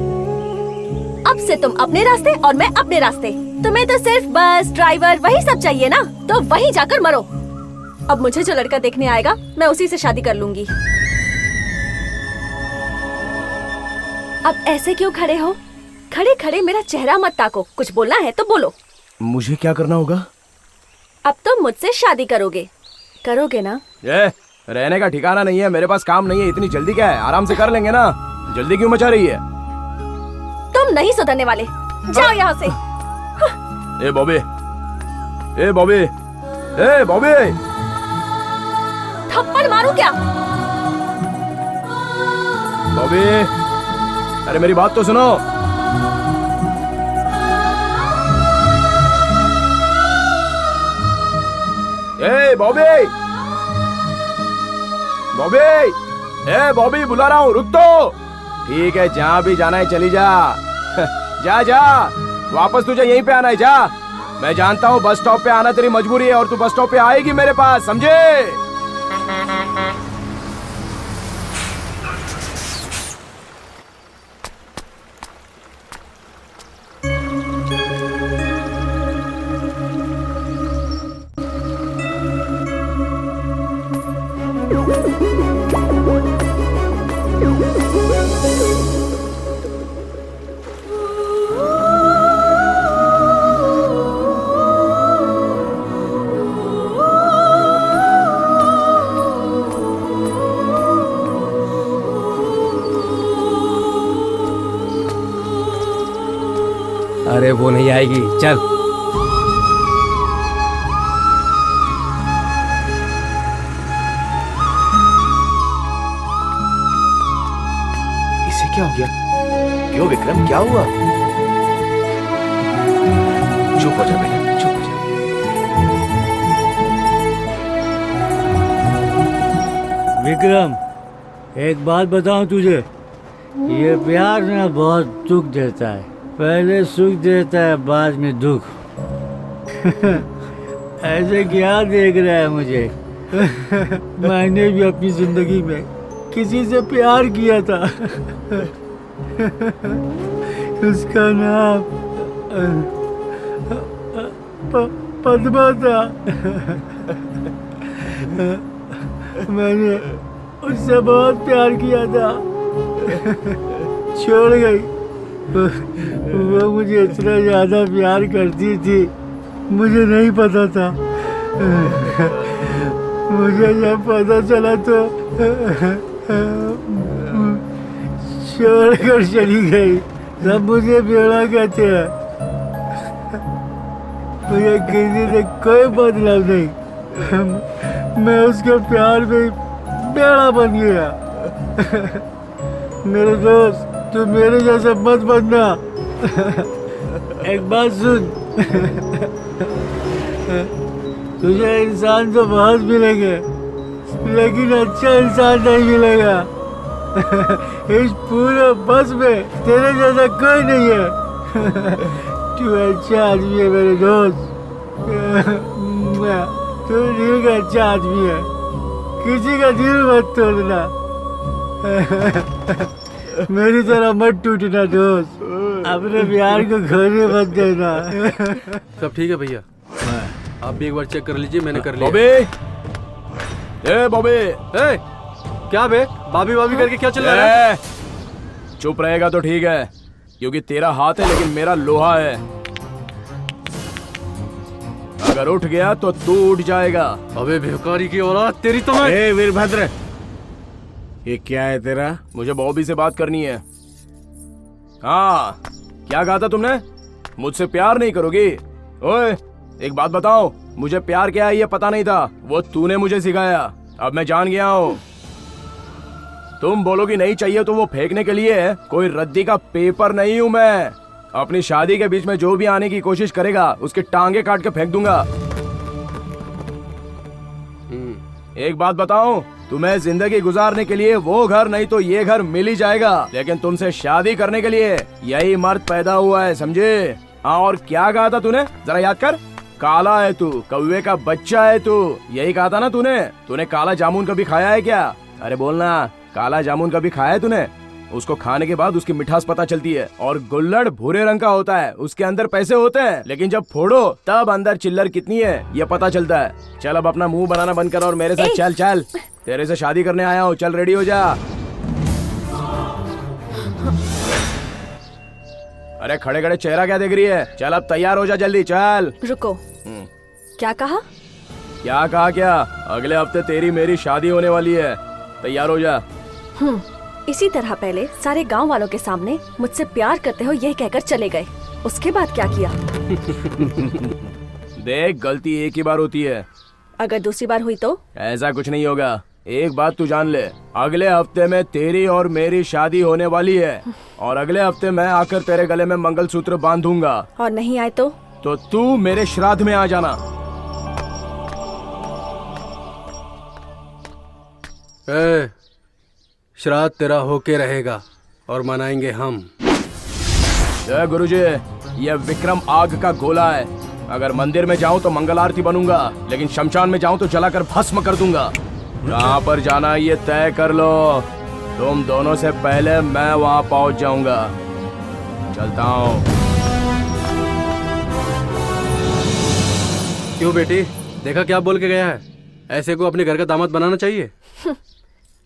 अब से तुम अपने रास्ते और मैं अपने रास्ते। तुम्हें तो सिर्फ बस ड्राइवर वही सब चाहिए ना, तो वहीं जाकर मरो। अब मुझे जो लड़का देखने आएगा मैं उसी से शादी कर लूंगी। अब ऐसे क्यों खड़े हो? खड़े खड़े मेरा चेहरा मत ताको, कुछ बोलना है तो बोलो। मुझे क्या करना होगा? अब तुम मुझसे शादी करोगे ना? रहने का ठिकाना नहीं है, मेरे पास काम नहीं है, इतनी जल्दी क्या है? आराम से कर लेंगे ना, जल्दी क्यों मचा रही है? तुम नहीं सुधरने वाले, जाओ यहाँ से। ए बॉबी, ए बॉबी, ए बॉबी, थप्पड़ मारूं क्या? बॉबी, अरे मेरी बात तो सुनो। ए बॉबी, बॉबी, ए बॉबी, बुला रहा हूँ, रुक तो। ठीक है, जहाँ भी जाना है चली जा। जा जा, वापस तुझे यहीं पे आना है, जा। मैं जानता हूँ बस स्टॉप पे आना तेरी मजबूरी है और तू बस स्टॉप पे आएगी मेरे पास, समझे? अरे वो नहीं आएगी, चल। इसे क्या हो गया? क्यों विक्रम, क्या हुआ? चुप हो जा बेटा, चुप हो जा। विक्रम, एक बात बताऊं तुझे, ये प्यार ना बहुत दुख देता है। पहले सुख देता है, बाद में दुख। ऐसे क्या देख रहा है मुझे? मैंने भी अपनी जिंदगी में किसी से प्यार किया था। उसका नाम पद्मा था। मैंने उससे बहुत प्यार किया था, छोड़ गई। वो मुझे इतना ज्यादा प्यार करती थी, मुझे नहीं पता था। मुझे जब पता चला तो छोड़ कर चली गई। सब मुझे बेड़ा कहते हैं, मुझे किसी से कोई मतलब नहीं। मैं उसके प्यार में बेड़ा बन गया। मेरे दोस्त, तू मेरे जैसा मत बनना। एक बात सुन, तुझे इंसान तो बहुत मिलेंगे, लेकिन अच्छा इंसान नहीं मिलेगा। इस पूरे बस में तेरे जैसा कोई नहीं है। तू अच्छा आदमी है मेरे दोस्त, तू दिल का अच्छा आदमी है। किसी का दिल मत तोड़ना। मेरी तरह मत टूटना दोस्त, अपने प्यार को खोने मत देना। सब ठीक है भैया, आप भी एक बार चेक कर लीजिए। मैंने कर लिया। बॉबी, क्या बे बाबी बाबी करके क्या चल रहा है? चुप रहेगा तो ठीक है, क्योंकि तेरा हाथ है लेकिन मेरा लोहा है। अगर उठ गया तो तू उठ जाएगा। अबे भिखारी की औलाद, तेरी तो मैं। वीरभद्र, ये क्या है तेरा? मुझे बॉबी से बात करनी है। हाँ, क्या कहा था तुमने? मुझसे प्यार नहीं करोगी? ओए, एक बात बताओ, मुझे प्यार क्या है ये पता नहीं था, वो तूने मुझे सिखाया। अब मैं जान गया हूँ। तुम बोलोगी नहीं चाहिए तो वो फेंकने के लिए कोई रद्दी का पेपर नहीं हूँ मैं। अपनी शादी के बीच में जो भी आने की कोशिश करेगा उसकी टांगे काट के फेंक दूंगा। एक बात बताऊं, तुम्हें जिंदगी गुजारने के लिए वो घर नहीं तो ये घर मिल ही जाएगा, लेकिन तुमसे शादी करने के लिए यही मर्द पैदा हुआ है, समझे? हाँ, और क्या कहा था तूने? जरा याद कर। काला है तू, कौवे का बच्चा है तू, यही कहा था ना तूने? तूने काला जामुन कभी खाया है क्या? अरे बोलना, काला जामुन कभी खाया है तूने? उसको खाने के बाद उसकी मिठास पता चलती है। और गुल्लड़ भूरे रंग का होता है, उसके अंदर पैसे होते हैं, लेकिन जब फोड़ो तब अंदर चिल्लर कितनी है ये पता चलता है। चल अब अपना मुंह बनाना बंद कर और मेरे साथ चल। चल, तेरे से शादी करने आया हूँ, चल रेडी हो जा। अरे खड़े खड़े चेहरा क्या देख रही है? चल अब तैयार हो जा, जल्दी चल। रुको, क्या कहा? क्या कहा क्या? अगले हफ्ते तेरी मेरी शादी होने वाली है, तैयार हो जा। इसी तरह पहले सारे गांव वालों के सामने मुझसे प्यार करते हो यही कहकर चले गए, उसके बाद क्या किया? देख, गलती एक ही बार होती है, अगर दूसरी बार हुई तो? ऐसा कुछ नहीं होगा। एक बात तू जान ले, अगले हफ्ते में तेरी और मेरी शादी होने वाली है, और अगले हफ्ते मैं आकर तेरे गले में मंगलसूत्र बांधूंगा। और नहीं आए तो तू मेरे श्राद्ध में आ जाना। श्राद्ध तेरा होके रहेगा और मनाएंगे हम। जय गुरुजी, ये विक्रम आग का गोला है। अगर मंदिर में जाऊं तो मंगल आरती बनूंगा, लेकिन शमशान में जाऊं तो जलाकर भस्म कर दूंगा। कहाँ पर जाना ये तय कर लो, तुम दोनों से पहले मैं वहां पहुंच जाऊंगा। चलता हूँ। क्यों बेटी, देखा क्या बोल के गया है? ऐसे को अपने घर का दामाद बनाना चाहिए।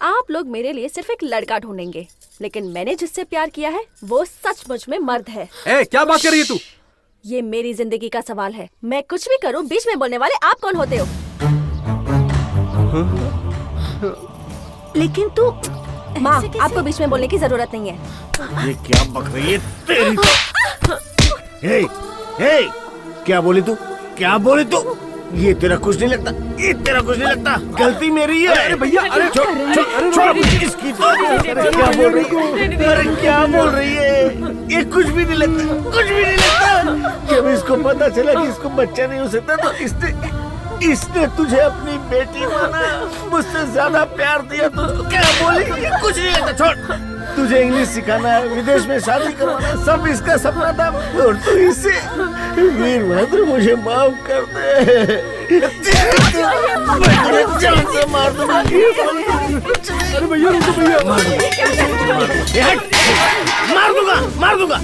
आप लोग मेरे लिए सिर्फ एक लड़का ढूंढेंगे, लेकिन मैंने जिससे प्यार किया है वो सचमुच में मर्द है। क्या बात कर रही है तू? ये मेरी जिंदगी का सवाल है, मैं कुछ भी करूं बीच में बोलने वाले आप कौन होते हो? लेकिन तू माँ, आपको बीच में बोलने की जरूरत नहीं है। ये क्या बक रही है तेरी तो? हे, क्या बोली तू? क्या बोली तू? ये तेरा कुछ नहीं लगता, ये तेरा कुछ नहीं लगता, गलती मेरी है। अरे भैया, अरे छोड़ इसकी तो। क्या बोल रही है? अरे क्या बोल रही है? ये कुछ भी नहीं लगता, कुछ भी नहीं लगता। जब इसको पता चला कि इसको बच्चा नहीं हो सकता तो इसने तुझे अपनी बेटी माना, मुझसे ज्यादा प्यार दिया तो क्या बोलेगी? ये कुछ नहीं लगता, छोड़। तुझे इंग्लिश सिखाना है, विदेश में शादी करवाना है, सब इसका सपना था, और तू इसे। वीरभद्र, मुझे माफ कर दे। मार दूंगा। अरे भैया रुको भैया, मार दूंगा।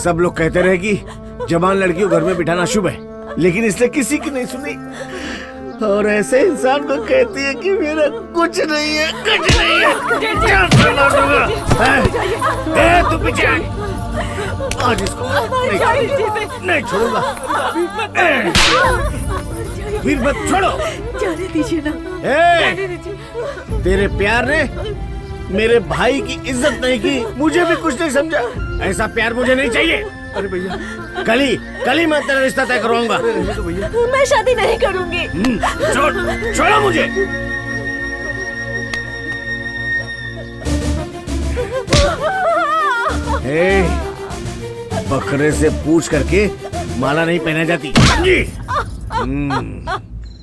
सब लोग कहते रहे कि जवान लड़की को घर में बिठाना शुभ है, लेकिन इसने किसी की नहीं सुनी और ऐसे इंसान को कहती है कि मेरा कुछ नहीं है, कुछ नहीं है। तू पीछे आज इसको नहीं छोड़ूंगा। फिर मत छोड़ो, जाने दीजिए ना। तेरे प्यार ने मेरे भाई की इज्जत नहीं की, मुझे भी कुछ नहीं समझा। ऐसा प्यार मुझे नहीं चाहिए। अरे भैया, कल ही मैं तेरा रिश्ता तय करवाऊंगा। मैं शादी नहीं करूंगी। छोड़ो मुझे। बकरे से पूछ करके माला नहीं पहना जाती।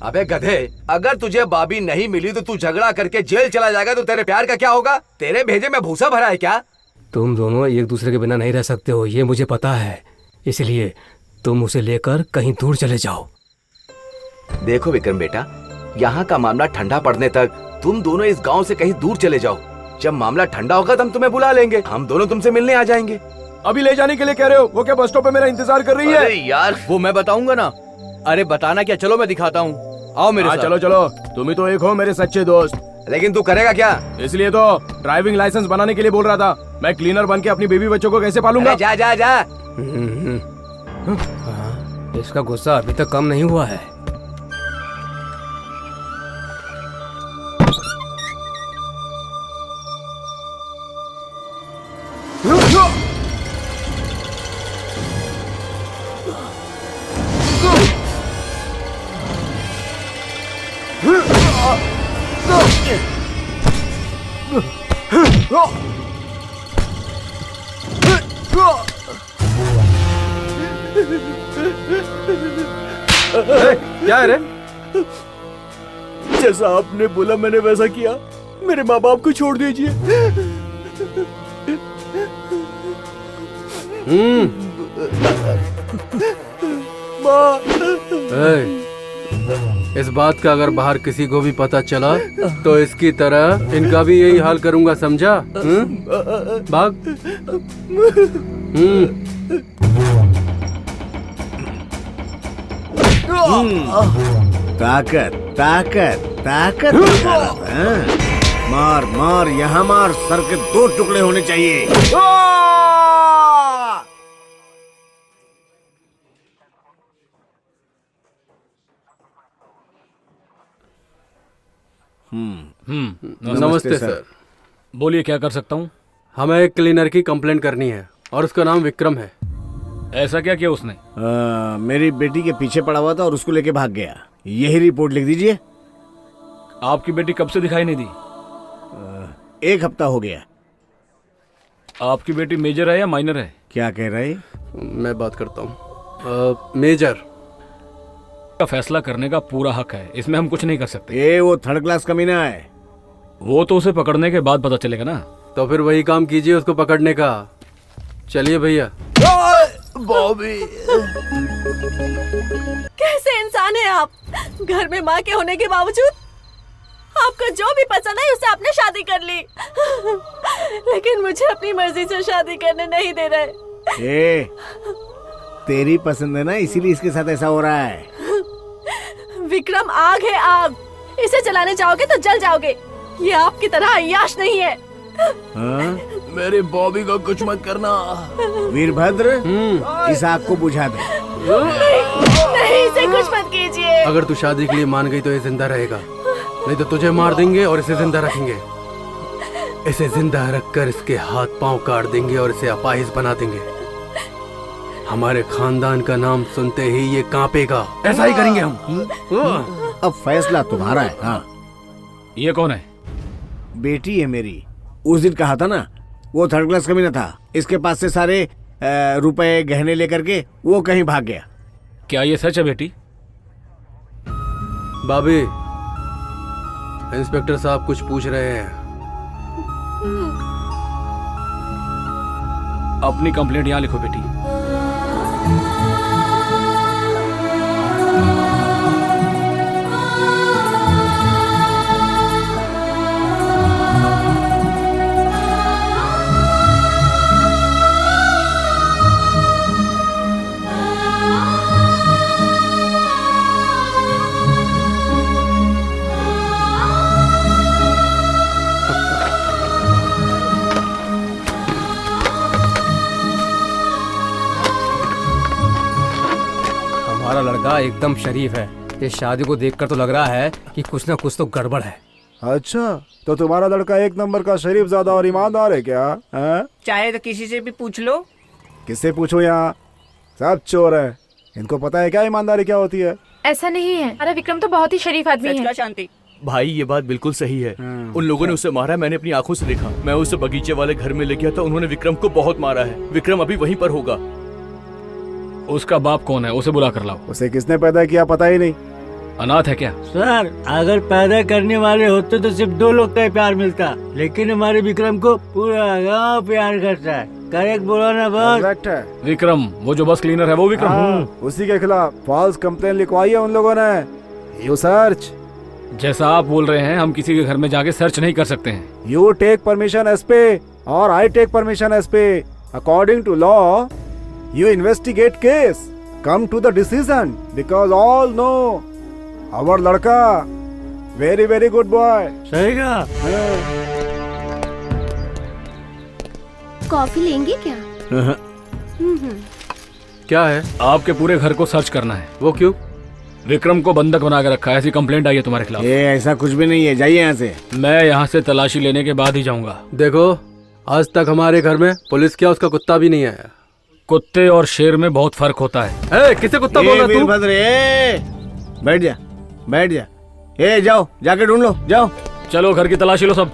अबे गधे, अगर तुझे भाभी नहीं मिली तो तू झगड़ा करके जेल चला जाएगा तो तेरे प्यार का क्या होगा? तेरे भेजे में भूसा भरा है क्या? तुम दोनों एक दूसरे के बिना नहीं रह सकते हो, ये मुझे पता है। इसलिए तुम उसे लेकर कहीं दूर चले जाओ। देखो विक्रम बेटा, यहाँ का मामला ठंडा पड़ने तक तुम दोनों इस गांव से कहीं दूर चले जाओ। जब मामला ठंडा होगा तो हम तुम्हें बुला लेंगे, हम दोनों तुमसे मिलने आ जाएंगे। अभी ले जाने के लिए कह रहे हो? वो क्या बस स्टॉप पे मेरा इंतजार कर रही है? अरे यार, वो मैं बताऊंगा ना। अरे बताना क्या, चलो मैं दिखाता हूँ, आओ मेरे साथ। चलो चलो, तुम ही तो एक हो मेरे सच्चे दोस्त। लेकिन तू करेगा क्या? इसलिए तो ड्राइविंग लाइसेंस बनाने के लिए बोल रहा था। मैं क्लीनर बन के अपनी बेबी बच्चों को कैसे पालूंगा? जा जा जा। इसका गुस्सा अभी तक कम नहीं हुआ है। क्या है रे? जैसा आपने बोला मैंने वैसा किया। मेरे माँ बाप को छोड़ दीजिए। माँ। इस बात का अगर बाहर किसी को भी पता चला तो इसकी तरह इनका भी यही हाल करूंगा, समझा? भाग। ताकत ताकत ताकत। मार मार, यहाँ मार, सर के 2 टुकड़े होने चाहिए। नमस्ते सर। बोलिए, क्या कर सकता हूँ? हमें एक क्लीनर की कंप्लेंट करनी है और उसका नाम विक्रम है। ऐसा क्या किया उसने? मेरी बेटी के पीछे पड़ा हुआ था और उसको लेके भाग गया। यही रिपोर्ट लिख दीजिए। आपकी बेटी कब से दिखाई नहीं दी? 1 हफ्ता हो गया। आपकी बेटी मेजर है या माइनर है? क्या कह रहे? मैं बात करता हूँ। मेजर का फैसला करने का पूरा हक है, इसमें हम कुछ नहीं कर सकते। ये वो 3rd क्लास कमीना है। वो तो उसे पकड़ने के बाद पता चलेगा ना। तो फिर वही काम कीजिए उसको पकड़ने का। चलिए भैया। बॉबी, कैसे इंसान है आप? घर में माँ के होने के बावजूद आपको जो भी पसंद है उससे आपने शादी कर ली। लेकिन मुझे अपनी मर्जी से शादी करने नहीं दे रहे। तेरी पसंद है ना, इसीलिए इसके साथ ऐसा हो रहा है। विक्रम आग है, आग। इसे जलाने जाओगे तो जल जाओगे। ये आपकी तरह अय्याश नहीं है। मेरी बॉबी को कुछ मत करना। वीरभद्र, इस आग को बुझा दे। नहीं, इसे कुछ मत कीजिए। अगर तू शादी के लिए मान गई तो ये जिंदा रहेगा, नहीं तो तुझे मार देंगे और इसे जिंदा रखेंगे। इसे जिंदा रखकर इसके हाथ पांव काट देंगे और इसे अपाहिज बना देंगे। हमारे खानदान का नाम सुनते ही ये कांपेगा। ऐसा ही करेंगे हम। अब फैसला तुम्हारा है। हाँ। ये कौन है? बेटी है मेरी। उस दिन कहा था ना, वो 3rd क्लास कमीना था। इसके पास से सारे रुपए गहने लेकर के वो कहीं भाग गया। क्या ये सच है बेटी? बाबी, इंस्पेक्टर साहब कुछ पूछ रहे हैं। अपनी कंप्लेंट यहाँ लिखो बेटी। तुम्हारा लड़का एकदम शरीफ है। इस शादी को देखकर तो लग रहा है कि कुछ ना कुछ तो गड़बड़ है। अच्छा, तो तुम्हारा लड़का एक नंबर का शरीफ ज़्यादा और ईमानदार है क्या? चाहे तो किसी से भी पूछ लो। किससे पूछो? यहाँ सब चोर है। इनको पता है क्या ईमानदारी क्या होती है? ऐसा नहीं है, अरे विक्रम तो बहुत ही शरीफ आदमी है। शांति भाई ये बात बिल्कुल सही है। उन लोगों ने उसे मारा है, मैंने अपनी आंखों से देखा। मैं उसे बगीचे वाले घर में ले गया था, उन्होंने विक्रम को बहुत मारा है। विक्रम अभी वहीं पर होगा। उसका बाप कौन है? उसे बुला कर लाओ। उसे किसने पैदा किया पता ही नहीं। अनाथ है क्या? सर, अगर पैदा करने वाले होते तो सिर्फ 2 लोग का ही प्यार मिलता, लेकिन हमारे विक्रम को पूरा गांव प्यार करता है। करेक्ट बोला ना बॉस? करेक्ट है। विक्रम, वो जो बस क्लीनर है वो विक्रम? उसी के खिलाफ फॉल्स कंप्लेन लिखवाई है उन लोगों ने। You search. जैसा आप बोल रहे हैं, हम किसी के घर में जाके सर्च नहीं कर सकते हैं। यू टेक परमिशन एसपी और I take permission SP. According to law you investigate case, come to the decision, because all know our लड़का वेरी वेरी गुड बॉय। सही कहा। कॉफी लेंगे क्या? क्या है? आपके पूरे घर को सर्च करना है। वो क्यों? विक्रम को बंधक बना के रखा है, ऐसी कंप्लेंट आई है तुम्हारे खिलाफ। ये ऐसा कुछ भी नहीं है, जाइए यहाँ से। मैं यहाँ से तलाशी लेने के बाद ही जाऊंगा। देखो, आज तक हमारे घर में पुलिस क्या उसका कुत्ता भी नहीं आया। कुत्ते और शेर में बहुत फर्क होता है। किसे कुत्ता बोल रहा तू? वीरभद्र, बैठ जा, बैठ जा। जाओ, जाके ढूंढ लो, जाओ। चलो घर की तलाशी लो सब।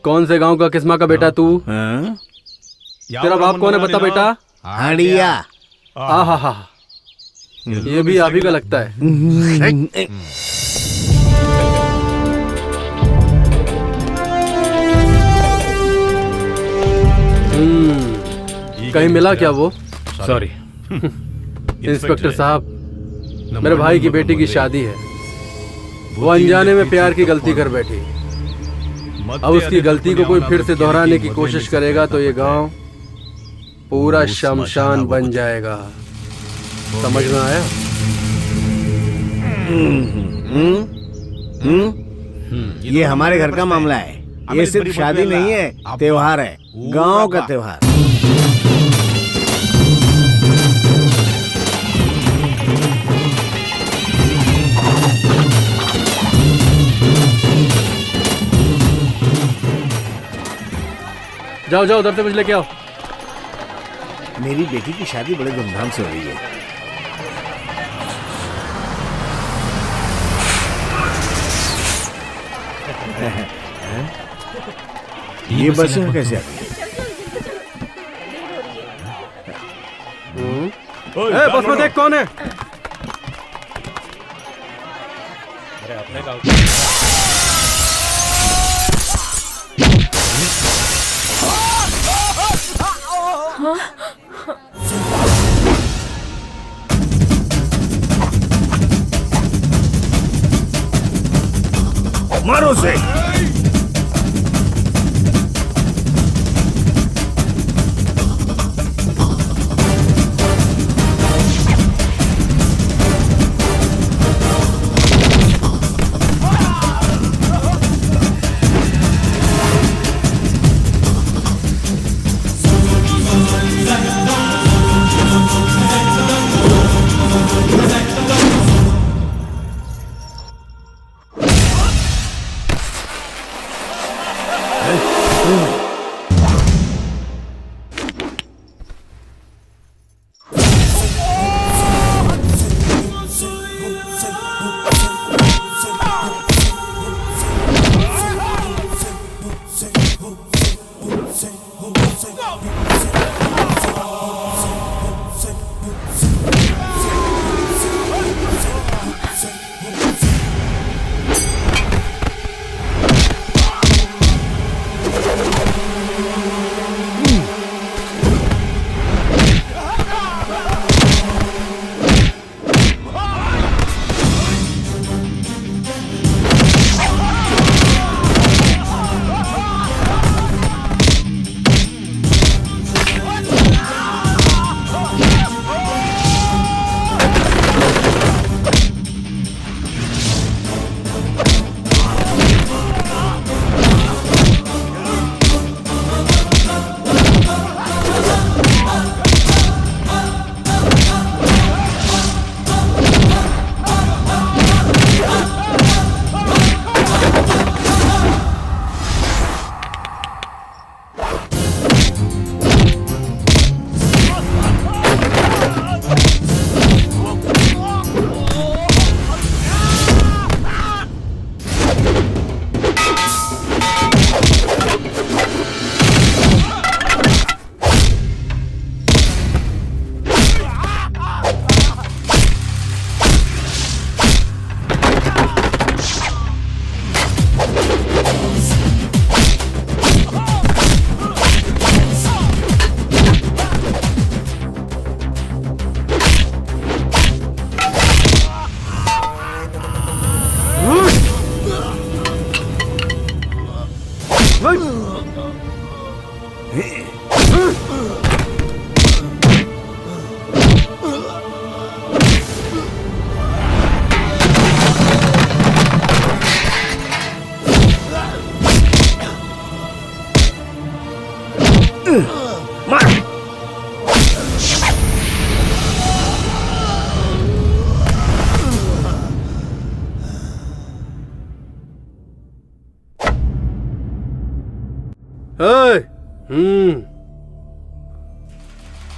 कौन से गांव का किस्मा का बेटा तू? तेरा बाप कौन है बता बेटा? हाड़िया। आहा, ये भी आप ही का लगता है। कहीं मिला क्या वो? सॉरी इंस्पेक्टर साहब, मेरे भाई की बेटी की शादी है। वो अनजाने में प्यार की गलती कर बैठी। अब उसकी गलती को कोई फिर से दोहराने की कोशिश करेगा तो ये गांव पूरा शमशान बन जाएगा। समझ में आया? ये हमारे घर का मामला है। ये सिर्फ शादी नहीं है, त्योहार है, गांव का त्योहार। जाओ जाओ, उधर से कुछ लेके आओ। मेरी बेटी की शादी बड़े धूमधाम से हो रही है। ये बस कैसे आती है? बस में देख कौन है? मारो उसे।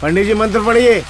पंडित जी मंत्र पढ़िए।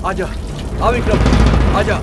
आजा, आ विक्रम, आजा।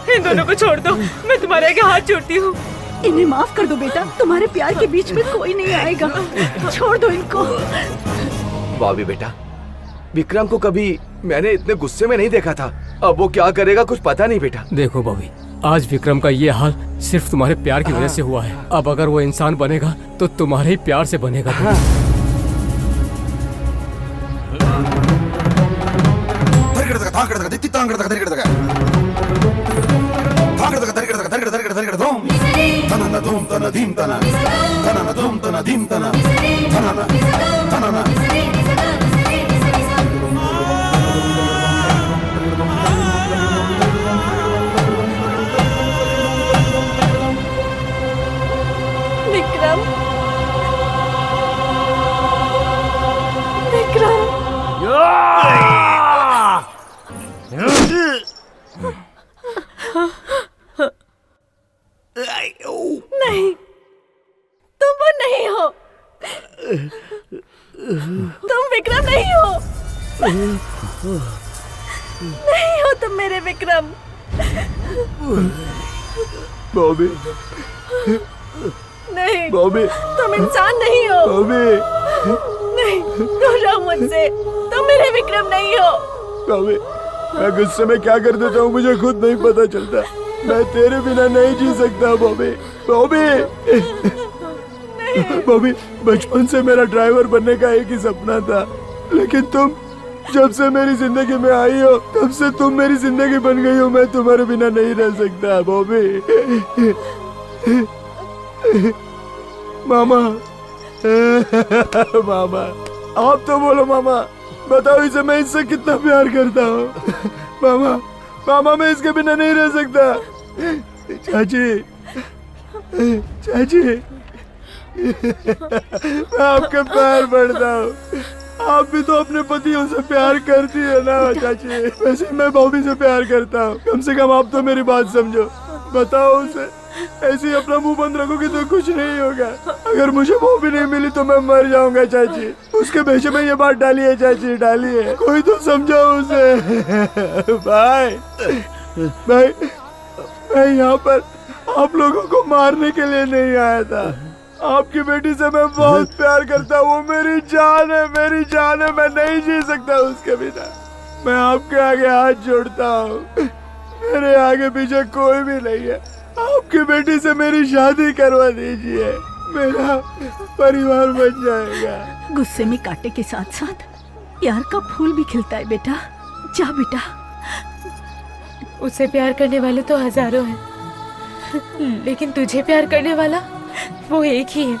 इन दोनों को छोड़ दो, मैं तुम्हारे आगे हाथ जोड़ती हूँ। इन्हें माफ कर दो बेटा, तुम्हारे प्यार के बीच में कोई नहीं आएगा। छोड़ दो इनको। बॉबी बेटा, विक्रम को कभी मैंने इतने गुस्से में नहीं देखा था। अब वो क्या करेगा कुछ पता नहीं बेटा। देखो बॉबी, आज विक्रम का ये हाल सिर्फ तुम्हारे प्यार की वजह से हुआ है। अब अगर वो इंसान बनेगा तो तुम्हारे ही प्यार से बनेगा। विक्रम, विक्रम। नहीं, तुम वो नहीं हो, तुम विक्रम नहीं हो, नहीं हो तुम मेरे विक्रम। बॉबी, नहीं बॉबी, तुम इंसान नहीं हो। बॉबी, नहीं, दूर रहो मुझसे, तुम मेरे विक्रम नहीं हो। बॉबी, मैं गुस्से में क्या कर देता हूँ मुझे खुद नहीं पता चलता। मैं तेरे बिना नहीं जी सकता बॉबी। बॉबी, बॉबी, बचपन से मेरा ड्राइवर बनने का एक ही सपना था, लेकिन तुम जब से मेरी जिंदगी में आई हो तब से तुम मेरी जिंदगी बन गई हो। मैं तुम्हारे बिना नहीं रह सकता बॉबी। मामा, मामा, आप तो बोलो मामा, बताओ इसे मैं इससे कितना प्यार करता हूँ। मामा, मामा, मैं इसके बिना नहीं रह सकता। चाची, चाची, मैं आपके पैर पड़ता हूँ। आप भी तो अपने पतियों से प्यार करती है ना चाची। वैसे मैं बॉबी से प्यार करता हूँ। कम से कम आप तो मेरी बात समझो। बताओ उसे, ऐसे ही अपना मुंह बंद रखोगे तो कुछ नहीं होगा। अगर मुझे बॉबी नहीं मिली तो मैं मर जाऊंगा चाची। उसके भेजे में ये बात डाली है चाची, डाली है। कोई तो समझाओ उसे। भाई, भाई, मैं यहाँ पर आप लोगों को मारने के लिए नहीं आया था। आपकी बेटी से मैं बहुत प्यार करता हूँ। वो मेरी जान है, मेरी जान है। मैं नहीं जी सकता उसके बिना। मैं आपके आगे हाथ जोड़ता हूँ। मेरे आगे पीछे कोई भी नहीं है। आपकी बेटी से मेरी शादी करवा दीजिए, मेरा परिवार बन जाएगा। गुस्से में कांटे के साथ साथ प्यार का फूल भी खिलता है बेटा। जा बेटा। उसे प्यार करने वाले तो हजारों हैं, लेकिन तुझे प्यार करने वाला वो एक ही है।